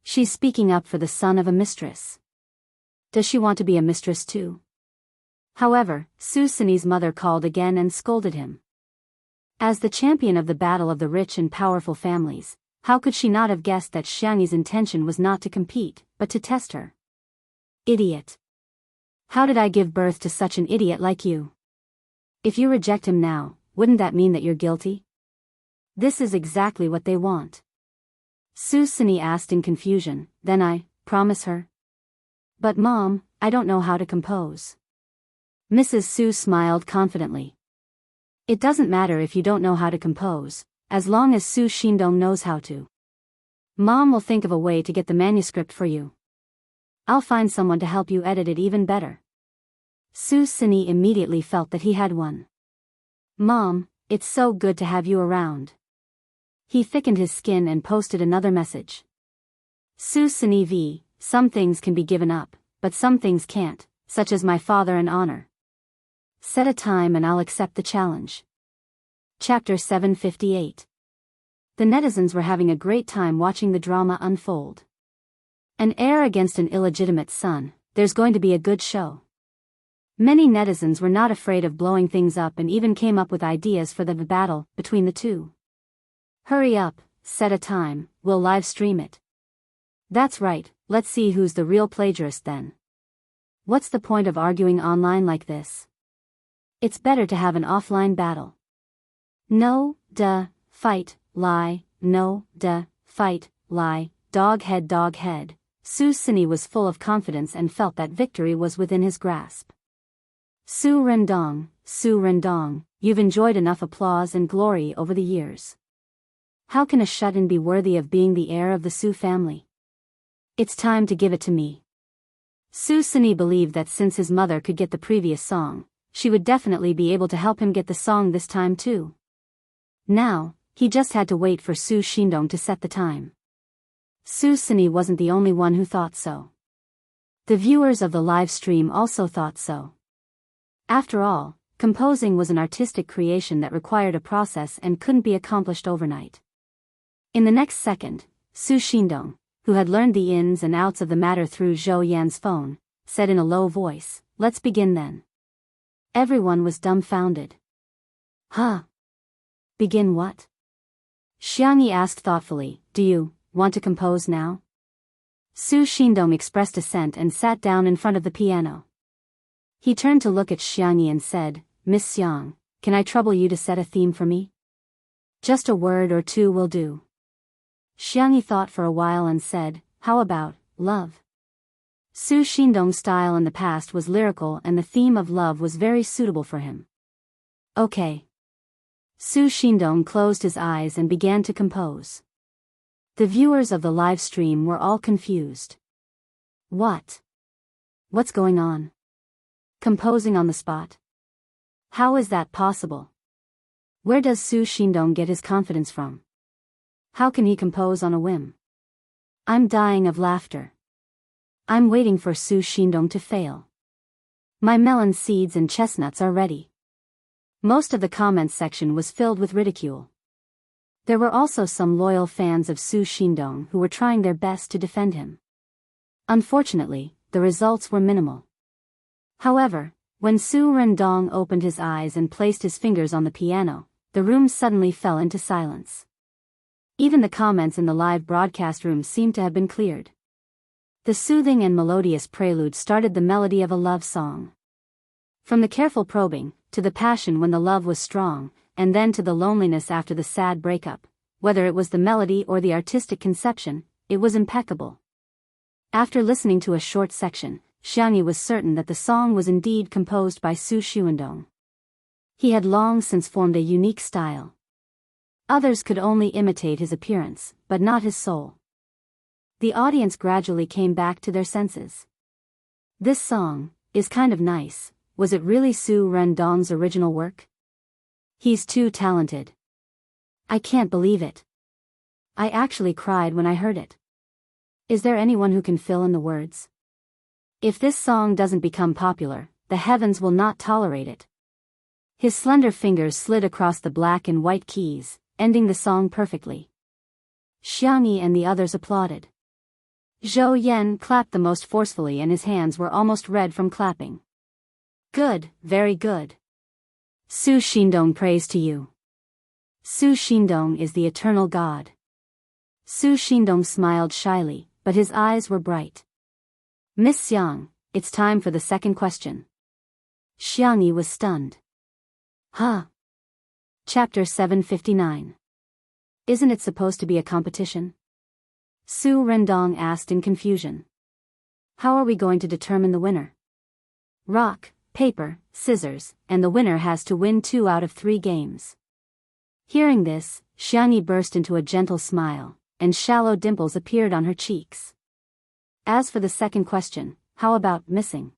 She's speaking up for the son of a mistress. Does she want to be a mistress too? However, Su Xinyi's mother called again and scolded him. As the champion of the battle of the rich and powerful families, how could she not have guessed that Xianxi's intention was not to compete, but to test her? Idiot. How did I give birth to such an idiot like you? If you reject him now, wouldn't that mean that you're guilty? This is exactly what they want. Su Xinyi asked in confusion, then I promise her? But Mom, I don't know how to compose. Mrs. Su smiled confidently. It doesn't matter if you don't know how to compose, as long as Su Xindong knows how to. Mom will think of a way to get the manuscript for you. I'll find someone to help you edit it even better. Su Xinyi immediately felt that he had one. Mom, it's so good to have you around. He thickened his skin and posted another message. Su Xinyi v. Some things can be given up, but some things can't, such as my father and honor. Set a time and I'll accept the challenge. Chapter 758. The netizens were having a great time watching the drama unfold. An heir against an illegitimate son, there's going to be a good show. Many netizens were not afraid of blowing things up and even came up with ideas for the battle between the two. Hurry up, set a time, we'll live stream it. That's right, let's see who's the real plagiarist then. What's the point of arguing online like this? It's better to have an offline battle. No, duh, fight, lie, no, duh, fight, lie, dog head, Su Sini was full of confidence and felt that victory was within his grasp. Su Rendong, you've enjoyed enough applause and glory over the years. How can a shut-in be worthy of being the heir of the Su family? It's time to give it to me. Su Sini believed that since his mother could get the previous song, she would definitely be able to help him get the song this time too. Now, he just had to wait for Su Shindong to set the time. Su Sini wasn't the only one who thought so. The viewers of the live stream also thought so. After all, composing was an artistic creation that required a process and couldn't be accomplished overnight. In the next second, Su Shindong, who had learned the ins and outs of the matter through Zhou Yan's phone, said in a low voice, "Let's begin then." Everyone was dumbfounded. Huh? Begin what? Xiangyi asked thoughtfully, "Do you want to compose now?" Su Shindong expressed assent and sat down in front of the piano. He turned to look at Xiangyi and said, "Miss Xiang, can I trouble you to set a theme for me? Just a word or two will do." Xiangyi thought for a while and said, "How about love?" Su Shindong's style in the past was lyrical and the theme of love was very suitable for him. Okay. Su Shindong closed his eyes and began to compose. The viewers of the live stream were all confused. What's going on? Composing on the spot? How is that possible? Where does Su Shindong get his confidence from? How can he compose on a whim? I'm dying of laughter. I'm waiting for Su Shindong to fail. My melon seeds and chestnuts are ready. Most of the comments section was filled with ridicule. There were also some loyal fans of Su Shindong who were trying their best to defend him. Unfortunately, the results were minimal. However, when Su Rendong opened his eyes and placed his fingers on the piano, the room suddenly fell into silence. Even the comments in the live broadcast room seemed to have been cleared. The soothing and melodious prelude started the melody of a love song. From the careful probing, to the passion when the love was strong, and then to the loneliness after the sad breakup, whether it was the melody or the artistic conception, it was impeccable. After listening to a short section, Xiangyi was certain that the song was indeed composed by Su Shindong. He had long since formed a unique style. Others could only imitate his appearance, but not his soul. The audience gradually came back to their senses. This song is kind of nice. Was it really Su Rendong's original work? He's too talented. I can't believe it. I actually cried when I heard it. Is there anyone who can fill in the words? If this song doesn't become popular, the heavens will not tolerate it. His slender fingers slid across the black and white keys, ending the song perfectly. Xiangyi and the others applauded. Zhou Yan clapped the most forcefully and his hands were almost red from clapping. Good, very good. Su Shindong, praise to you. Su Shindong is the eternal God. Su Shindong smiled shyly, but his eyes were bright. Miss Xiang, it's time for the second question. Xiangyi was stunned. Huh? Chapter 759. Isn't it supposed to be a competition? Su Rendong asked in confusion. How are we going to determine the winner? Rock, paper, scissors, and the winner has to win 2 out of 3 games. Hearing this, Xiangyi burst into a gentle smile, and shallow dimples appeared on her cheeks. As for the second question, how about missing?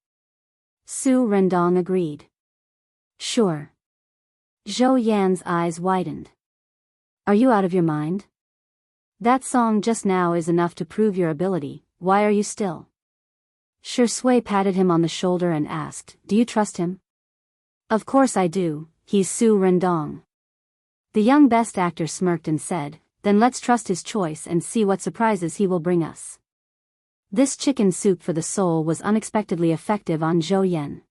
Su Rendong agreed. Sure. Zhou Yan's eyes widened. Are you out of your mind? That song just now is enough to prove your ability, why are you still? Shi Sui patted him on the shoulder and asked, do you trust him? Of course I do, he's Su Rendong. The young best actor smirked and said, then let's trust his choice and see what surprises he will bring us. This chicken soup for the soul was unexpectedly effective on Zhou Yan.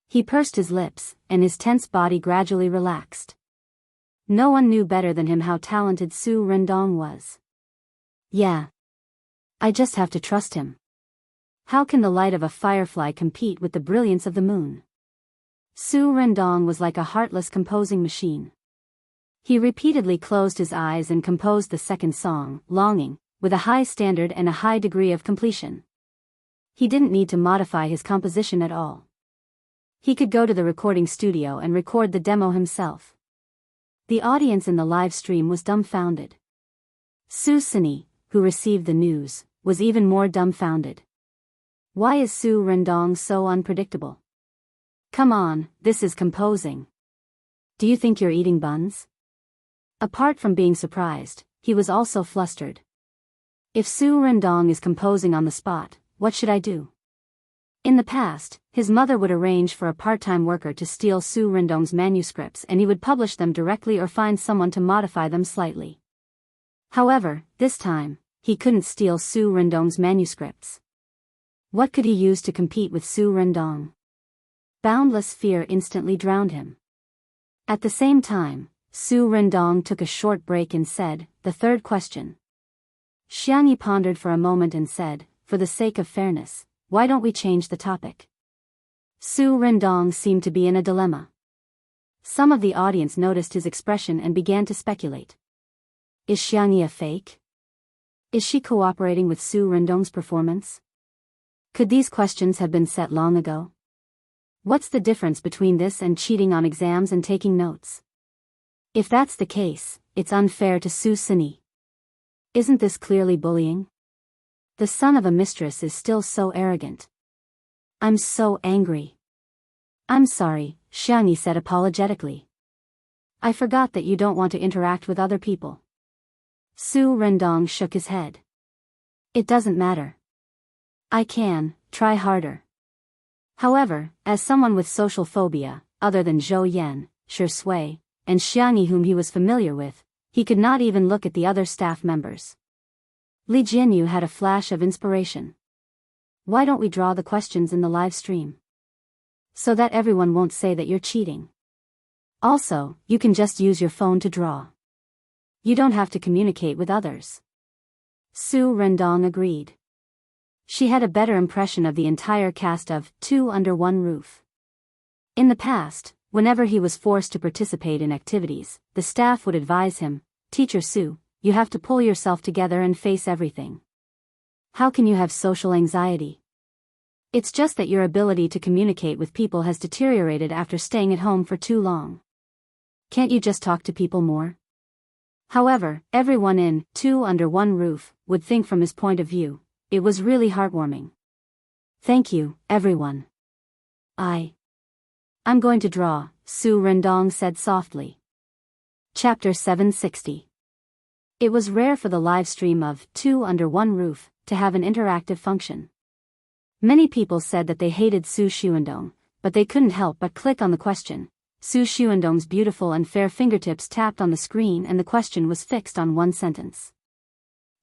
He pursed his lips, and his tense body gradually relaxed. No one knew better than him how talented Su Rendong was. Yeah. I just have to trust him. How can the light of a firefly compete with the brilliance of the moon? Su Rendong was like a heartless composing machine. He repeatedly closed his eyes and composed the second song, Longing, with a high standard and a high degree of completion. He didn't need to modify his composition at all. He could go to the recording studio and record the demo himself. The audience in the live stream was dumbfounded. Su Sini, who received the news, was even more dumbfounded. Why is Su Rendong so unpredictable? Come on, this is composing. Do you think you're eating buns? Apart from being surprised, he was also flustered. If Su Rendong is composing on the spot, what should I do? In the past, his mother would arrange for a part-time worker to steal Su Rendong's manuscripts and he would publish them directly or find someone to modify them slightly. However, this time, he couldn't steal Su Rendong's manuscripts. What could he use to compete with Su Rendong? Boundless fear instantly drowned him. At the same time, Su Rendong took a short break and said, "The third question." Xianxia pondered for a moment and said, "For the sake of fairness, why don't we change the topic?" Su Rendong seemed to be in a dilemma. Some of the audience noticed his expression and began to speculate. Is Xianxia fake? Is she cooperating with Su Rendong's performance? Could these questions have been set long ago? What's the difference between this and cheating on exams and taking notes? If that's the case, it's unfair to Su Sini. Isn't this clearly bullying? The son of a mistress is still so arrogant. I'm so angry. I'm sorry, Xianxia said apologetically. I forgot that you don't want to interact with other people. Su Rendong shook his head. It doesn't matter. I can try harder. However, as someone with social phobia, other than Zhou Yan, Shi Sui, and Xianxia whom he was familiar with, he could not even look at the other staff members. Li Jianyu had a flash of inspiration. Why don't we draw the questions in the live stream? So that everyone won't say that you're cheating. Also, you can just use your phone to draw. You don't have to communicate with others. Su Rendong agreed. She had a better impression of the entire cast of Two Under One Roof. In the past, whenever he was forced to participate in activities, the staff would advise him, "Teacher Su, you have to pull yourself together and face everything. How can you have social anxiety? It's just that your ability to communicate with people has deteriorated after staying at home for too long. Can't you just talk to people more?" However, everyone in Two Under One Roof would think from his point of view. It was really heartwarming. Thank you, everyone. I'm going to draw, Su Rendong said softly. Chapter 760. It was rare for the live stream of Two Under One Roof to have an interactive function. Many people said that they hated Su Xuandong, but they couldn't help but click on the question. Su Xuandong's beautiful and fair fingertips tapped on the screen and the question was fixed on one sentence.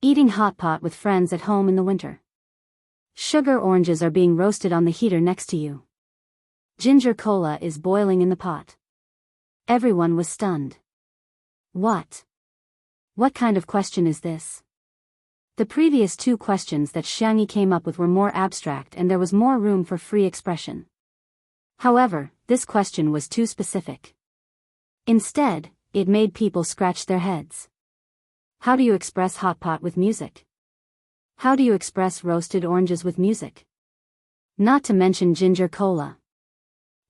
Eating hot pot with friends at home in the winter. Sugar oranges are being roasted on the heater next to you. Ginger cola is boiling in the pot. Everyone was stunned. What? What kind of question is this? The previous two questions that Xianxia came up with were more abstract and there was more room for free expression. However, this question was too specific. Instead, it made people scratch their heads. How do you express hot pot with music? How do you express roasted oranges with music? Not to mention ginger cola.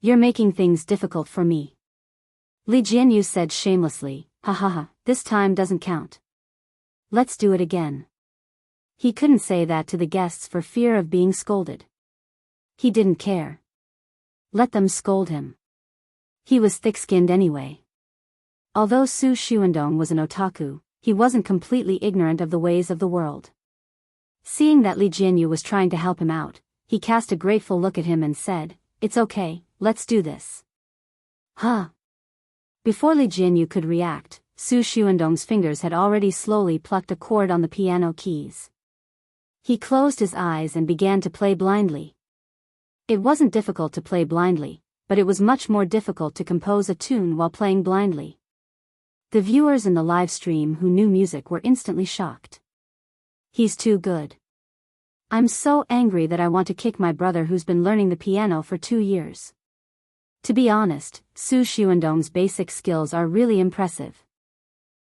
You're making things difficult for me. Li Jianyu said shamelessly, "Ha ha ha, this time doesn't count. Let's do it again." He couldn't say that to the guests for fear of being scolded. He didn't care. Let them scold him. He was thick-skinned anyway. Although Su Xuandong was an otaku, he wasn't completely ignorant of the ways of the world. Seeing that Li Jianyu was trying to help him out, he cast a grateful look at him and said, "It's okay, let's do this." Huh? Before Li Jianyu could react, Su Xuandong's fingers had already slowly plucked a chord on the piano keys. He closed his eyes and began to play blindly. It wasn't difficult to play blindly, but it was much more difficult to compose a tune while playing blindly. The viewers in the live stream who knew music were instantly shocked. He's too good. I'm so angry that I want to kick my brother who's been learning the piano for 2 years. To be honest, Su Xuandong's basic skills are really impressive.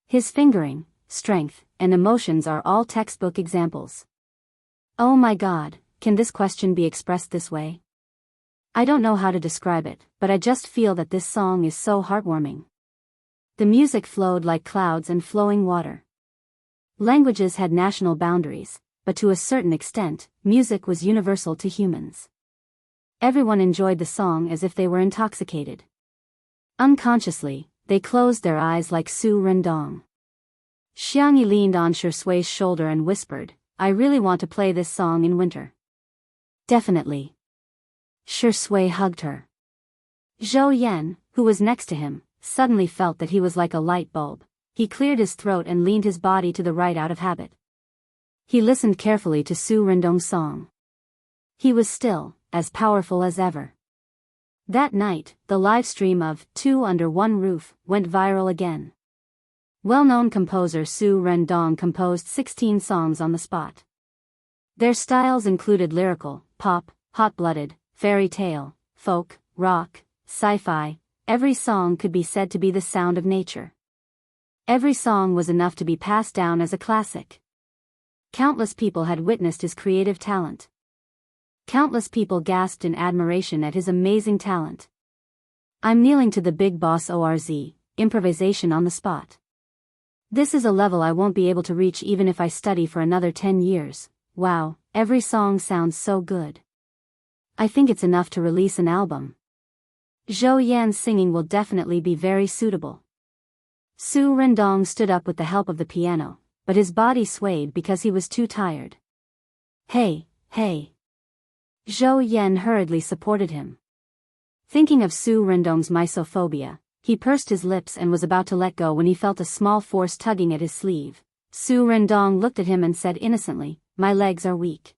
His fingering, strength, and emotions are all textbook examples. Oh my God, can this question be expressed this way? I don't know how to describe it, but I just feel that this song is so heartwarming. The music flowed like clouds and flowing water. Languages had national boundaries, but to a certain extent, music was universal to humans. Everyone enjoyed the song as if they were intoxicated. Unconsciously, they closed their eyes like Su Rendong. Xiangyi leaned on Shui's shoulder and whispered, I really want to play this song in winter. Definitely. Shui hugged her. Zhou Yan, who was next to him, suddenly felt that he was like a light bulb. He cleared his throat and leaned his body to the right out of habit. He listened carefully to Su Rendong's song. He was still, as powerful as ever. That night, the live stream of Two Under One Roof went viral again. Well-known composer Su Rendong composed 16 songs on the spot. Their styles included lyrical, pop, hot-blooded, fairy tale, folk, rock, sci-fi. Every song could be said to be the sound of nature. Every song was enough to be passed down as a classic. Countless people had witnessed his creative talent. Countless people gasped in admiration at his amazing talent. I'm kneeling to the big boss ORZ, improvisation on the spot. This is a level I won't be able to reach even if I study for another 10 years. Wow, every song sounds so good. I think it's enough to release an album. Zhou Yan's singing will definitely be very suitable. Su Rendong stood up with the help of the piano, but his body swayed because he was too tired. Hey, hey. Zhou Yan hurriedly supported him. Thinking of Su Rendong's misophobia, he pursed his lips and was about to let go when he felt a small force tugging at his sleeve. Su Rendong looked at him and said innocently, my legs are weak.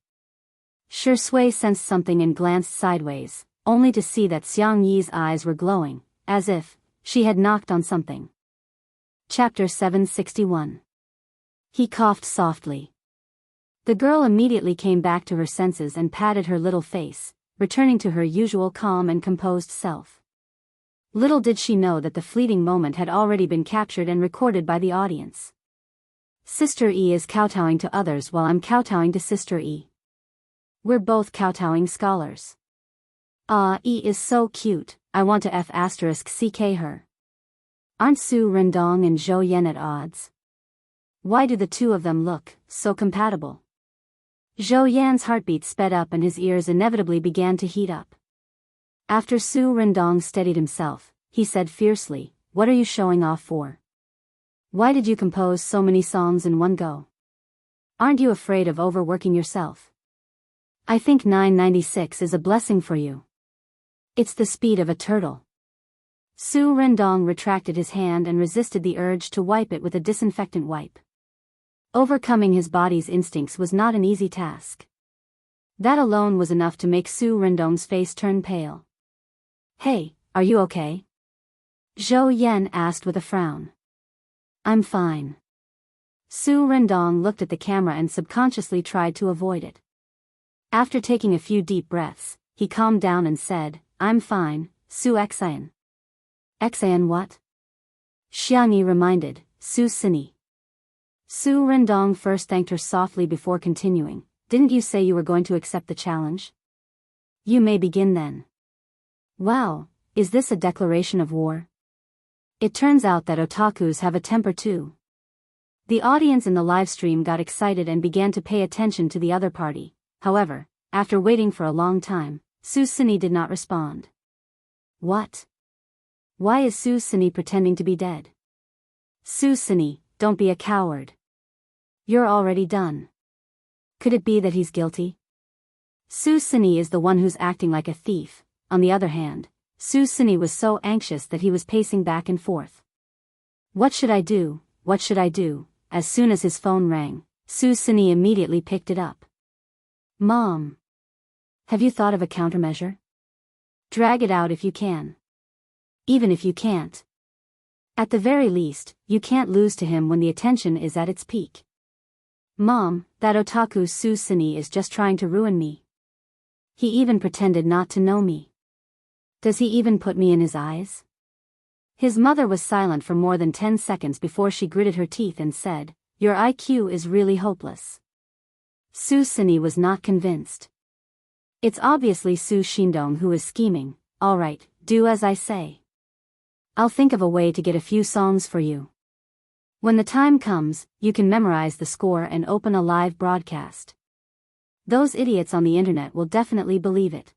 Shui sensed something and glanced sideways, only to see that Xiang Yi's eyes were glowing, as if she had knocked on something. Chapter 761. He coughed softly. The girl immediately came back to her senses and patted her little face, returning to her usual calm and composed self. Little did she know that the fleeting moment had already been captured and recorded by the audience. Sister E is kowtowing to others while I'm kowtowing to Sister E. We're both kowtowing scholars. E is so cute, I want to *CK her. Aren't Su Rendong and Zhou Yan at odds? Why do the two of them look so compatible? Zhou Yan's heartbeat sped up and his ears inevitably began to heat up. After Su Rendong steadied himself, he said fiercely, what are you showing off for? Why did you compose so many songs in one go? Aren't you afraid of overworking yourself? I think 996 is a blessing for you. It's the speed of a turtle. Su Rendong retracted his hand and resisted the urge to wipe it with a disinfectant wipe. Overcoming his body's instincts was not an easy task. That alone was enough to make Su Rendong's face turn pale. Hey, are you okay? Zhou Yan asked with a frown. I'm fine. Su Rendong looked at the camera and subconsciously tried to avoid it. After taking a few deep breaths, he calmed down and said, I'm fine, Su Xian. Xian what? Xiangyi reminded, Su Sini. Su Rendong first thanked her softly before continuing, didn't you say you were going to accept the challenge? You may begin then. Wow, is this a declaration of war? It turns out that otakus have a temper too. The audience in the live stream got excited and began to pay attention to the other party. However, after waiting for a long time, Su Sini did not respond. What? Why is Su Sini pretending to be dead? Su Sini, don't be a coward. You're already done. Could it be that he's guilty? Su Sini is the one who's acting like a thief. On the other hand, Su Sini was so anxious that he was pacing back and forth. What should I do? What should I do? As soon as his phone rang, Su Sini immediately picked it up. Mom. Have you thought of a countermeasure? Drag it out if you can. Even if you can't. At the very least, you can't lose to him when the attention is at its peak. Mom, that otaku Su Sini is just trying to ruin me. He even pretended not to know me. Does he even put me in his eyes? His mother was silent for more than 10 seconds before she gritted her teeth and said, your IQ is really hopeless. Su Sini was not convinced. It's obviously Su Xindong who is scheming. Alright, do as I say. I'll think of a way to get a few songs for you. When the time comes, you can memorize the score and open a live broadcast. Those idiots on the internet will definitely believe it.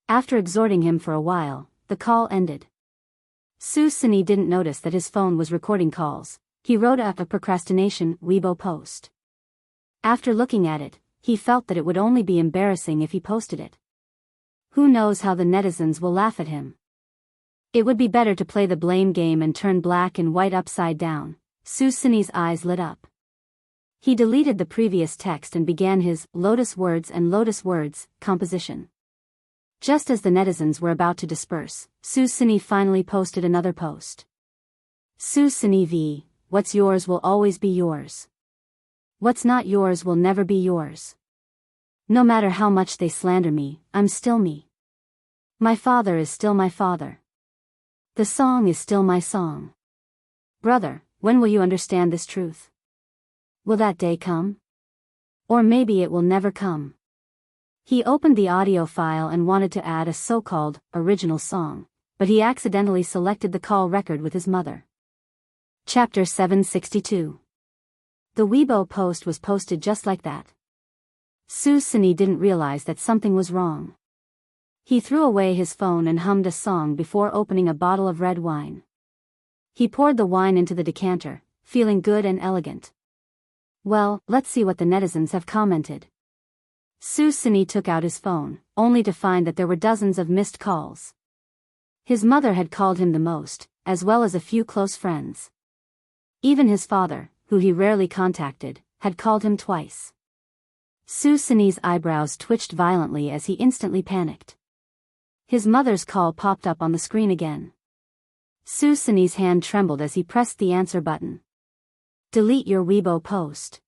After exhorting him for a while, the call ended. Su Sini didn't notice that his phone was recording calls. He wrote up a procrastination Weibo post. After looking at it, he felt that it would only be embarrassing if he posted it. Who knows how the netizens will laugh at him. It would be better to play the blame game and turn black and white upside down. Su Sini's eyes lit up. He deleted the previous text and began his Lotus Words and Lotus Words composition. Just as the netizens were about to disperse, Su Sini finally posted another post. Su Sini v. What's yours will always be yours. What's not yours will never be yours. No matter how much they slander me, I'm still me. My father is still my father. The song is still my song. Brother, when will you understand this truth? Will that day come? Or maybe it will never come. He opened the audio file and wanted to add a so-called original song, but he accidentally selected the call record with his mother. Chapter 762. The Weibo post was posted just like that. Su Sini didn't realize that something was wrong. He threw away his phone and hummed a song before opening a bottle of red wine. He poured the wine into the decanter, feeling good and elegant. Well, let's see what the netizens have commented. Su Sini took out his phone, only to find that there were dozens of missed calls. His mother had called him the most, as well as a few close friends. Even his father, who he rarely contacted, had called him twice. Su Sini's eyebrows twitched violently as he instantly panicked. His mother's call popped up on the screen again. Su Sini's hand trembled as he pressed the answer button. Delete your Weibo post.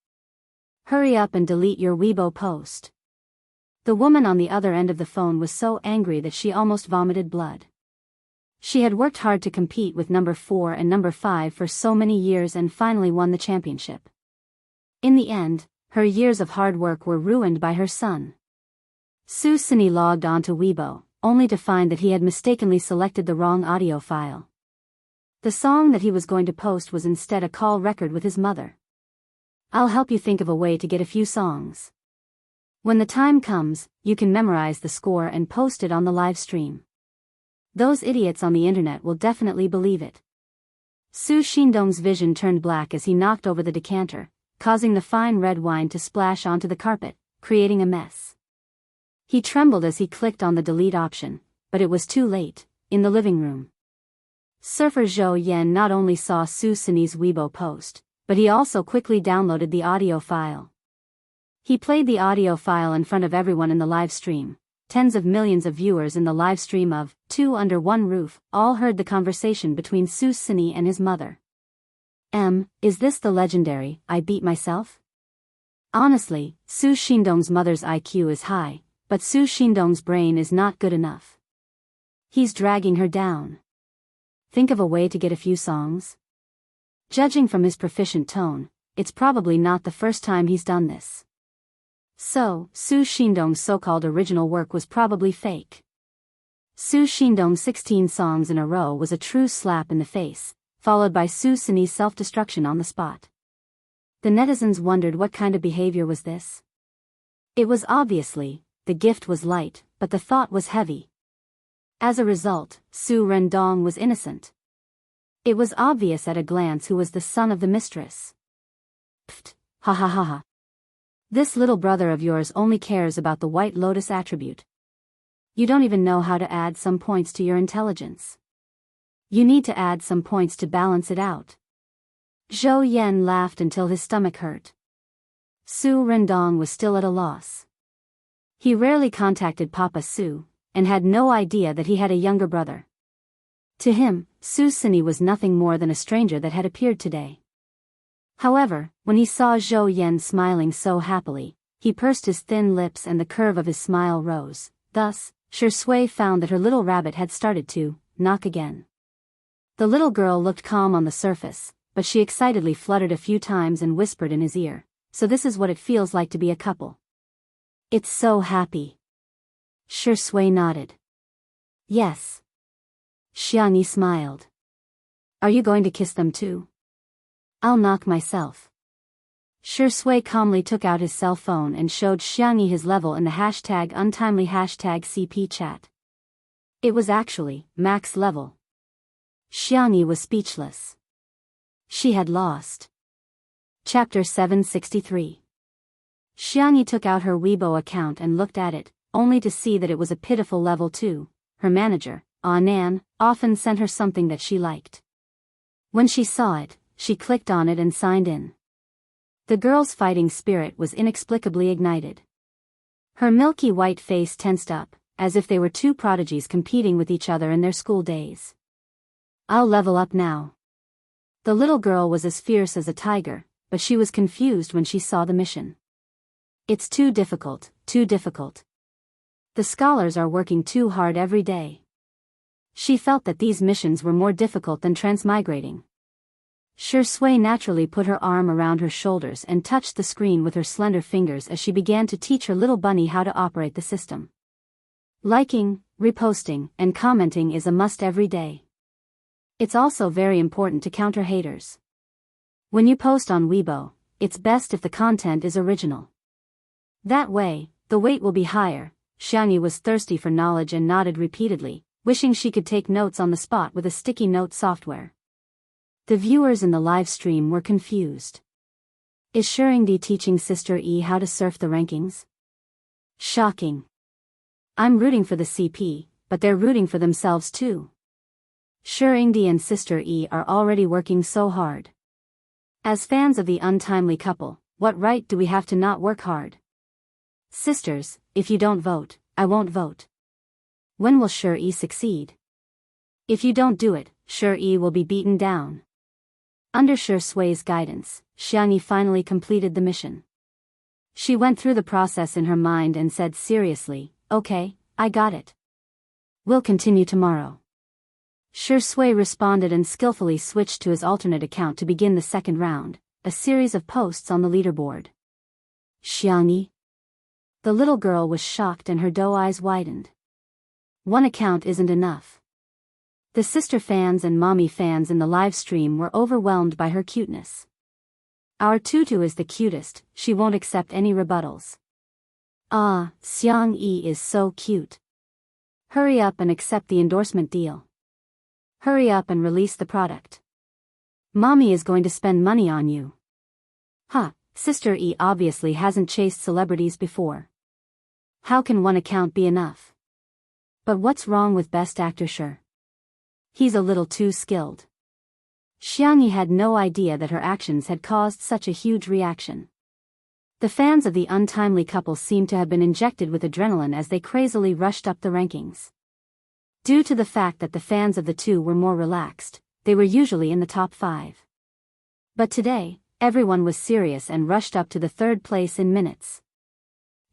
Hurry up and delete your Weibo post. The woman on the other end of the phone was so angry that she almost vomited blood. She had worked hard to compete with number 4 and number 5 for so many years and finally won the championship. In the end, her years of hard work were ruined by her son. Su Sini logged onto Weibo, only to find that he had mistakenly selected the wrong audio file. The song that he was going to post was instead a call record with his mother. I'll help you think of a way to get a few songs. When the time comes, you can memorize the score and post it on the live stream. Those idiots on the internet will definitely believe it. Su Xindong's vision turned black as he knocked over the decanter, causing the fine red wine to splash onto the carpet, creating a mess. He trembled as he clicked on the delete option, but it was too late. In the living room, Surfer Zhou Yan not only saw Su Sini's Weibo post, but he also quickly downloaded the audio file. He played the audio file in front of everyone in the live stream. Tens of millions of viewers in the live stream of Two Under One Roof all heard the conversation between Su Sini and his mother. Is this the legendary, I beat myself? Honestly, Su Xindong's mother's IQ is high, but Su Xindong's brain is not good enough. He's dragging her down. Think of a way to get a few songs? Judging from his proficient tone, it's probably not the first time he's done this. So, Su Xindong's so-called original work was probably fake. Su Xindong's 16 songs in a row was a true slap in the face, followed by Su Sini's self-destruction on the spot. The netizens wondered what kind of behavior was this. It was obviously, the gift was light, but the thought was heavy. As a result, Su Rendong was innocent. It was obvious at a glance who was the son of the mistress. Pfft, ha ha ha ha. This little brother of yours only cares about the White Lotus attribute. You don't even know how to add some points to your intelligence. You need to add some points to balance it out. Zhou Yan laughed until his stomach hurt. Su Rendong was still at a loss. He rarely contacted Papa Su, and had no idea that he had a younger brother. To him, Su Sini was nothing more than a stranger that had appeared today. However, when he saw Zhou Yan smiling so happily, he pursed his thin lips and the curve of his smile rose. Thus, Shui found that her little rabbit had started to knock again. The little girl looked calm on the surface, but she excitedly fluttered a few times and whispered in his ear, "So this is what it feels like to be a couple." "It's so happy." Shui nodded. "Yes." Xianxia smiled. "Are you going to kiss them too?" "I'll knock myself." Shui calmly took out his cell phone and showed Xianxia his level in the #untimely #CP chat. It was actually max level. Xianxia was speechless. She had lost. Chapter 763. Xianxia took out her Weibo account and looked at it, only to see that it was a pitiful level 2. Her manager, Nan, often sent her something that she liked. When she saw it, she clicked on it and signed in. The girl's fighting spirit was inexplicably ignited. Her milky white face tensed up, as if they were two prodigies competing with each other in their school days. "I'll level up now." The little girl was as fierce as a tiger, but she was confused when she saw the mission. "It's too difficult, too difficult. The scholars are working too hard every day." She felt that these missions were more difficult than transmigrating. Shui naturally put her arm around her shoulders and touched the screen with her slender fingers as she began to teach her little bunny how to operate the system. Liking, reposting, and commenting is a must every day. It's also very important to counter haters. When you post on Weibo, it's best if the content is original. That way, the weight will be higher. Xianxia was thirsty for knowledge and nodded repeatedly, wishing she could take notes on the spot with a sticky note software. The viewers in the live stream were confused. Is Shuringdi teaching Sister E how to surf the rankings? Shocking. I'm rooting for the CP, but they're rooting for themselves too. Shuringdi and Sister E are already working so hard. As fans of the untimely couple, what right do we have to not work hard? Sisters, if you don't vote, I won't vote. When will Shuri succeed? If you don't do it, Shuri will be beaten down. Under Shui's guidance, Xianxia finally completed the mission. She went through the process in her mind and said seriously, "Okay, I got it. We'll continue tomorrow." Shui responded and skillfully switched to his alternate account to begin the second round, a series of posts on the leaderboard. "Xianxia?" The little girl was shocked and her doe eyes widened. One account isn't enough. The sister fans and mommy fans in the live stream were overwhelmed by her cuteness. "Our tutu is the cutest, she won't accept any rebuttals." "Ah, Xianxia is so cute. Hurry up and accept the endorsement deal. Hurry up and release the product. Mommy is going to spend money on you." Huh, Sister E obviously hasn't chased celebrities before. How can one account be enough? But what's wrong with Best Actor Sure? He's a little too skilled. Xianxia had no idea that her actions had caused such a huge reaction. The fans of the untimely couple seemed to have been injected with adrenaline as they crazily rushed up the rankings. Due to the fact that the fans of the two were more relaxed, they were usually in the top 5. But today, everyone was serious and rushed up to the third place in minutes.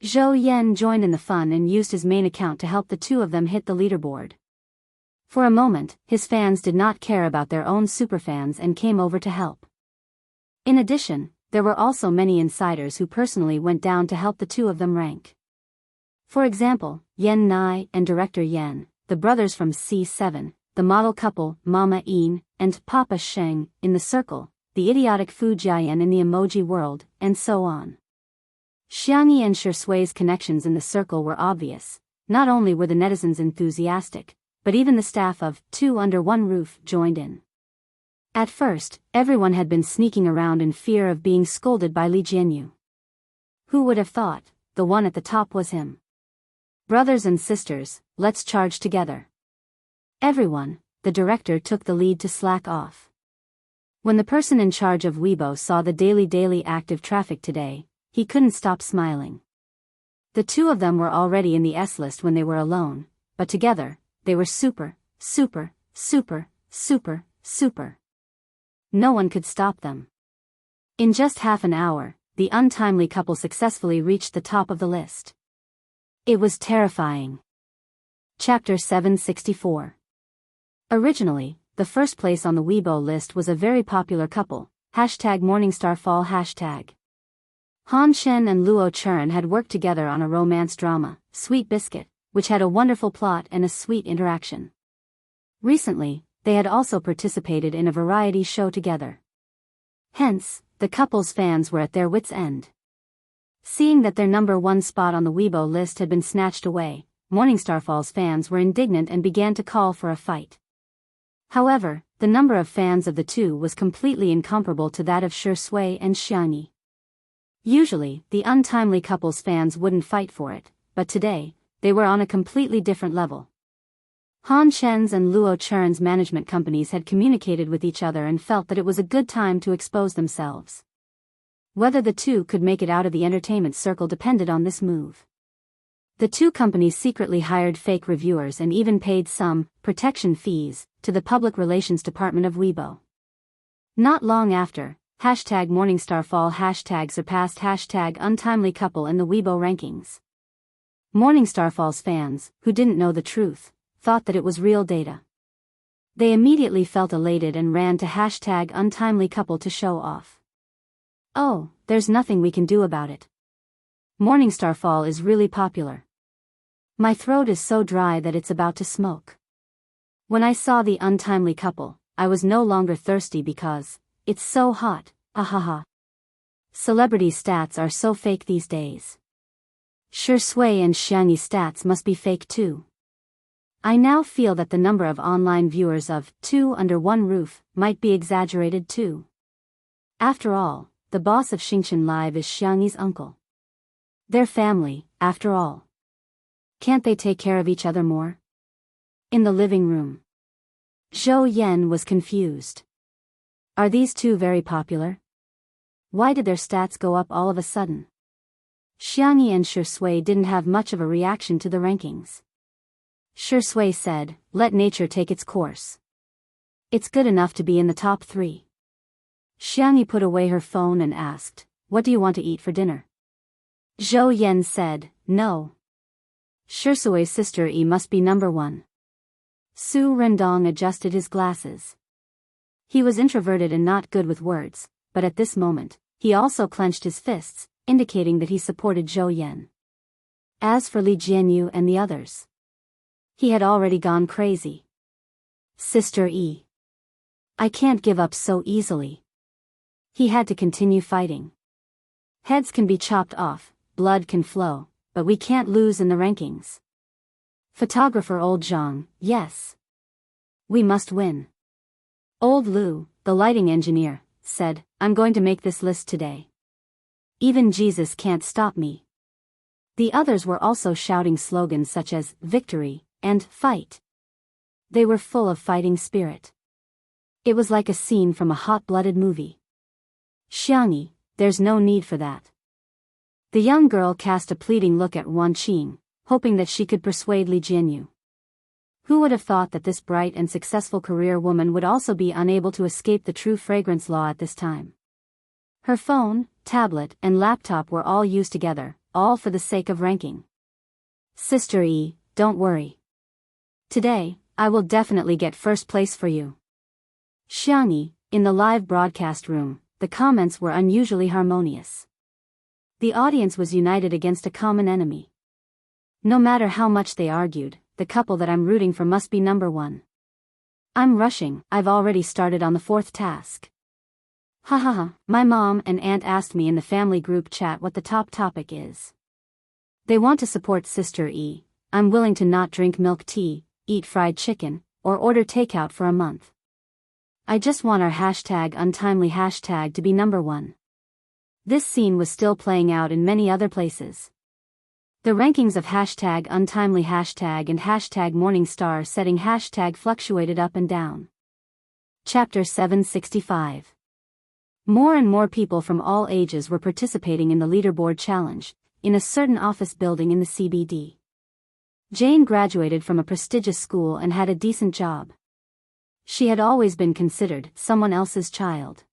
Zhou Yan joined in the fun and used his main account to help the two of them hit the leaderboard. For a moment, his fans did not care about their own superfans and came over to help. In addition, there were also many insiders who personally went down to help the two of them rank. For example, Yan Nai and Director Yan, the brothers from C7, the model couple Mama Yin and Papa Sheng in the circle, the idiotic Fu Jiayan in the emoji world, and so on. Xianxia and Shui's connections in the circle were obvious. Not only were the netizens enthusiastic, but even the staff of Two Under One Roof joined in. At first, everyone had been sneaking around in fear of being scolded by Li Jianyu. Who would have thought, the one at the top was him? Brothers and sisters, let's charge together. Everyone, the director took the lead to slack off. When the person in charge of Weibo saw the daily active traffic today, he couldn't stop smiling. The two of them were already in the S list when they were alone, but together, they were super. No one could stop them. In just half an hour, the untimely couple successfully reached the top of the list. It was terrifying. Chapter 764. Originally, the first place on the Weibo list was a very popular couple, #Morningstarfall hashtag. Han Shen and Luo Chern had worked together on a romance drama, Sweet Biscuit, which had a wonderful plot and a sweet interaction. Recently, they had also participated in a variety show together. Hence, the couple's fans were at their wits' end. Seeing that their number one spot on the Weibo list had been snatched away, Morningstarfall's fans were indignant and began to call for a fight. However, the number of fans of the two was completely incomparable to that of Shui and Xianxia. Usually, the untimely couple's fans wouldn't fight for it, but today, they were on a completely different level. Han Shen's and Luo Chern's management companies had communicated with each other and felt that it was a good time to expose themselves. Whether the two could make it out of the entertainment circle depended on this move. The two companies secretly hired fake reviewers and even paid some protection fees to the public relations department of Weibo. Not long after, #Morningstarfall hashtag surpassed #untimely couple in the Weibo rankings. Morningstarfall's fans, who didn't know the truth, thought that it was real data. They immediately felt elated and ran to #untimely couple to show off. Oh, there's nothing we can do about it. Morningstarfall is really popular. My throat is so dry that it's about to smoke. When I saw the untimely couple, I was no longer thirsty because it's so hot, ahaha. Celebrity stats are so fake these days. Shui and Xianxia stats must be fake too. I now feel that the number of online viewers of Two Under One Roof might be exaggerated too. After all, the boss of Xingchen Live is Xianxi's uncle. Their family, after all. Can't they take care of each other more? In the living room, Zhou Yan was confused. Are these two very popular? Why did their stats go up all of a sudden? Xianxia and Shui didn't have much of a reaction to the rankings. Shui said, "Let nature take its course. It's good enough to be in the top 3. Xianxia put away her phone and asked, "What do you want to eat for dinner?" Zhou Yan said, "No. Shui's sister E must be number 1. Su Rendong adjusted his glasses. He was introverted and not good with words, but at this moment, he also clenched his fists, indicating that he supported Zhou Yan. As for Li Jianyu and the others, he had already gone crazy. Sister E. I can't give up so easily. He had to continue fighting. Heads can be chopped off, blood can flow, but we can't lose in the rankings. Photographer Old Zhang, yes. We must win. Old Lu, the lighting engineer, said, I'm going to make this list today. Even Jesus can't stop me. The others were also shouting slogans such as, victory, and fight. They were full of fighting spirit. It was like a scene from a hot-blooded movie. Xianxia, there's no need for that. The young girl cast a pleading look at Wan Qing, hoping that she could persuade Li Jianyu. Who would have thought that this bright and successful career woman would also be unable to escape the true fragrance law at this time? Her phone, tablet, and laptop were all used together, all for the sake of ranking. Sister E, don't worry. Today, I will definitely get first place for you. Xianxia, in the live broadcast room, the comments were unusually harmonious. The audience was united against a common enemy. No matter how much they argued, the couple that I'm rooting for must be number 1. I'm rushing, I've already started on the 4th task. Hahaha, my mom and aunt asked me in the family group chat what the top topic is. They want to support Sister E. I'm willing to not drink milk tea, eat fried chicken, or order takeout for a month. I just want our #untimely hashtag to be number 1. This scene was still playing out in many other places. The rankings of #untimely hashtag and #morningstar setting hashtag fluctuated up and down. Chapter 765. More and more people from all ages were participating in the leaderboard challenge, in a certain office building in the CBD. Jane graduated from a prestigious school and had a decent job. She had always been considered someone else's child.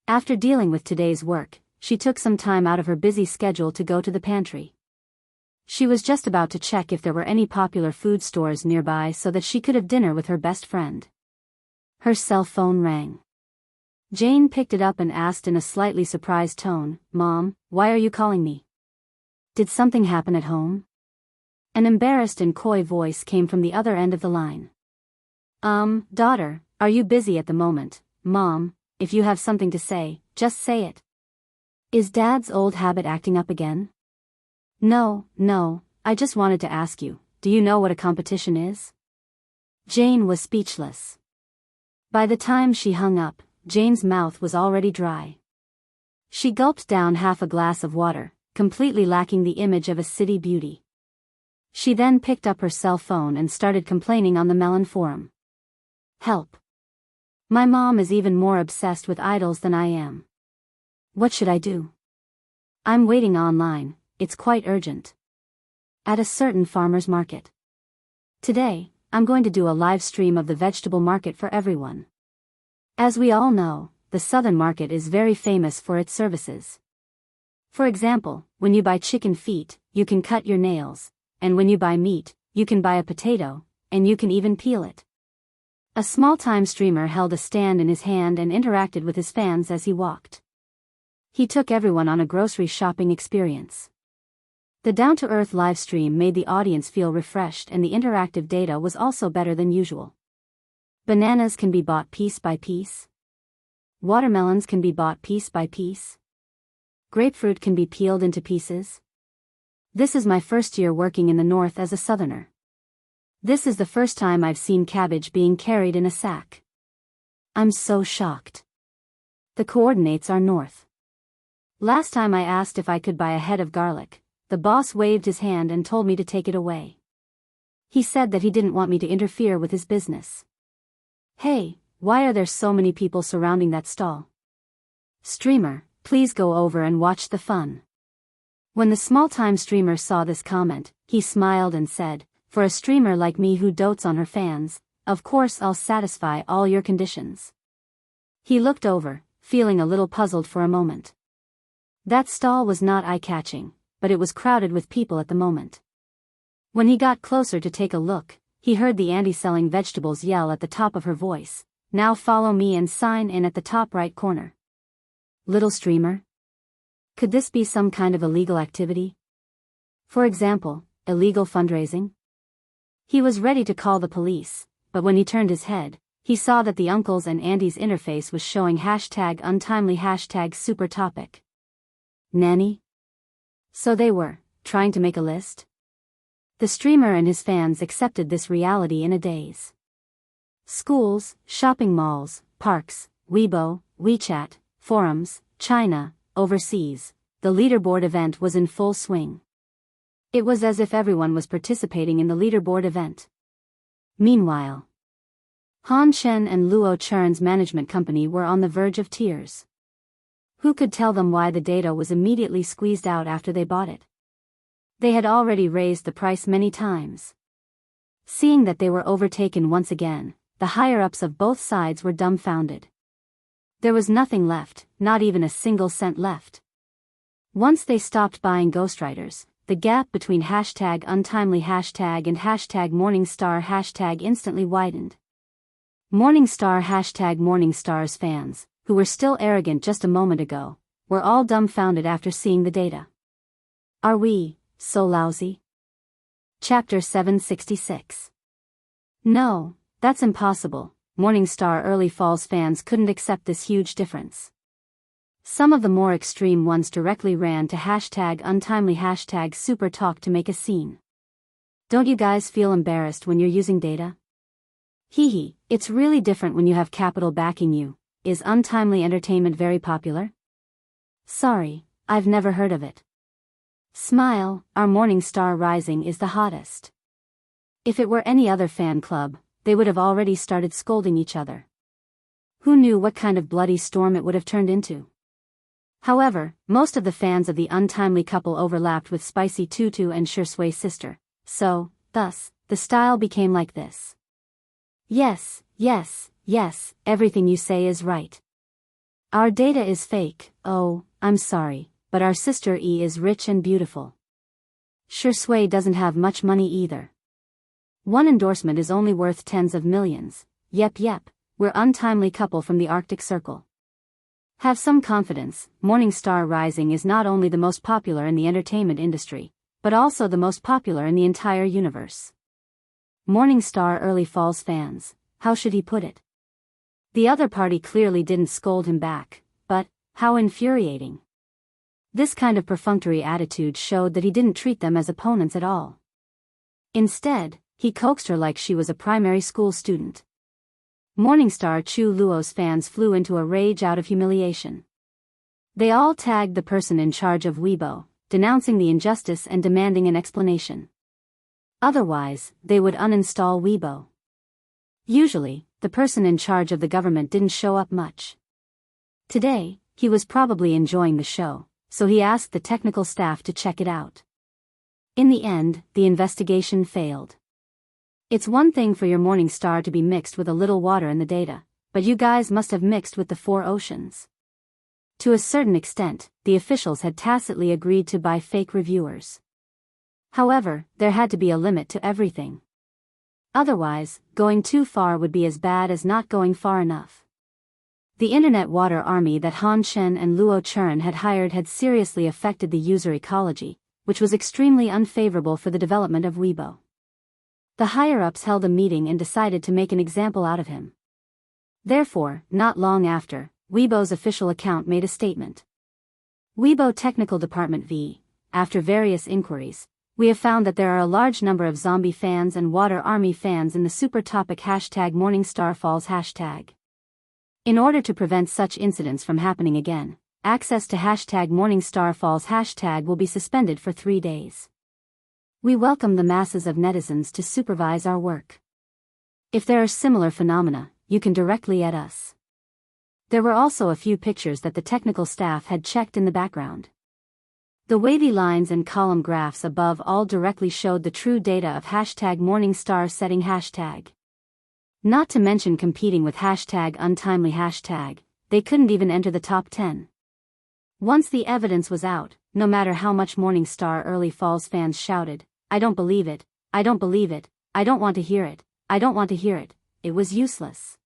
After dealing with today's work, she took some time out of her busy schedule to go to the pantry. She was just about to check if there were any popular food stores nearby so that she could have dinner with her best friend. Her cell phone rang. Jane picked it up and asked in a slightly surprised tone, "Mom, why are you calling me? Did something happen at home?" An embarrassed and coy voice came from the other end of the line. Daughter, are you busy at the moment? Mom, if you have something to say, just say it. Is Dad's old habit acting up again? No, I just wanted to ask you, do you know what a competition is? Jane was speechless. By the time she hung up, Jane's mouth was already dry. She gulped down half a glass of water, completely lacking the image of a city beauty. She then picked up her cell phone and started complaining on the Melon forum. Help. My mom is even more obsessed with idols than I am. What should I do? I'm waiting online, it's quite urgent. At a certain farmer's market. Today, I'm going to do a live stream of the vegetable market for everyone. As we all know, the southern market is very famous for its services. For example, when you buy chicken feet, you can cut your nails, and when you buy meat, you can buy a potato, and you can even peel it. A small-time streamer held a stand in his hand and interacted with his fans as he walked. He took everyone on a grocery shopping experience. The down-to-earth live stream made the audience feel refreshed, and the interactive data was also better than usual. Bananas can be bought piece by piece. Watermelons can be bought piece by piece. Grapefruit can be peeled into pieces. This is my first year working in the north as a southerner. This is the first time I've seen cabbage being carried in a sack. I'm so shocked. The coordinates are north. Last time I asked if I could buy a head of garlic, the boss waved his hand and told me to take it away. He said that he didn't want me to interfere with his business. Hey, why are there so many people surrounding that stall? Streamer, please go over and watch the fun. When the small-time streamer saw this comment, he smiled and said, "For a streamer like me who dotes on her fans, of course I'll satisfy all your conditions." He looked over, feeling a little puzzled for a moment. That stall was not eye-catching, but it was crowded with people at the moment. When he got closer to take a look, he heard the auntie selling vegetables yell at the top of her voice, "Now follow me and sign in at the top right corner." Little streamer? Could this be some kind of illegal activity? For example, illegal fundraising? He was ready to call the police, but when he turned his head, he saw that the uncles and aunties interface was showing #untimely #super topic. Nanny? So they were trying to make a list? The streamer and his fans accepted this reality in a daze. Schools, shopping malls, parks, Weibo, WeChat, forums, China, overseas, the leaderboard event was in full swing. It was as if everyone was participating in the leaderboard event. Meanwhile, Han Shen and Luo Chern's management company were on the verge of tears. Who could tell them why the data was immediately squeezed out after they bought it? They had already raised the price many times. Seeing that they were overtaken once again, the higher-ups of both sides were dumbfounded. There was nothing left, not even a single cent left. Once they stopped buying ghostwriters, the gap between #untimely and #morningstar instantly widened. Morningstar's fans, who were still arrogant just a moment ago, were all dumbfounded after seeing the data. Are we so lousy? Chapter 766. No, that's impossible. Morningstar Early Falls fans couldn't accept this huge difference. Some of the more extreme ones directly ran to #untimely #super talk to make a scene. Don't you guys feel embarrassed when you're using data? Hee, it's really different when you have capital backing you. Is untimely entertainment very popular? Sorry, I've never heard of it. Smile, our Morningstar Rising is the hottest. If it were any other fan club, they would have already started scolding each other. Who knew what kind of bloody storm it would have turned into? However, most of the fans of the untimely couple overlapped with Spicy Tutu and Shurshui's sister, so, thus, the style became like this. Yes, everything you say is right. Our data is fake. Oh, I'm sorry, but our sister E is rich and beautiful. Shurshui doesn't have much money either. One endorsement is only worth tens of millions. Yep, we're untimely couple from the Arctic Circle. Have some confidence, Morning Star Rising is not only the most popular in the entertainment industry, but also the most popular in the entire universe. Morning Star Early Falls fans, how should he put it? The other party clearly didn't scold him back, but, how infuriating. This kind of perfunctory attitude showed that he didn't treat them as opponents at all. Instead, he coaxed her like she was a primary school student. Morningstar Chu Luo's fans flew into a rage out of humiliation. They all tagged the person in charge of Weibo, denouncing the injustice and demanding an explanation. Otherwise, they would uninstall Weibo. Usually, the person in charge of the government didn't show up much. Today, he was probably enjoying the show, so he asked the technical staff to check it out. In the end, the investigation failed. It's one thing for your Morning Star to be mixed with a little water in the data, but you guys must have mixed with the 4 oceans. To a certain extent, the officials had tacitly agreed to buy fake reviewers. However, there had to be a limit to everything. Otherwise, going too far would be as bad as not going far enough. The internet water army that Han Chen and Luo Chern had hired had seriously affected the user ecology, which was extremely unfavorable for the development of Weibo. The higher-ups held a meeting and decided to make an example out of him. Therefore, not long after, Weibo's official account made a statement. Weibo Technical Department v. After various inquiries, we have found that there are a large number of zombie fans and water army fans in the super topic #MorningstarFalls hashtag. In order to prevent such incidents from happening again, access to #MorningstarFalls hashtag will be suspended for 3 days. We welcome the masses of netizens to supervise our work. If there are similar phenomena, you can directly at us. There were also a few pictures that the technical staff had checked in the background. The wavy lines and column graphs above all directly showed the true data of #Morningstar setting hashtag. Not to mention competing with #untimely hashtag, they couldn't even enter the top 10. Once the evidence was out, no matter how much Morningstar Early Falls fans shouted, "I don't believe it, I don't believe it, I don't want to hear it, I don't want to hear it," it was useless.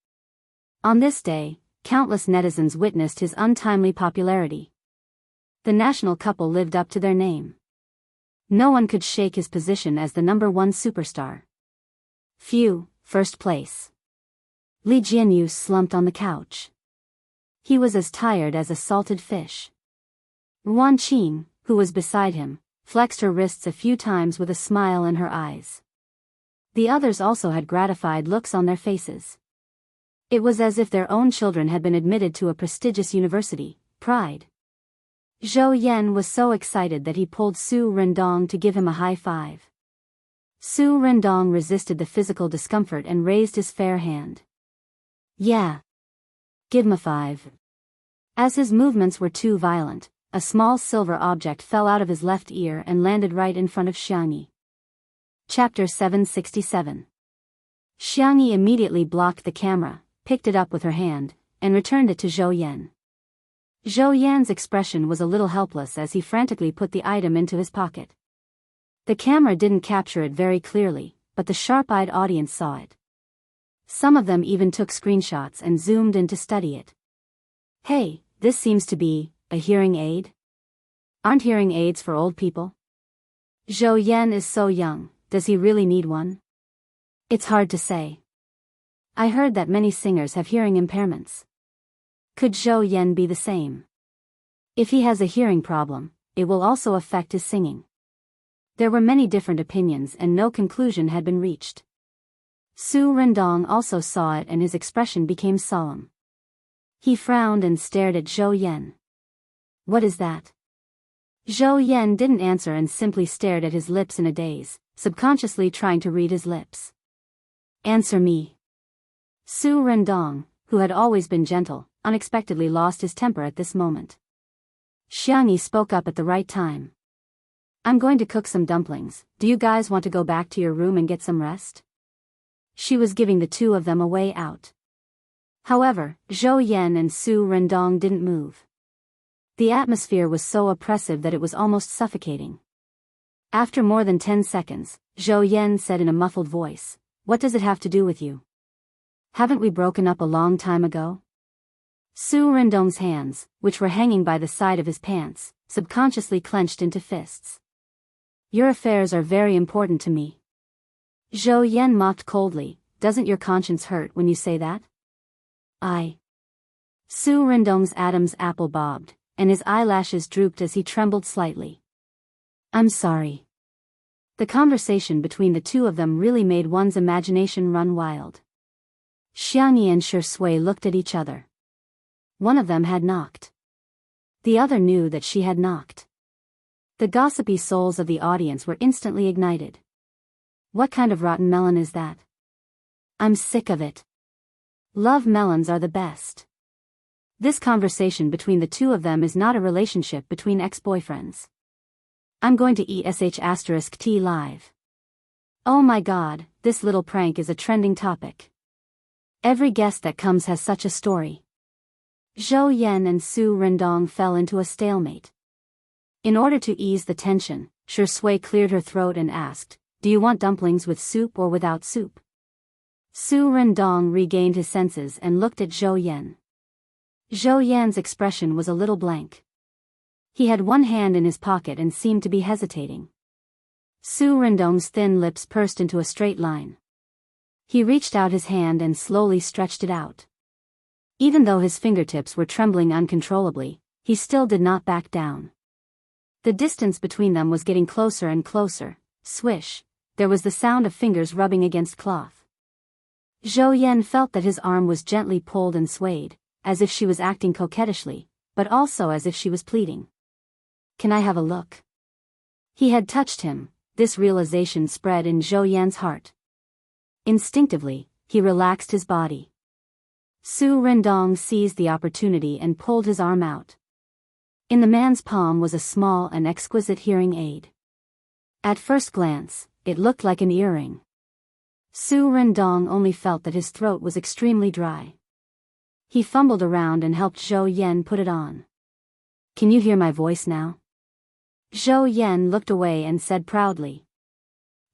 On this day, countless netizens witnessed his untimely popularity. The national couple lived up to their name. No one could shake his position as the #1 superstar. Phew, first place. Li Jianyu slumped on the couch. He was as tired as a salted fish. Wan Qing, who was beside him, flexed her wrists a few times with a smile in her eyes. The others also had gratified looks on their faces. It was as if their own children had been admitted to a prestigious university. Pride. Zhou Yan was so excited that he pulled Su Rendong to give him a high five. Su Rendong resisted the physical discomfort and raised his fair hand. "Yeah. Give him a 5. As his movements were too violent, a small silver object fell out of his left ear and landed right in front of Xiangyi. Chapter 767. Xiangyi immediately blocked the camera, picked it up with her hand, and returned it to Zhou Yan. Zhou Yan's expression was a little helpless as he frantically put the item into his pocket. The camera didn't capture it very clearly, but the sharp-eyed audience saw it. Some of them even took screenshots and zoomed in to study it. "Hey, this seems to be a hearing aid? Aren't hearing aids for old people? Zhou Yan is so young, does he really need one? It's hard to say. I heard that many singers have hearing impairments. Could Zhou Yan be the same? If he has a hearing problem, it will also affect his singing." There were many different opinions and no conclusion had been reached. Su Rendong also saw it and his expression became solemn. He frowned and stared at Zhou Yan. "What is that?" Zhou Yan didn't answer and simply stared at his lips in a daze, subconsciously trying to read his lips. "Answer me." Su Rendong, who had always been gentle, unexpectedly lost his temper at this moment. Xiangyi spoke up at the right time. "I'm going to cook some dumplings, do you guys want to go back to your room and get some rest?" She was giving the two of them a way out. However, Zhou Yan and Su Rendong didn't move. The atmosphere was so oppressive that it was almost suffocating. After more than 10 seconds, Zhou Yan said in a muffled voice, "What does it have to do with you? Haven't we broken up a long time ago? Su Rendong's hands, which were hanging by the side of his pants, subconsciously clenched into fists. Your affairs are very important to me. Zhou Yan mocked coldly, doesn't your conscience hurt when you say that? Su Rendong's Adam's apple bobbed, and his eyelashes drooped as he trembled slightly. I'm sorry. The conversation between the two of them really made one's imagination run wild. Xiangyi and Shui looked at each other. One of them had knocked. The other knew that she had knocked. The gossipy souls of the audience were instantly ignited. What kind of rotten melon is that? I'm sick of it. Love melons are the best. This conversation between the two of them is not a relationship between ex-boyfriends. I'm going to eat sh*t live. Oh my god, this little prank is a trending topic. Every guest that comes has such a story. Zhou Yan and Su Rendong fell into a stalemate. In order to ease the tension, Shui cleared her throat and asked, do you want dumplings with soup or without soup? Su Rendong regained his senses and looked at Zhou Yan. Zhou Yan's expression was a little blank. He had one hand in his pocket and seemed to be hesitating. Su Rendong's thin lips pursed into a straight line. He reached out his hand and slowly stretched it out. Even though his fingertips were trembling uncontrollably, he still did not back down. The distance between them was getting closer and closer. Swish, there was the sound of fingers rubbing against cloth. Zhou Yan felt that his arm was gently pulled and swayed, as if she was acting coquettishly, but also as if she was pleading. Can I have a look? He had touched him. This realization spread in Zhou Yan's heart. Instinctively, he relaxed his body. Su Rendong seized the opportunity and pulled his arm out. In the man's palm was a small and exquisite hearing aid. At first glance, it looked like an earring. Su Rendong only felt that his throat was extremely dry. He fumbled around and helped Zhou Yan put it on. Can you hear my voice now? Zhou Yan looked away and said proudly.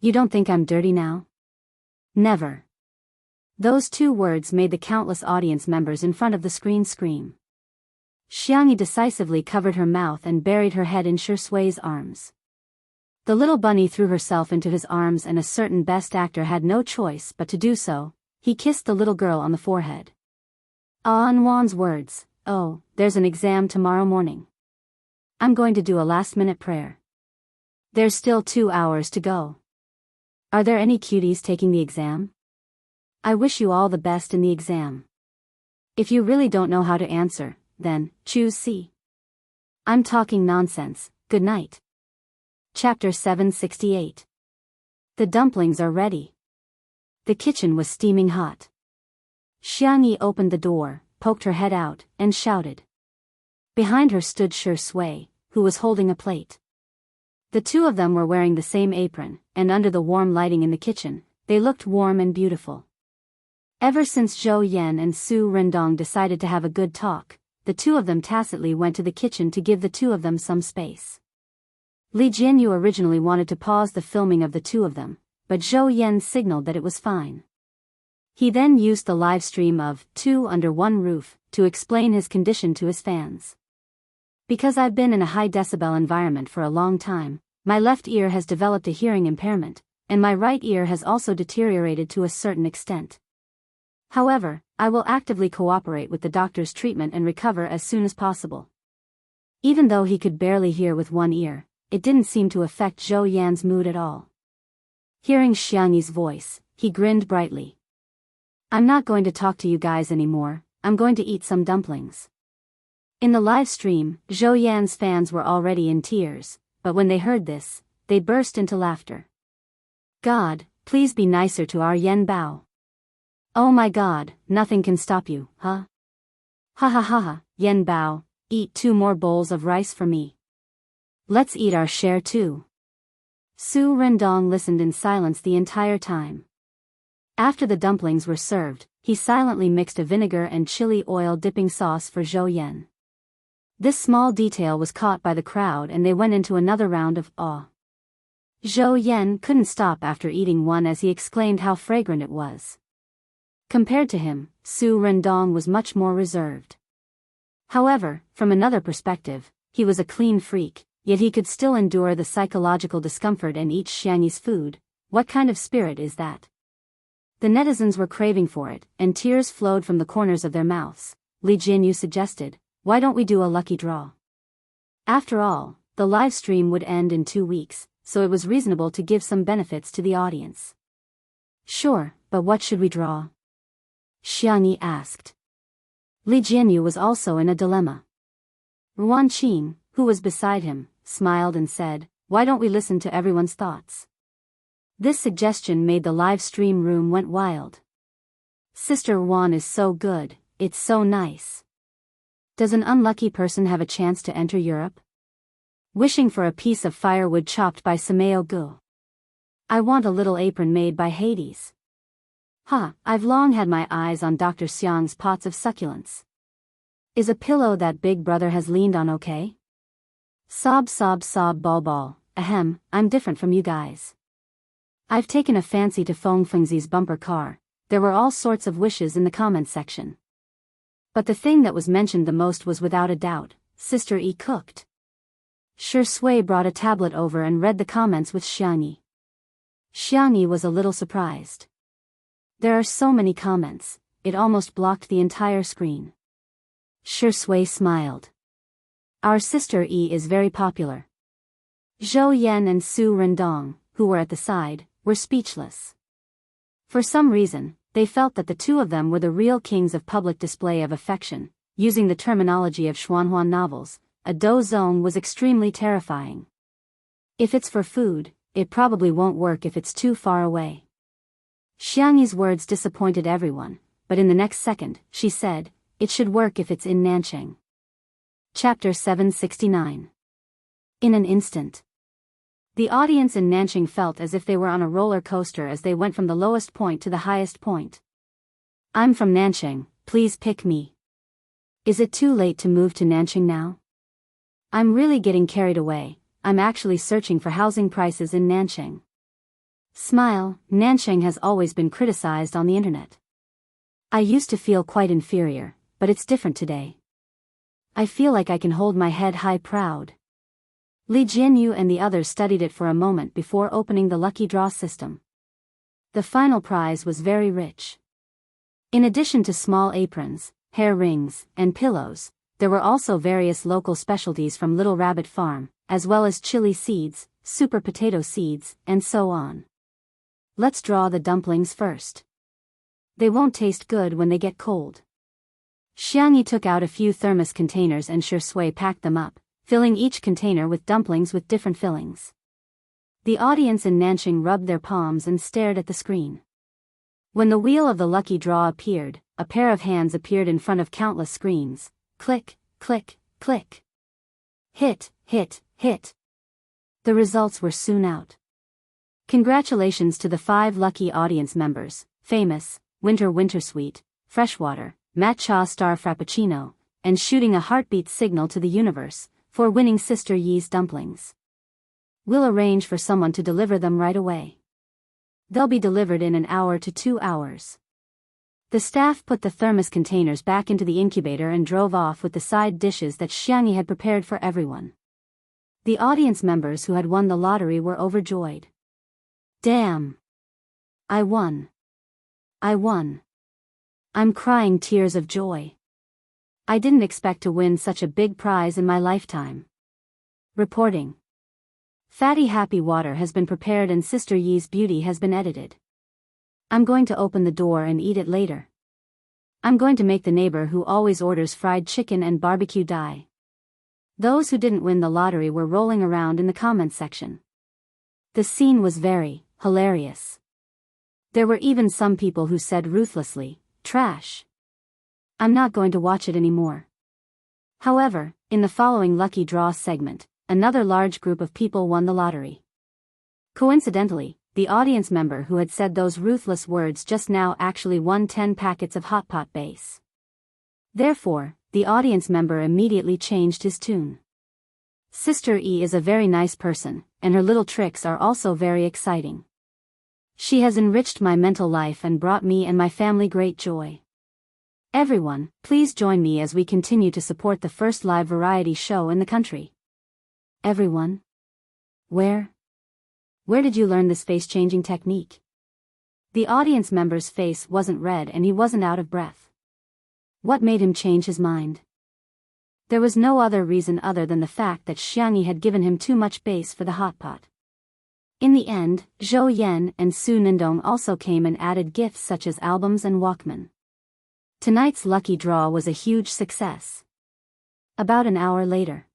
You don't think I'm dirty now? Never. Those two words made the countless audience members in front of the screen scream. Xiangyi decisively covered her mouth and buried her head in Shui's arms. The little bunny threw herself into his arms and a certain best actor had no choice but to do so. He kissed the little girl on the forehead. Anwan's words, oh, there's an exam tomorrow morning. I'm going to do a last-minute prayer. There's still 2 hours to go. Are there any cuties taking the exam? I wish you all the best in the exam. If you really don't know how to answer, then, choose C. I'm talking nonsense, good night. Chapter 768. The dumplings are ready. The kitchen was steaming hot. Xiangyi opened the door, poked her head out, and shouted. Behind her stood Shui, who was holding a plate. The two of them were wearing the same apron, and under the warm lighting in the kitchen, they looked warm and beautiful. Ever since Zhou Yan and Su Rendong decided to have a good talk, the two of them tacitly went to the kitchen to give the two of them some space. Li Jianyu originally wanted to pause the filming of the two of them, but Zhou Yan signaled that it was fine. He then used the live stream of Two Under One Roof to explain his condition to his fans. Because I've been in a high decibel environment for a long time, my left ear has developed a hearing impairment, and my right ear has also deteriorated to a certain extent. However, I will actively cooperate with the doctor's treatment and recover as soon as possible. Even though he could barely hear with one ear, it didn't seem to affect Zhou Yan's mood at all. Hearing Xiangyi's voice, he grinned brightly. I'm not going to talk to you guys anymore, I'm going to eat some dumplings. In the live stream, Zhou Yan's fans were already in tears, but when they heard this, they burst into laughter. God, please be nicer to our Yan Bao. Oh my god, nothing can stop you, huh? Ha ha ha ha, Yan Bao, eat 2 more bowls of rice for me. Let's eat our share too. Su Rendong listened in silence the entire time. After the dumplings were served, he silently mixed a vinegar and chili oil dipping sauce for Zhou Yan. This small detail was caught by the crowd and they went into another round of awe. Zhou Yan couldn't stop after eating one as he exclaimed how fragrant it was. Compared to him, Su Rendong was much more reserved. However, from another perspective, he was a clean freak, yet he could still endure the psychological discomfort and eat Xianyi's food. What kind of spirit is that? The netizens were craving for it, and tears flowed from the corners of their mouths. Li Jianyu suggested, why don't we do a lucky draw? After all, the live stream would end in 2 weeks, so it was reasonable to give some benefits to the audience. Sure, but what should we draw? Xianyi asked. Li Jianyu was also in a dilemma. Ruan Qing, who was beside him, smiled and said, why don't we listen to everyone's thoughts? This suggestion made the live stream room went wild. Sister Ruan is so good, it's so nice. Does an unlucky person have a chance to enter Europe? Wishing for a piece of firewood chopped by Sameo Gu. I want a little apron made by Hades. I've long had my eyes on Dr. Xiang's pots of succulents. Is a pillow that Big Brother has leaned on okay? Sob sob sob ball ball, ahem, I'm different from you guys. I've taken a fancy to Feng Fengzi's bumper car. There were all sorts of wishes in the comments section. But the thing that was mentioned the most was without a doubt, Sister E cooked. Shui brought a tablet over and read the comments with Xianyi. Xianyi was a little surprised. There are so many comments, it almost blocked the entire screen. Shui smiled. Our Sister E is very popular. Zhou Yan and Su Rendong, who were at the side, were speechless. For some reason, they felt that the two of them were the real kings of public display of affection. Using the terminology of Xuanhuan novels, a do zone was extremely terrifying. If it's for food, it probably won't work if it's too far away. Xiangyi's words disappointed everyone, but in the next second, she said, it should work if it's in Nanchang. Chapter 769. In an instant. The audience in Nanchang felt as if they were on a roller coaster as they went from the lowest point to the highest point. I'm from Nanchang, please pick me. Is it too late to move to Nanchang now? I'm really getting carried away, I'm actually searching for housing prices in Nanchang. Smile, Nanchang has always been criticized on the internet. I used to feel quite inferior, but it's different today. I feel like I can hold my head high proud. Li Jianyu and the others studied it for a moment before opening the lucky draw system. The final prize was very rich. In addition to small aprons, hair rings, and pillows, there were also various local specialties from Little Rabbit Farm, as well as chili seeds, super potato seeds, and so on. Let's draw the dumplings first. They won't taste good when they get cold. Xiangyi took out a few thermos containers and Shui packed them up, filling each container with dumplings with different fillings. The audience in Nanchang rubbed their palms and stared at the screen. When the wheel of the lucky draw appeared, a pair of hands appeared in front of countless screens. Click, click, click. Hit, hit, hit. The results were soon out. Congratulations to the 5 lucky audience members: Famous, Winter Wintersweet, Freshwater, Matcha Star Frappuccino, and Shooting a Heartbeat Signal to the Universe, for winning Sister Yi's dumplings. We'll arrange for someone to deliver them right away. They'll be delivered in an hour to 2 hours. The staff put the thermos containers back into the incubator and drove off with the side dishes that Xiangyi had prepared for everyone. The audience members who had won the lottery were overjoyed. Damn! I won! I won! I'm crying tears of joy. I didn't expect to win such a big prize in my lifetime. Reporting. Fatty Happy Water has been prepared and Sister Yi's beauty has been edited. I'm going to open the door and eat it later. I'm going to make the neighbor who always orders fried chicken and barbecue die. Those who didn't win the lottery were rolling around in the comments section. The scene was very hilarious. There were even some people who said ruthlessly, trash. I'm not going to watch it anymore. However, in the following lucky draw segment, another large group of people won the lottery. Coincidentally, the audience member who had said those ruthless words just now actually won 10 packets of hot pot base. Therefore, the audience member immediately changed his tune. Sister E is a very nice person, and her little tricks are also very exciting. She has enriched my mental life and brought me and my family great joy. Everyone, please join me as we continue to support the first live variety show in the country. Everyone? Where did you learn this face-changing technique? The audience member's face wasn't red and he wasn't out of breath. What made him change his mind? There was no other reason other than the fact that Xianxia had given him too much base for the hot pot. In the end, Zhou Yan and Su Nindong also came and added gifts such as albums and Walkman. Tonight's lucky draw was a huge success. About an hour later,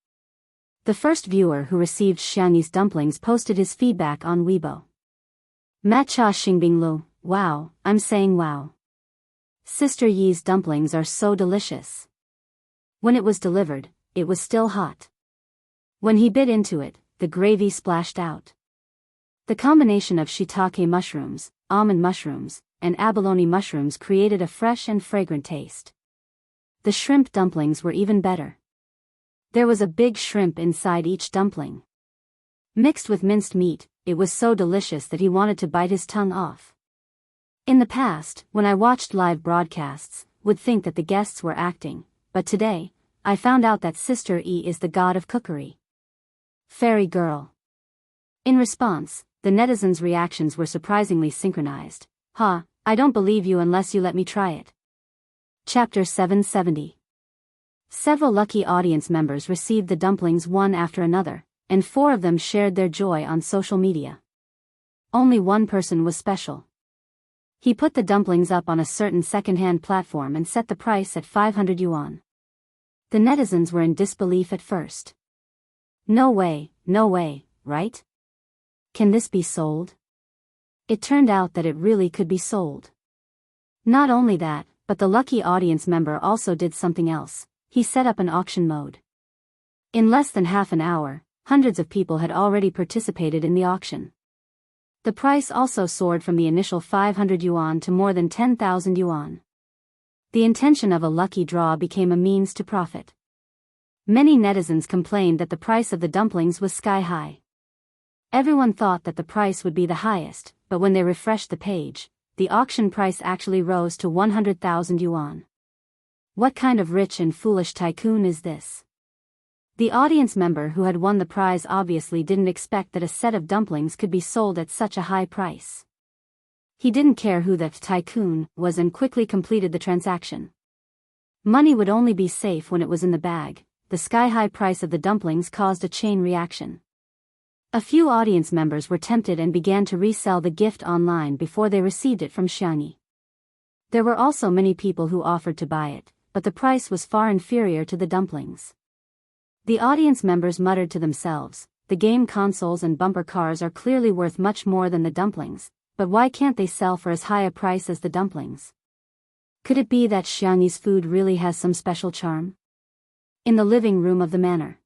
the first viewer who received Xianxia's dumplings posted his feedback on Weibo. Matcha Xingbinglu, wow, I'm saying wow. Sister Yi's dumplings are so delicious. When it was delivered, it was still hot. When he bit into it, the gravy splashed out. The combination of shiitake mushrooms, almond mushrooms, and abalone mushrooms created a fresh and fragrant taste. The shrimp dumplings were even better. There was a big shrimp inside each dumpling. Mixed with minced meat, it was so delicious that he wanted to bite his tongue off. In the past, when I watched live broadcasts, would think that the guests were acting, but today, I found out that Sister E is the god of cookery. Fairy girl. In response, the netizens' reactions were surprisingly synchronized. Ha, I don't believe you unless you let me try it. Chapter 770. Several lucky audience members received the dumplings one after another, and 4 of them shared their joy on social media. Only one person was special. He put the dumplings up on a certain second-hand platform and set the price at 500 yuan. The netizens were in disbelief at first. No way, right? Can this be sold? It turned out that it really could be sold. Not only that, but the lucky audience member also did something else. He set up an auction mode. In less than half an hour, hundreds of people had already participated in the auction. The price also soared from the initial 500 yuan to more than 10,000 yuan. The intention of a lucky draw became a means to profit. Many netizens complained that the price of the dumplings was sky high. Everyone thought that the price would be the highest, but when they refreshed the page, the auction price actually rose to 100,000 yuan. What kind of rich and foolish tycoon is this? The audience member who had won the prize obviously didn't expect that a set of dumplings could be sold at such a high price. He didn't care who the tycoon was and quickly completed the transaction. Money would only be safe when it was in the bag. The sky-high price of the dumplings caused a chain reaction. A few audience members were tempted and began to resell the gift online before they received it from Xianxia. There were also many people who offered to buy it, but the price was far inferior to the dumplings. The audience members muttered to themselves, the game consoles and bumper cars are clearly worth much more than the dumplings, but why can't they sell for as high a price as the dumplings? Could it be that Xianxia's food really has some special charm? In the living room of the manor.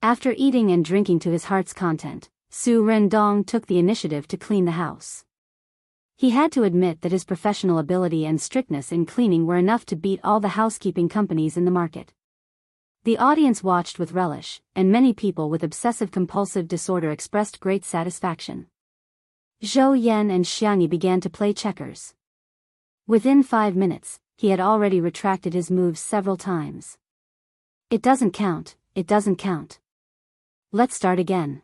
After eating and drinking to his heart's content, Su Rendong took the initiative to clean the house. He had to admit that his professional ability and strictness in cleaning were enough to beat all the housekeeping companies in the market. The audience watched with relish, and many people with obsessive-compulsive disorder expressed great satisfaction. Zhou Yan and Xianxia began to play checkers. Within 5 minutes, he had already retracted his moves several times. It doesn't count. Let's start again.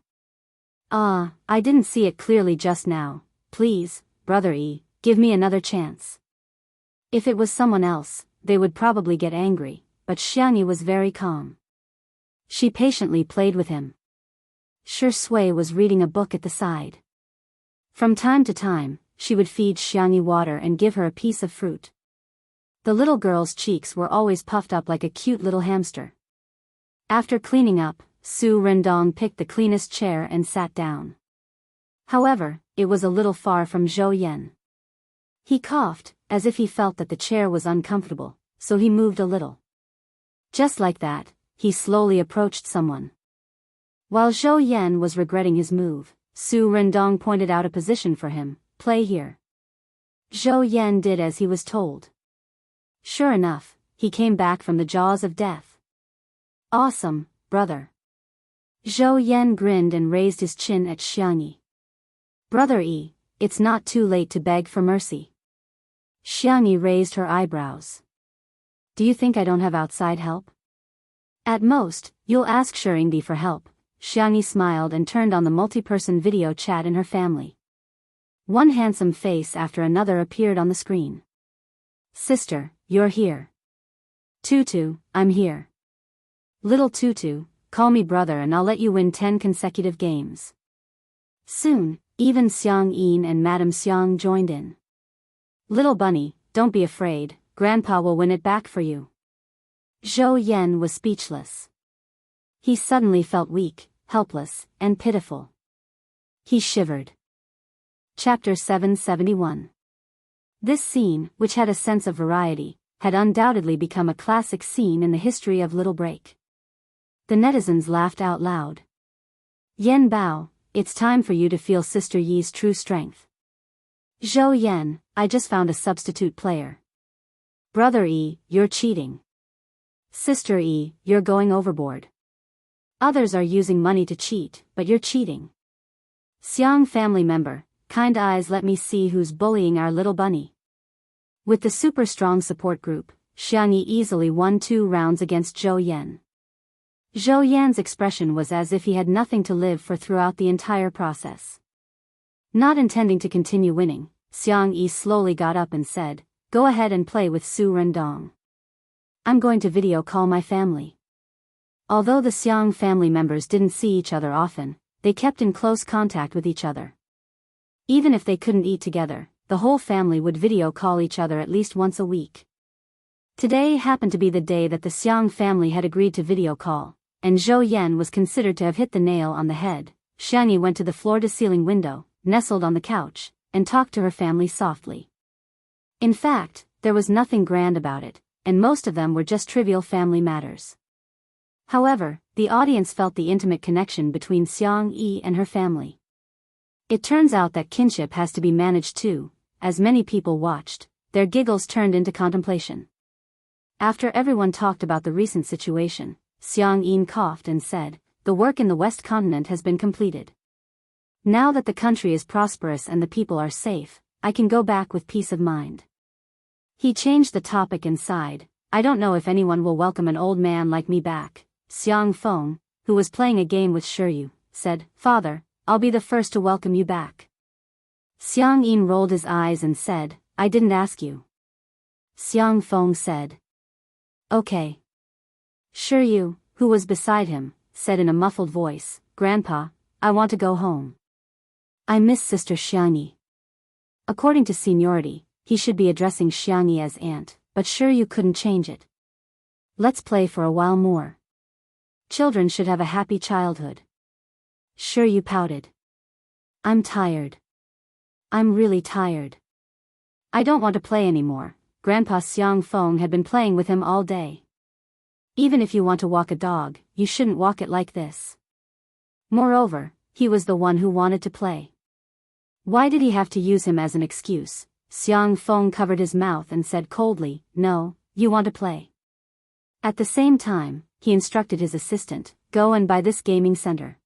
I didn't see it clearly just now. Please, Brother E, give me another chance. If it was someone else, they would probably get angry, but Xianxia was very calm. She patiently played with him. Shi Sui was reading a book at the side. From time to time, she would feed Xianxia water and give her a piece of fruit. The little girl's cheeks were always puffed up like a cute little hamster. After cleaning up, Su Rendong picked the cleanest chair and sat down. However, it was a little far from Zhou Yan. He coughed, as if he felt that the chair was uncomfortable, so he moved a little. Just like that, he slowly approached someone. While Zhou Yan was regretting his move, Su Rendong pointed out a position for him. Play here. Zhou Yan did as he was told. Sure enough, he came back from the jaws of death. Awesome, brother. Zhou Yan grinned and raised his chin at Xianxia. Brother E, it's not too late to beg for mercy. Xiangyi raised her eyebrows. Do you think I don't have outside help? At most, you'll ask Shirindi for help. Xiangyi smiled and turned on the multi-person video chat in her family. One handsome face after another appeared on the screen. Sister, you're here. Tutu, I'm here. Little Tutu, call me brother and I'll let you win 10 consecutive games. Soon, even Xiang Yin and Madame Xiang joined in. Little bunny, don't be afraid, Grandpa will win it back for you. Zhou Yan was speechless. He suddenly felt weak, helpless, and pitiful. He shivered. Chapter 771. This scene, which had a sense of variety, had undoubtedly become a classic scene in the history of Little Break. The netizens laughed out loud. Yen Bao, it's time for you to feel Sister Yi's true strength. Zhou Yan, I just found a substitute player. Brother Yi, you're cheating. Sister Yi, you're going overboard. Others are using money to cheat, but you're cheating. Xiang family member, kind eyes, let me see who's bullying our little bunny. With the super strong support group, Xiangyi easily won 2 rounds against Zhou Yan. Zhou Yan's expression was as if he had nothing to live for throughout the entire process. Not intending to continue winning, Xiang Yi slowly got up and said, go ahead and play with Su Rendong. I'm going to video call my family. Although the Xiang family members didn't see each other often, they kept in close contact with each other. Even if they couldn't eat together, the whole family would video call each other at least once a week. Today happened to be the day that the Xiang family had agreed to video call, and Zhou Yan was considered to have hit the nail on the head. Xiangyi went to the floor-to-ceiling window, nestled on the couch, and talked to her family softly. In fact, there was nothing grand about it, and most of them were just trivial family matters. However, the audience felt the intimate connection between Xiang Yi and her family. It turns out that kinship has to be managed too. As many people watched, their giggles turned into contemplation. After everyone talked about the recent situation, Xiang Yin coughed and said, the work in the West Continent has been completed. Now that the country is prosperous and the people are safe, I can go back with peace of mind. He changed the topic and sighed, I don't know if anyone will welcome an old man like me back. Xiang Feng, who was playing a game with Shiryu, said, Father, I'll be the first to welcome you back. Xiang Yin rolled his eyes and said, I didn't ask you. Xiang Feng said, okay. Shiryu, who was beside him, said in a muffled voice, Grandpa, I want to go home. I miss Sister Xiangyi. According to seniority, he should be addressing Xiangyi as aunt, but Shiryu couldn't change it. Let's play for a while more. Children should have a happy childhood. Shiryu pouted. I'm tired. I'm really tired. I don't want to play anymore. Grandpa Xiang Feng had been playing with him all day. Even if you want to walk a dog, you shouldn't walk it like this. Moreover, he was the one who wanted to play. Why did he have to use him as an excuse? Xiang Feng covered his mouth and said coldly, no, you want to play. At the same time, he instructed his assistant, go and buy this gaming center.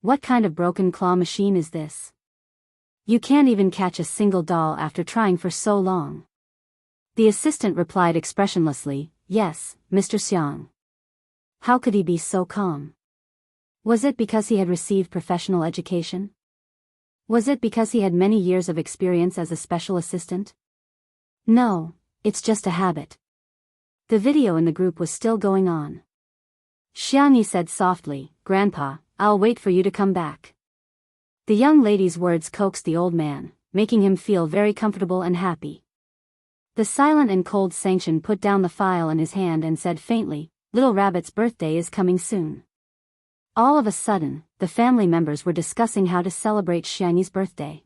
What kind of broken claw machine is this? You can't even catch a single doll after trying for so long. The assistant replied expressionlessly, yes, Mr. Xiang. How could he be so calm? Was it because he had received professional education? Was it because he had many years of experience as a special assistant? No, it's just a habit. The video in the group was still going on. Xiangyi said softly, Grandpa, I'll wait for you to come back. The young lady's words coaxed the old man, making him feel very comfortable and happy. The silent and cold Sanction put down the file in his hand and said faintly, Little Rabbit's birthday is coming soon. All of a sudden, the family members were discussing how to celebrate Xiangyi's birthday.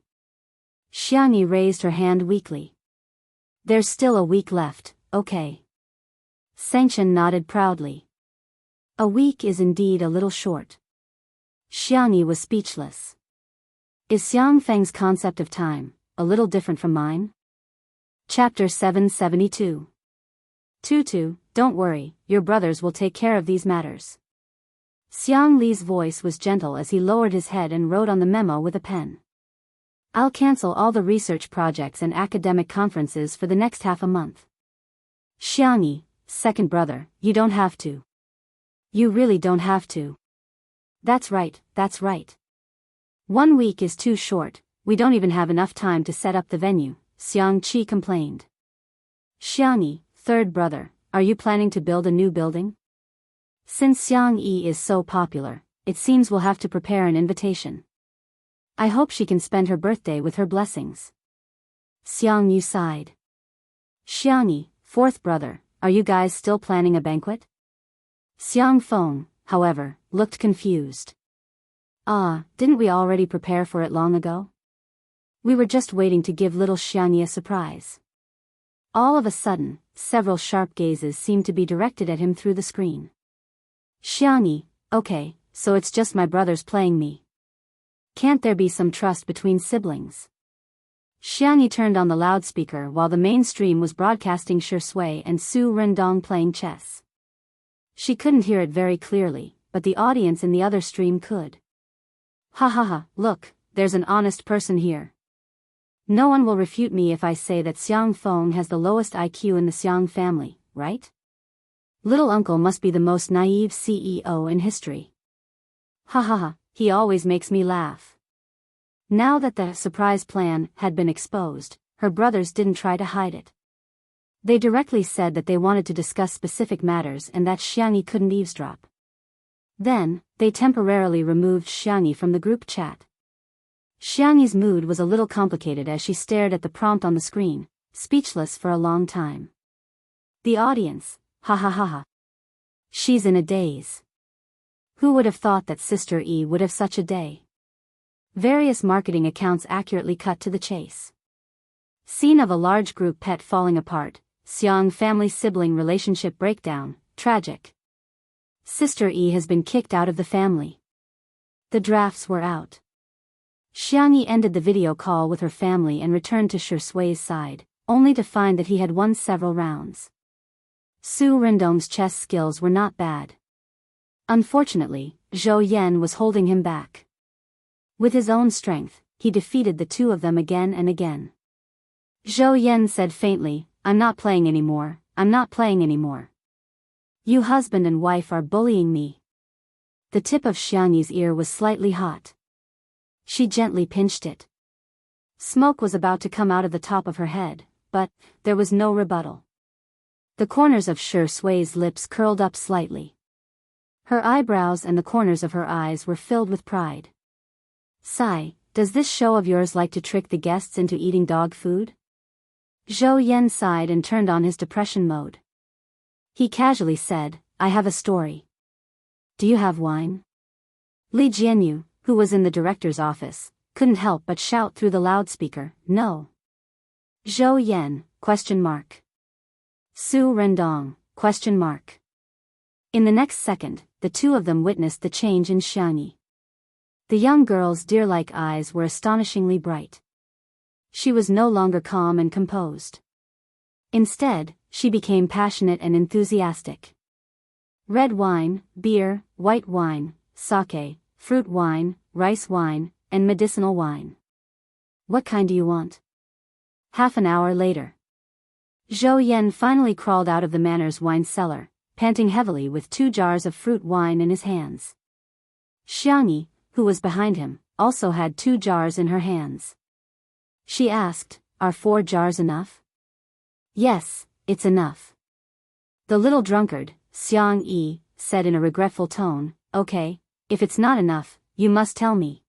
Xiangyi raised her hand weakly. There's still a week left, okay. Sanction nodded proudly. A week is indeed a little short. Xiangyi was speechless. Is Xiang Feng's concept of time a little different from mine? Chapter 772. Tutu, don't worry, your brothers will take care of these matters. Xiang Li's voice was gentle as he lowered his head and wrote on the memo with a pen. I'll cancel all the research projects and academic conferences for the next half a month. Xianxia, second brother, you don't have to. You really don't have to. That's right, that's right. 1 week is too short, we don't even have enough time to set up the venue, Xiangqi complained. Xianxia, third brother, are you planning to build a new building? Since Xiangyi is so popular, it seems we'll have to prepare an invitation. I hope she can spend her birthday with her blessings. Xiangyu sighed. Xiangyi, fourth brother, are you guys still planning a banquet? Xiang Feng, however, looked confused. Didn't we already prepare for it long ago? We were just waiting to give little Xiangyi a surprise. All of a sudden, several sharp gazes seemed to be directed at him through the screen. Xiangyi, okay, so it's just my brothers playing me. Can't there be some trust between siblings? Xiangyi turned on the loudspeaker while the mainstream was broadcasting Shui and Su Rendong playing chess. She couldn't hear it very clearly, but the audience in the other stream could. Ha ha ha, look, there's an honest person here. No one will refute me if I say that Xiang Feng has the lowest IQ in the Xiang family, right? Little uncle must be the most naive CEO in history. Ha ha ha, he always makes me laugh. Now that the surprise plan had been exposed, her brothers didn't try to hide it. They directly said that they wanted to discuss specific matters and that Xiangyi couldn't eavesdrop. Then, they temporarily removed Xiangyi from the group chat. Xiangyi's mood was a little complicated as she stared at the prompt on the screen, speechless for a long time. The audience, ha ha ha ha. She's in a daze. Who would have thought that Sister E would have such a day? Various marketing accounts accurately cut to the chase. Scene of a large group pet falling apart, Xiang family sibling relationship breakdown, tragic. Sister E has been kicked out of the family. The drafts were out. Xiangyi ended the video call with her family and returned to Shui's side, only to find that he had won several rounds. Su Rendong's chess skills were not bad. Unfortunately, Zhou Yan was holding him back. With his own strength, he defeated the two of them again and again. Zhou Yan said faintly, I'm not playing anymore, I'm not playing anymore. You husband and wife are bullying me. The tip of Xiangyi's ear was slightly hot. She gently pinched it. Smoke was about to come out of the top of her head, but there was no rebuttal. The corners of Shui's lips curled up slightly. Her eyebrows and the corners of her eyes were filled with pride. Sigh, does this show of yours like to trick the guests into eating dog food? Zhou Yan sighed and turned on his depression mode. He casually said, I have a story. Do you have wine? Li Jianyu, who was in the director's office, couldn't help but shout through the loudspeaker, no. Zhou Yan, ? Su Rendong, ? In the next second, the two of them witnessed the change in Xiangyi. The young girl's deer-like eyes were astonishingly bright. She was no longer calm and composed. Instead, she became passionate and enthusiastic. Red wine, beer, white wine, sake, fruit wine, rice wine, and medicinal wine. What kind do you want? Half an hour later. Zhou Yan finally crawled out of the manor's wine cellar, panting heavily with 2 jars of fruit wine in his hands. Xiangyi, who was behind him, also had 2 jars in her hands. She asked, are 4 jars enough? Yes, it's enough. The little drunkard, Xiangyi, said in a regretful tone, okay, if it's not enough, you must tell me.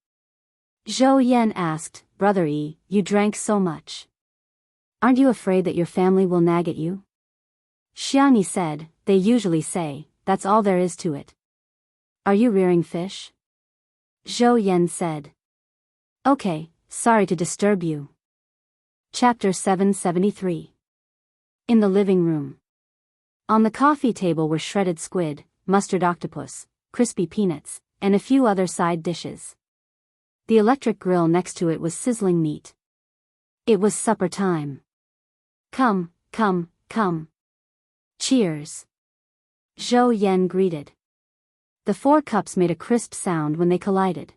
Zhou Yan asked, Brother Yi, you drank so much. Aren't you afraid that your family will nag at you? Xiangyi said, they usually say, that's all there is to it. Are you rearing fish? Zhou Yan said. Okay, sorry to disturb you. Chapter 773. In the living room. On the coffee table were shredded squid, mustard octopus, crispy peanuts, and a few other side dishes. The electric grill next to it was sizzling meat. It was supper time. Come, come, come. Cheers. Zhou Yan greeted. The 4 cups made a crisp sound when they collided.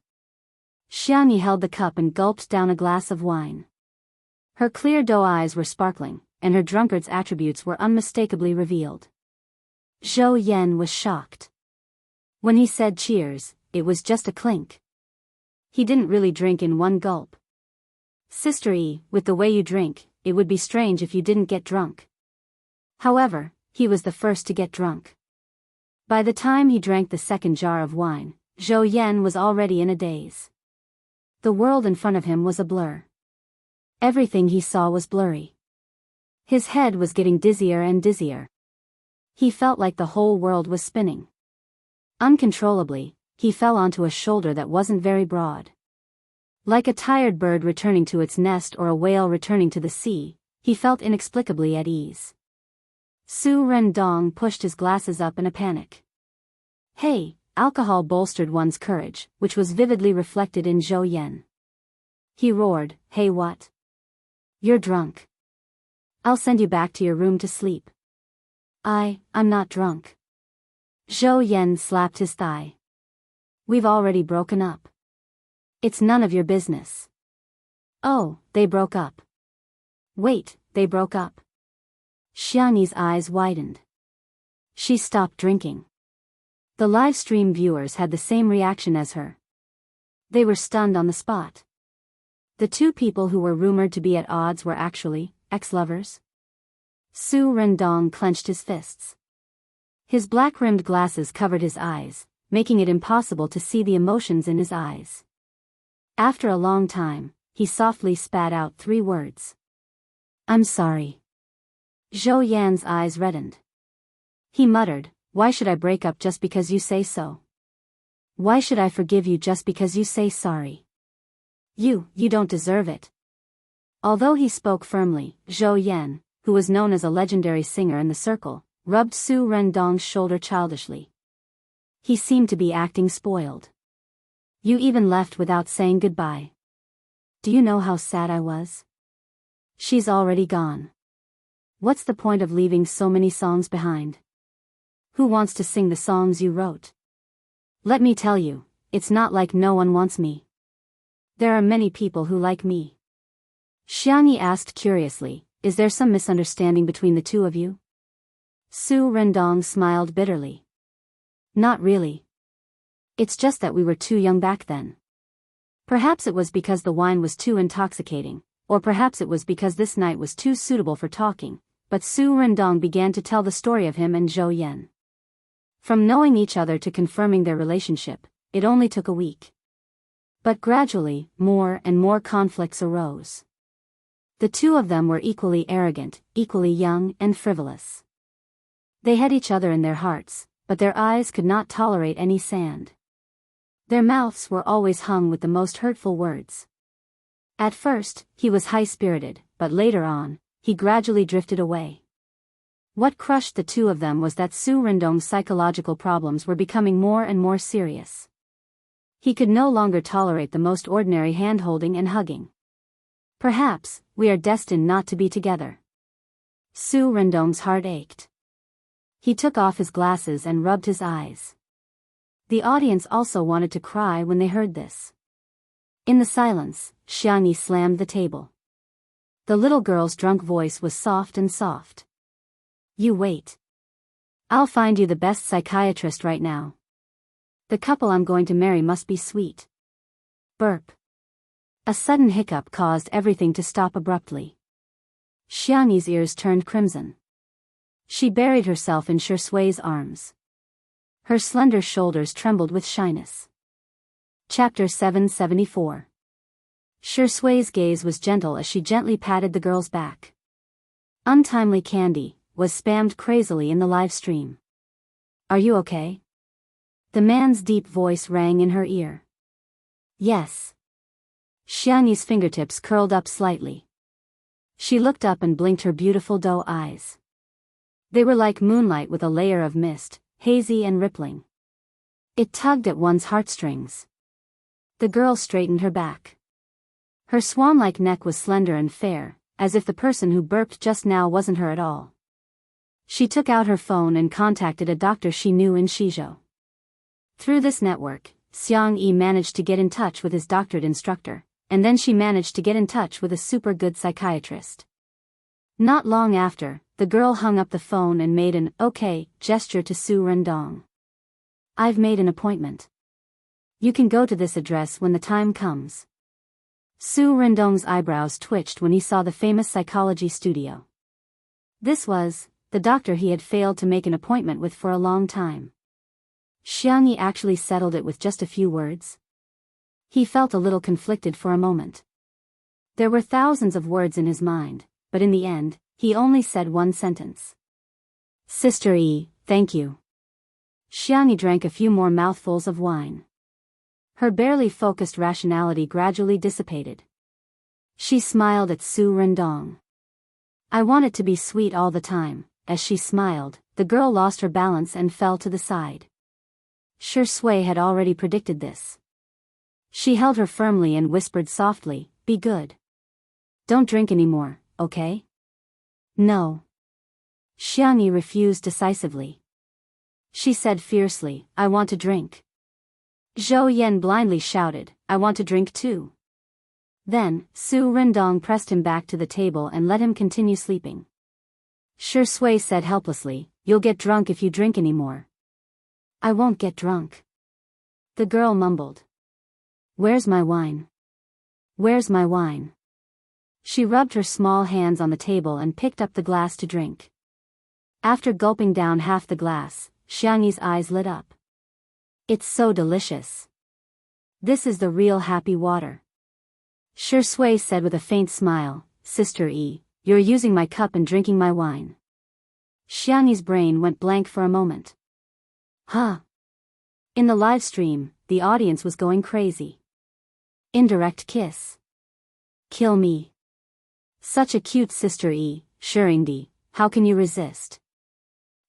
Xianxia held the cup and gulped down a glass of wine. Her clear doe eyes were sparkling, and her drunkard's attributes were unmistakably revealed. Zhou Yan was shocked. When he said cheers, it was just a clink. He didn't really drink in one gulp. Sister E, with the way you drink, it would be strange if you didn't get drunk. However, he was the first to get drunk. By the time he drank the second jar of wine, Zhou Yan was already in a daze. The world in front of him was a blur. Everything he saw was blurry. His head was getting dizzier and dizzier. He felt like the whole world was spinning. Uncontrollably, he fell onto a shoulder that wasn't very broad. Like a tired bird returning to its nest or a whale returning to the sea, he felt inexplicably at ease. Su Rendong pushed his glasses up in a panic. Hey, alcohol bolstered one's courage, which was vividly reflected in Zhou Yan. He roared, hey what? You're drunk. I'll send you back to your room to sleep. I'm not drunk. Zhou Yan slapped his thigh. We've already broken up. It's none of your business. Oh, they broke up. Wait, they broke up. Xianxi's eyes widened. She stopped drinking. The live stream viewers had the same reaction as her. They were stunned on the spot. The two people who were rumored to be at odds were actually ex-lovers. Su Rendong clenched his fists. His black-rimmed glasses covered his eyes, making it impossible to see the emotions in his eyes. After a long time, he softly spat out 3 words. I'm sorry. Zhou Yan's eyes reddened. He muttered, why should I break up just because you say so? Why should I forgive you just because you say sorry? You don't deserve it. Although he spoke firmly, Zhou Yan, who was known as a legendary singer in the circle, rubbed Su Rendong's shoulder childishly. He seemed to be acting spoiled. You even left without saying goodbye. Do you know how sad I was? She's already gone. What's the point of leaving so many songs behind? Who wants to sing the songs you wrote? Let me tell you, it's not like no one wants me. There are many people who like me. Xianxia asked curiously, is there some misunderstanding between the two of you? Su Rendong smiled bitterly. Not really. It's just that we were too young back then. Perhaps it was because the wine was too intoxicating, or perhaps it was because this night was too suitable for talking, but Su Rendong began to tell the story of him and Zhou Yan. From knowing each other to confirming their relationship, it only took a week. But gradually, more and more conflicts arose. The two of them were equally arrogant, equally young and frivolous. They had each other in their hearts, but their eyes could not tolerate any sand. Their mouths were always hung with the most hurtful words. At first, he was high-spirited, but later on, he gradually drifted away. What crushed the two of them was that Su Rendong's psychological problems were becoming more and more serious. He could no longer tolerate the most ordinary hand-holding and hugging. Perhaps, we are destined not to be together. Su Rendong's heart ached. He took off his glasses and rubbed his eyes. The audience also wanted to cry when they heard this. In the silence, Xianxia slammed the table. The little girl's drunk voice was soft and soft. You wait. I'll find you the best psychiatrist right now. The couple I'm going to marry must be sweet. Burp. A sudden hiccup caused everything to stop abruptly. Xianxi's ears turned crimson. She buried herself in Shui's arms. Her slender shoulders trembled with shyness. Chapter 774. Shui's gaze was gentle as she gently patted the girl's back. Untimely candy was spammed crazily in the live stream. Are you okay? The man's deep voice rang in her ear. Yes. Xianxi's fingertips curled up slightly. She looked up and blinked her beautiful doe eyes. They were like moonlight with a layer of mist, hazy and rippling. It tugged at one's heartstrings. The girl straightened her back. Her swan-like neck was slender and fair, as if the person who burped just now wasn't her at all. She took out her phone and contacted a doctor she knew in Shizhou. Through this network, Xiang Yi managed to get in touch with his doctorate instructor, and then she managed to get in touch with a super good psychiatrist. Not long after, the girl hung up the phone and made an okay gesture to Su Rendong. I've made an appointment. You can go to this address when the time comes. Su Rendong's eyebrows twitched when he saw the famous psychology studio. This was the doctor he had failed to make an appointment with for a long time. Xiang Yi actually settled it with just a few words. He felt a little conflicted for a moment. There were thousands of words in his mind, but in the end, he only said one sentence. Sister Yi, thank you. Xiang Yi drank a few more mouthfuls of wine. Her barely focused rationality gradually dissipated. She smiled at Su Rendong. I want it to be sweet all the time. As she smiled, the girl lost her balance and fell to the side. Shi Sui had already predicted this. She held her firmly and whispered softly, be good. Don't drink anymore, okay? No. Xiang Yi refused decisively. She said fiercely, I want to drink. Zhou Yan blindly shouted, I want to drink too. Then, Su Rendong pressed him back to the table and let him continue sleeping. Shi Sui said helplessly, you'll get drunk if you drink anymore. I won't get drunk. The girl mumbled. Where's my wine? Where's my wine? She rubbed her small hands on the table and picked up the glass to drink. After gulping down half the glass, Xiang Yi's eyes lit up. It's so delicious. This is the real happy water. Shi Sui said with a faint smile, Sister Yi, you're using my cup and drinking my wine. Xiang Yi's brain went blank for a moment. Huh? In the live stream, the audience was going crazy. Indirect kiss. Kill me. Such a cute Sister Yi, Shirindi, how can you resist?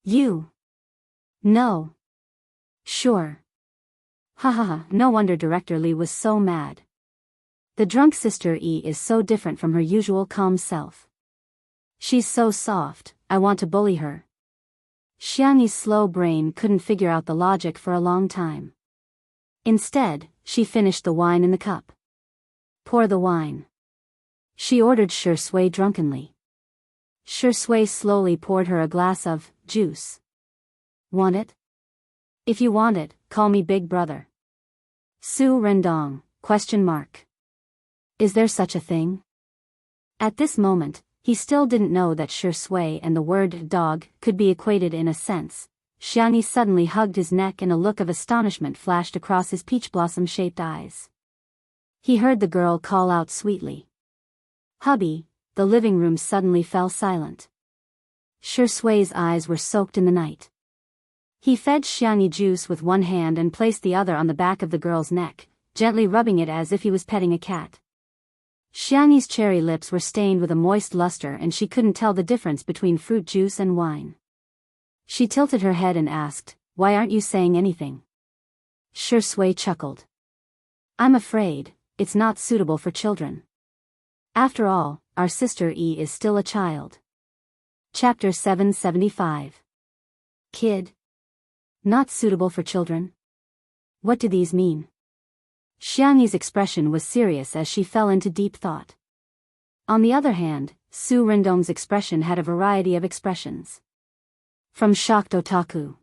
You. No. Sure. Ha ha ha, no wonder Director Li was so mad. The drunk Sister Yi is so different from her usual calm self. She's so soft, I want to bully her. Xiang Yi's slow brain couldn't figure out the logic for a long time. Instead, she finished the wine in the cup. Pour the wine. She ordered Shi Sui drunkenly. Shi Sui slowly poured her a glass of juice. Want it? If you want it, call me Big Brother. Su Rendong, ? Is there such a thing? At this moment, he still didn't know that Shi Sui and the word dog could be equated in a sense. Xiang Yi suddenly hugged his neck and a look of astonishment flashed across his peach blossom-shaped eyes. He heard the girl call out sweetly. Hubby, the living room suddenly fell silent. Shi Sui's eyes were soaked in the night. He fed Xiang Yi juice with one hand and placed the other on the back of the girl's neck, gently rubbing it as if he was petting a cat. Xiang Yi's cherry lips were stained with a moist luster and she couldn't tell the difference between fruit juice and wine. She tilted her head and asked, why aren't you saying anything? Shi Sui chuckled. I'm afraid, it's not suitable for children. After all, our sister Yi is still a child. Chapter 775. Kid. Not suitable for children? What do these mean? Xiang Yi's expression was serious as she fell into deep thought. On the other hand, Su Rendong's expression had a variety of expressions. From shocked otaku.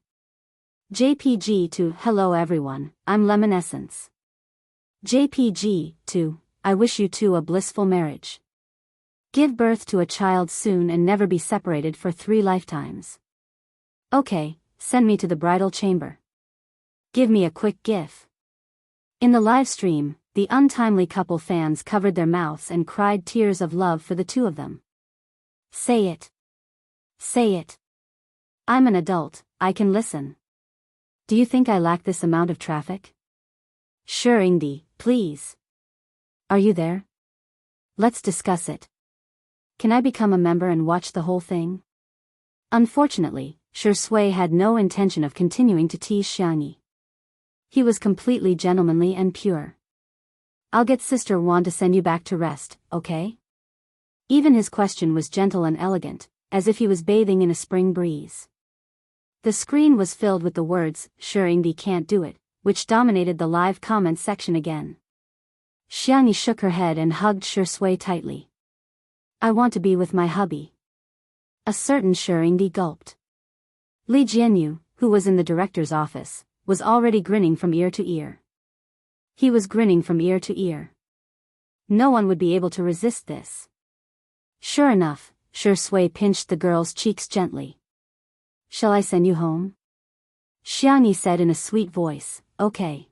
JPG to, hello everyone, I'm Lemon Essence. JPG to, I wish you two a blissful marriage. Give birth to a child soon and never be separated for 3 lifetimes. Okay, send me to the bridal chamber. Give me a quick gif. In the live stream, the untimely couple fans covered their mouths and cried tears of love for the two of them. Say it. Say it. I'm an adult, I can listen. Do you think I lack this amount of traffic? Sure Ingdi, please. Are you there? Let's discuss it. Can I become a member and watch the whole thing? Unfortunately, Shi Sui had no intention of continuing to tease Xiang Yi. He was completely gentlemanly and pure. I'll get Sister Wan to send you back to rest, okay? Even his question was gentle and elegant, as if he was bathing in a spring breeze. The screen was filled with the words, sure Ingdi can't do it, which dominated the live comments section again. Xianxia shook her head and hugged Shui tightly. I want to be with my hubby. A certain Shengdi gulped. Li Jianyu, who was in the director's office, was already grinning from ear to ear. He was grinning from ear to ear. No one would be able to resist this. Sure enough, Shui pinched the girl's cheeks gently. Shall I send you home? Xianxia said in a sweet voice, okay.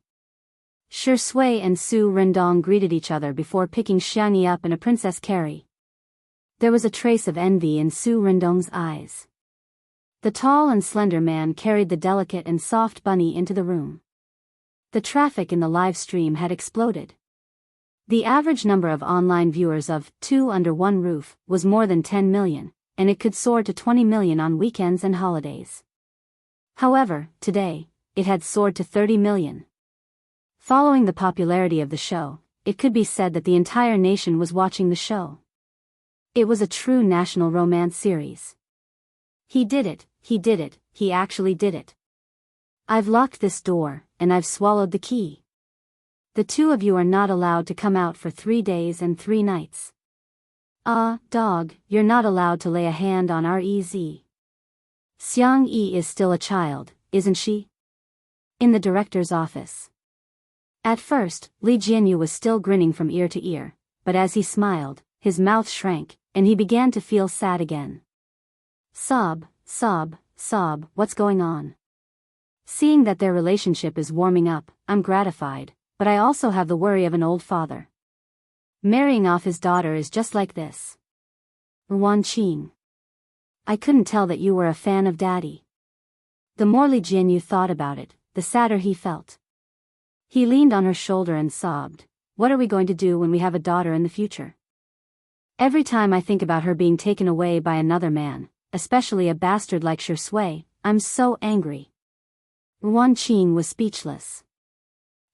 Shui and Su Rendong greeted each other before picking Xianxia up in a princess carry. There was a trace of envy in Su Rendong's eyes. The tall and slender man carried the delicate and soft bunny into the room. The traffic in the live stream had exploded. The average number of online viewers of Two Under One Roof was more than 10 million, and it could soar to 20 million on weekends and holidays. However, today, it had soared to 30 million. Following the popularity of the show, it could be said that the entire nation was watching the show. It was a true national romance series. He did it, he actually did it. I've locked this door, and I've swallowed the key. The two of you are not allowed to come out for 3 days and 3 nights. Dog, you're not allowed to lay a hand on Rez. Xiangyi is still a child, isn't she? In the director's office. At first, Li Jianyu was still grinning from ear to ear, but as he smiled, his mouth shrank, and he began to feel sad again. Sob, what's going on? Seeing that their relationship is warming up, I'm gratified, but I also have the worry of an old father. Marrying off his daughter is just like this. Wan Qing. I couldn't tell that you were a fan of Daddy. The more Li Jianyu thought about it, the sadder he felt. He leaned on her shoulder and sobbed. What are we going to do when we have a daughter in the future? Every time I think about her being taken away by another man, especially a bastard like Shui, I'm so angry. Wan Qing was speechless.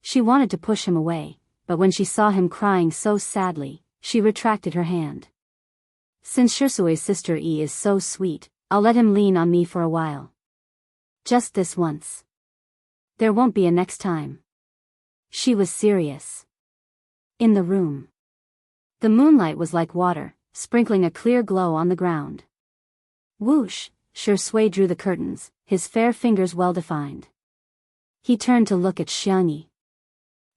She wanted to push him away, but when she saw him crying so sadly, she retracted her hand. Since Shui's sister Yi is so sweet, I'll let him lean on me for a while. Just this once. There won't be a next time. She was serious. In the room. The moonlight was like water, sprinkling a clear glow on the ground. Whoosh, Shui drew the curtains, his fair fingers well-defined. He turned to look at Xiangyi.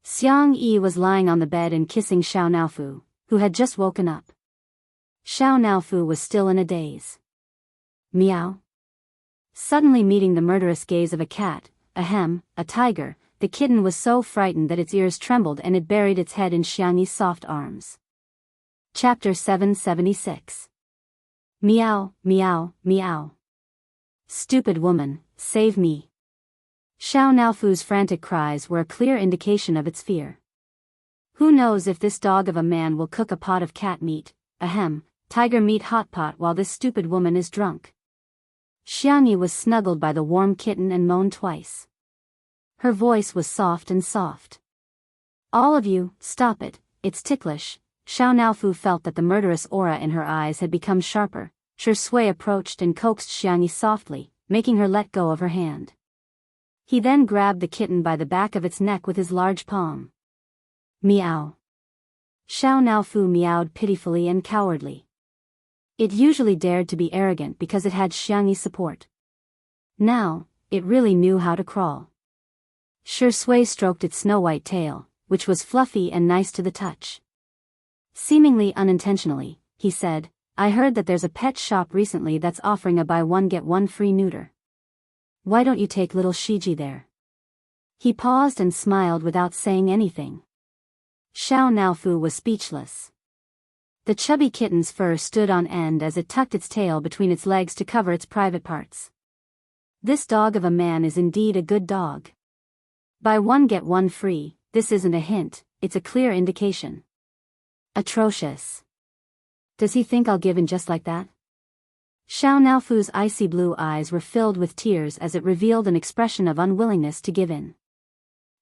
Xiangyi was lying on the bed and kissing Xiao Naofu, who had just woken up. Xiao Naofu was still in a daze. Meow. Suddenly meeting the murderous gaze of a cat, a tiger, the kitten was so frightened that its ears trembled and it buried its head in Xiangyi's soft arms. Chapter 776. Meow, meow, meow. Stupid woman, save me. Xiao Naofu's frantic cries were a clear indication of its fear. Who knows if this dog of a man will cook a pot of cat meat, tiger meat hot pot while this stupid woman is drunk. Xiangyi was snuggled by the warm kitten and moaned twice. Her voice was soft and soft. All of you, stop it, it's ticklish. Xiao Naofu felt that the murderous aura in her eyes had become sharper. Shui approached and coaxed Xiangyi softly, making her let go of her hand. He then grabbed the kitten by the back of its neck with his large palm. Meow. Xiao Naofu meowed pitifully and cowardly. It usually dared to be arrogant because it had Xiangyi's support. Now, it really knew how to crawl. Shui stroked its snow-white tail, which was fluffy and nice to the touch. Seemingly unintentionally, he said, I heard that there's a pet shop recently that's offering a buy one get one free neuter. Why don't you take little Shiji there? He paused and smiled without saying anything. Xiao Naofu was speechless. The chubby kitten's fur stood on end as it tucked its tail between its legs to cover its private parts. This dog of a man is indeed a good dog. Buy one get one free, this isn't a hint, it's a clear indication. Atrocious. Does he think I'll give in just like that? Xiao Naofu's icy blue eyes were filled with tears as it revealed an expression of unwillingness to give in.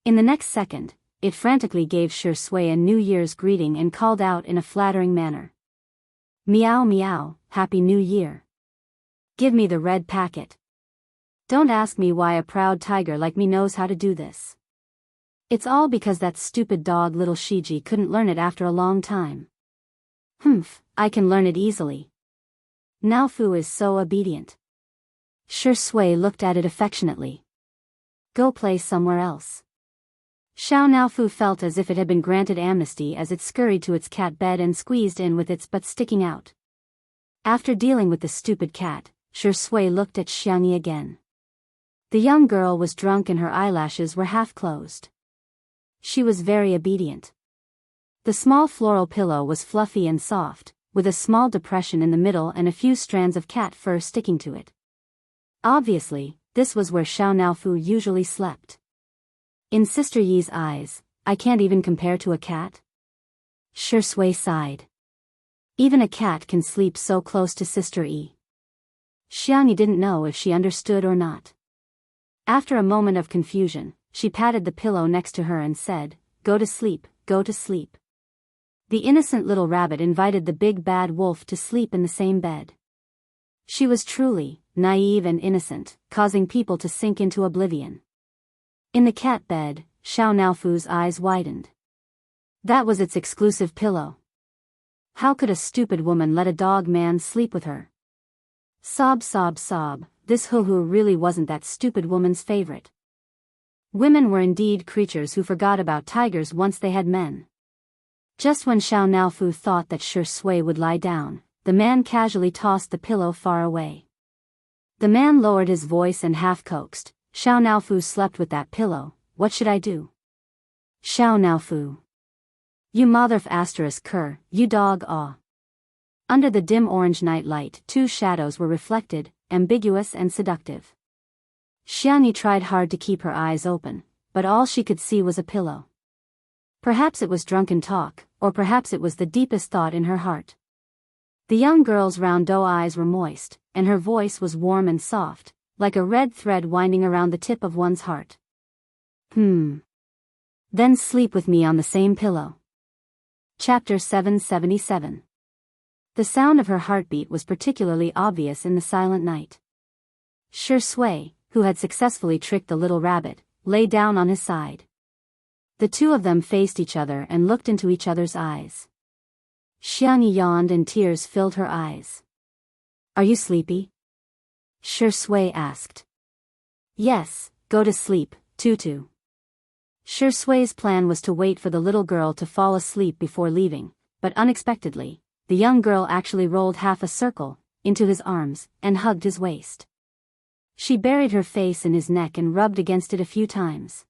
In the next second, it frantically gave Shui a New Year's greeting and called out in a flattering manner. Meow meow, Happy New Year. Give me the red packet. Don't ask me why a proud tiger like me knows how to do this. It's all because that stupid dog little Shiji couldn't learn it after a long time. I can learn it easily. Now Fu is so obedient. Shi Sui looked at it affectionately. Go play somewhere else. Xiao Naofu felt as if it had been granted amnesty as it scurried to its cat bed and squeezed in with its butt sticking out. After dealing with the stupid cat, Shi Sui looked at Xiangyi again. The young girl was drunk and her eyelashes were half closed. She was very obedient. The small floral pillow was fluffy and soft, with a small depression in the middle and a few strands of cat fur sticking to it. Obviously, this was where Xiao Naofu usually slept. In Sister Yi's eyes, I can't even compare to a cat. Shi Sui sighed. Even a cat can sleep so close to Sister Yi. Xiangyi didn't know if she understood or not. After a moment of confusion, she patted the pillow next to her and said, "Go to sleep, go to sleep." The innocent little rabbit invited the big bad wolf to sleep in the same bed. She was truly naive and innocent, causing people to sink into oblivion. In the cat bed, Xiao Naofu's eyes widened. That was its exclusive pillow. How could a stupid woman let a dog man sleep with her? Sob sob sob, this hoo-hoo really wasn't that stupid woman's favorite. Women were indeed creatures who forgot about tigers once they had men. Just when Xiao Naofu thought that Shi Sui would lie down, the man casually tossed the pillow far away. The man lowered his voice and half coaxed, "Xiao Naofu slept with that pillow, what should I do?" Xiao Naofu. You motherf asterisk cur, you dog aw. Under the dim orange night light, two shadows were reflected, ambiguous and seductive. Xiangyi tried hard to keep her eyes open, but all she could see was a pillow. Perhaps it was drunken talk, or perhaps it was the deepest thought in her heart. The young girl's round doe eyes were moist, and her voice was warm and soft, like a red thread winding around the tip of one's heart. Then sleep with me on the same pillow. Chapter 777. The sound of her heartbeat was particularly obvious in the silent night. Shi Sui, who had successfully tricked the little rabbit, lay down on his side. The two of them faced each other and looked into each other's eyes. Xiangyi yawned and tears filled her eyes. Are you sleepy? Shi Sui asked. Yes, go to sleep, Tutu. Shi Sui's plan was to wait for the little girl to fall asleep before leaving, but unexpectedly, the young girl actually rolled half a circle into his arms and hugged his waist. She buried her face in his neck and rubbed against it a few times.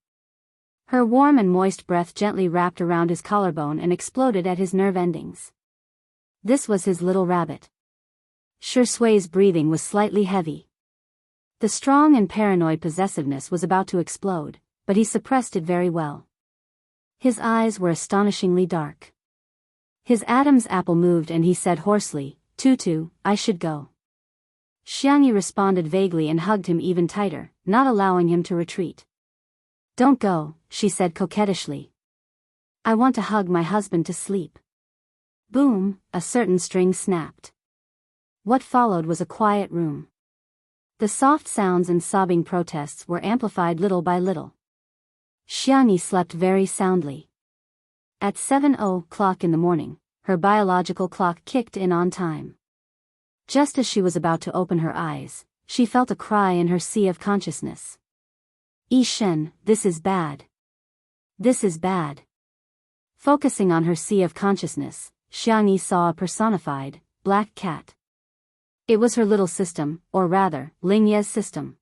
Her warm and moist breath gently wrapped around his collarbone and exploded at his nerve endings. This was his little rabbit. Shi Sui's breathing was slightly heavy. The strong and paranoid possessiveness was about to explode, but he suppressed it very well. His eyes were astonishingly dark. His Adam's apple moved and he said hoarsely, "Tutu, I should go." Xiangyi responded vaguely and hugged him even tighter, not allowing him to retreat. "Don't go," she said coquettishly. "I want to hug my husband to sleep." Boom, a certain string snapped. What followed was a quiet room. The soft sounds and sobbing protests were amplified little by little. Xiangyi slept very soundly. At 7:00 in the morning, her biological clock kicked in on time. Just as she was about to open her eyes, she felt a cry in her sea of consciousness. "Yi Shen, this is bad. This is bad." Focusing on her sea of consciousness, Xiangyi saw a personified, black cat. It was her little system, or rather, Lingye's system.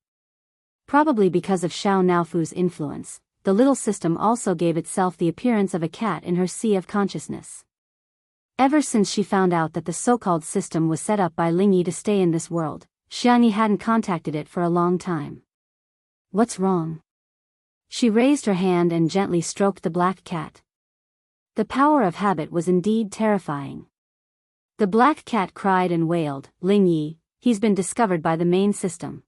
Probably because of Xiao Naofu's influence, the little system also gave itself the appearance of a cat in her sea of consciousness. Ever since she found out that the so-called system was set up by Lingyi to stay in this world, Xiangyi hadn't contacted it for a long time. What's wrong? She raised her hand and gently stroked the black cat. The power of habit was indeed terrifying. The black cat cried and wailed, "Lingyi, he's been discovered by the main system."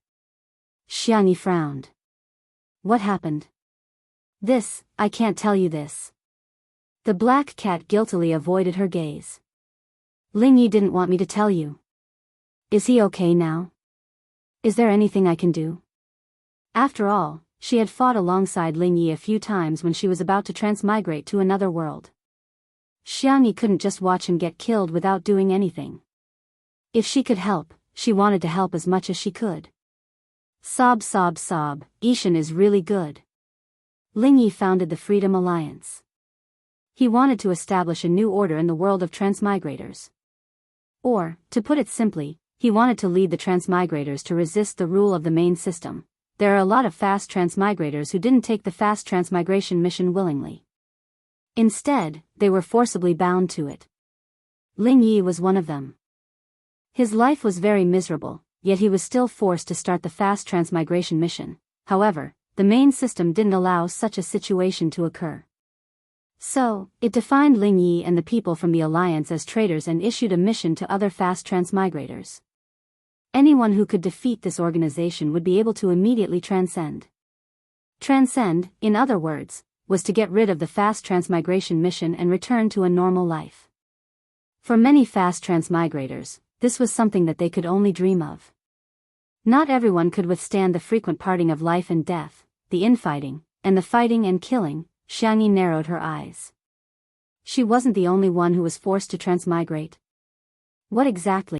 Xiangyi frowned. What happened? This, I can't tell you this. The black cat guiltily avoided her gaze. Lingyi didn't want me to tell you. Is he okay now? Is there anything I can do? After all, she had fought alongside Lingyi a few times when she was about to transmigrate to another world. Xiangyi couldn't just watch him get killed without doing anything. If she could help, she wanted to help as much as she could. Sob sob sob, Ishan is really good. Lingyi founded the Freedom Alliance. He wanted to establish a new order in the world of transmigrators. Or, to put it simply, he wanted to lead the transmigrators to resist the rule of the main system. There are a lot of fast transmigrators who didn't take the fast transmigration mission willingly. Instead, they were forcibly bound to it. Lingyi was one of them. His life was very miserable, yet he was still forced to start the fast transmigration mission. However, the main system didn't allow such a situation to occur. So, it defined Lingyi and the people from the Alliance as traitors and issued a mission to other fast transmigrators. Anyone who could defeat this organization would be able to immediately transcend. Transcend, in other words, was to get rid of the fast transmigration mission and return to a normal life. For many fast transmigrators, this was something that they could only dream of. Not everyone could withstand the frequent parting of life and death, the infighting, and the fighting and killing. Xiangyi narrowed her eyes. She wasn't the only one who was forced to transmigrate. What exactly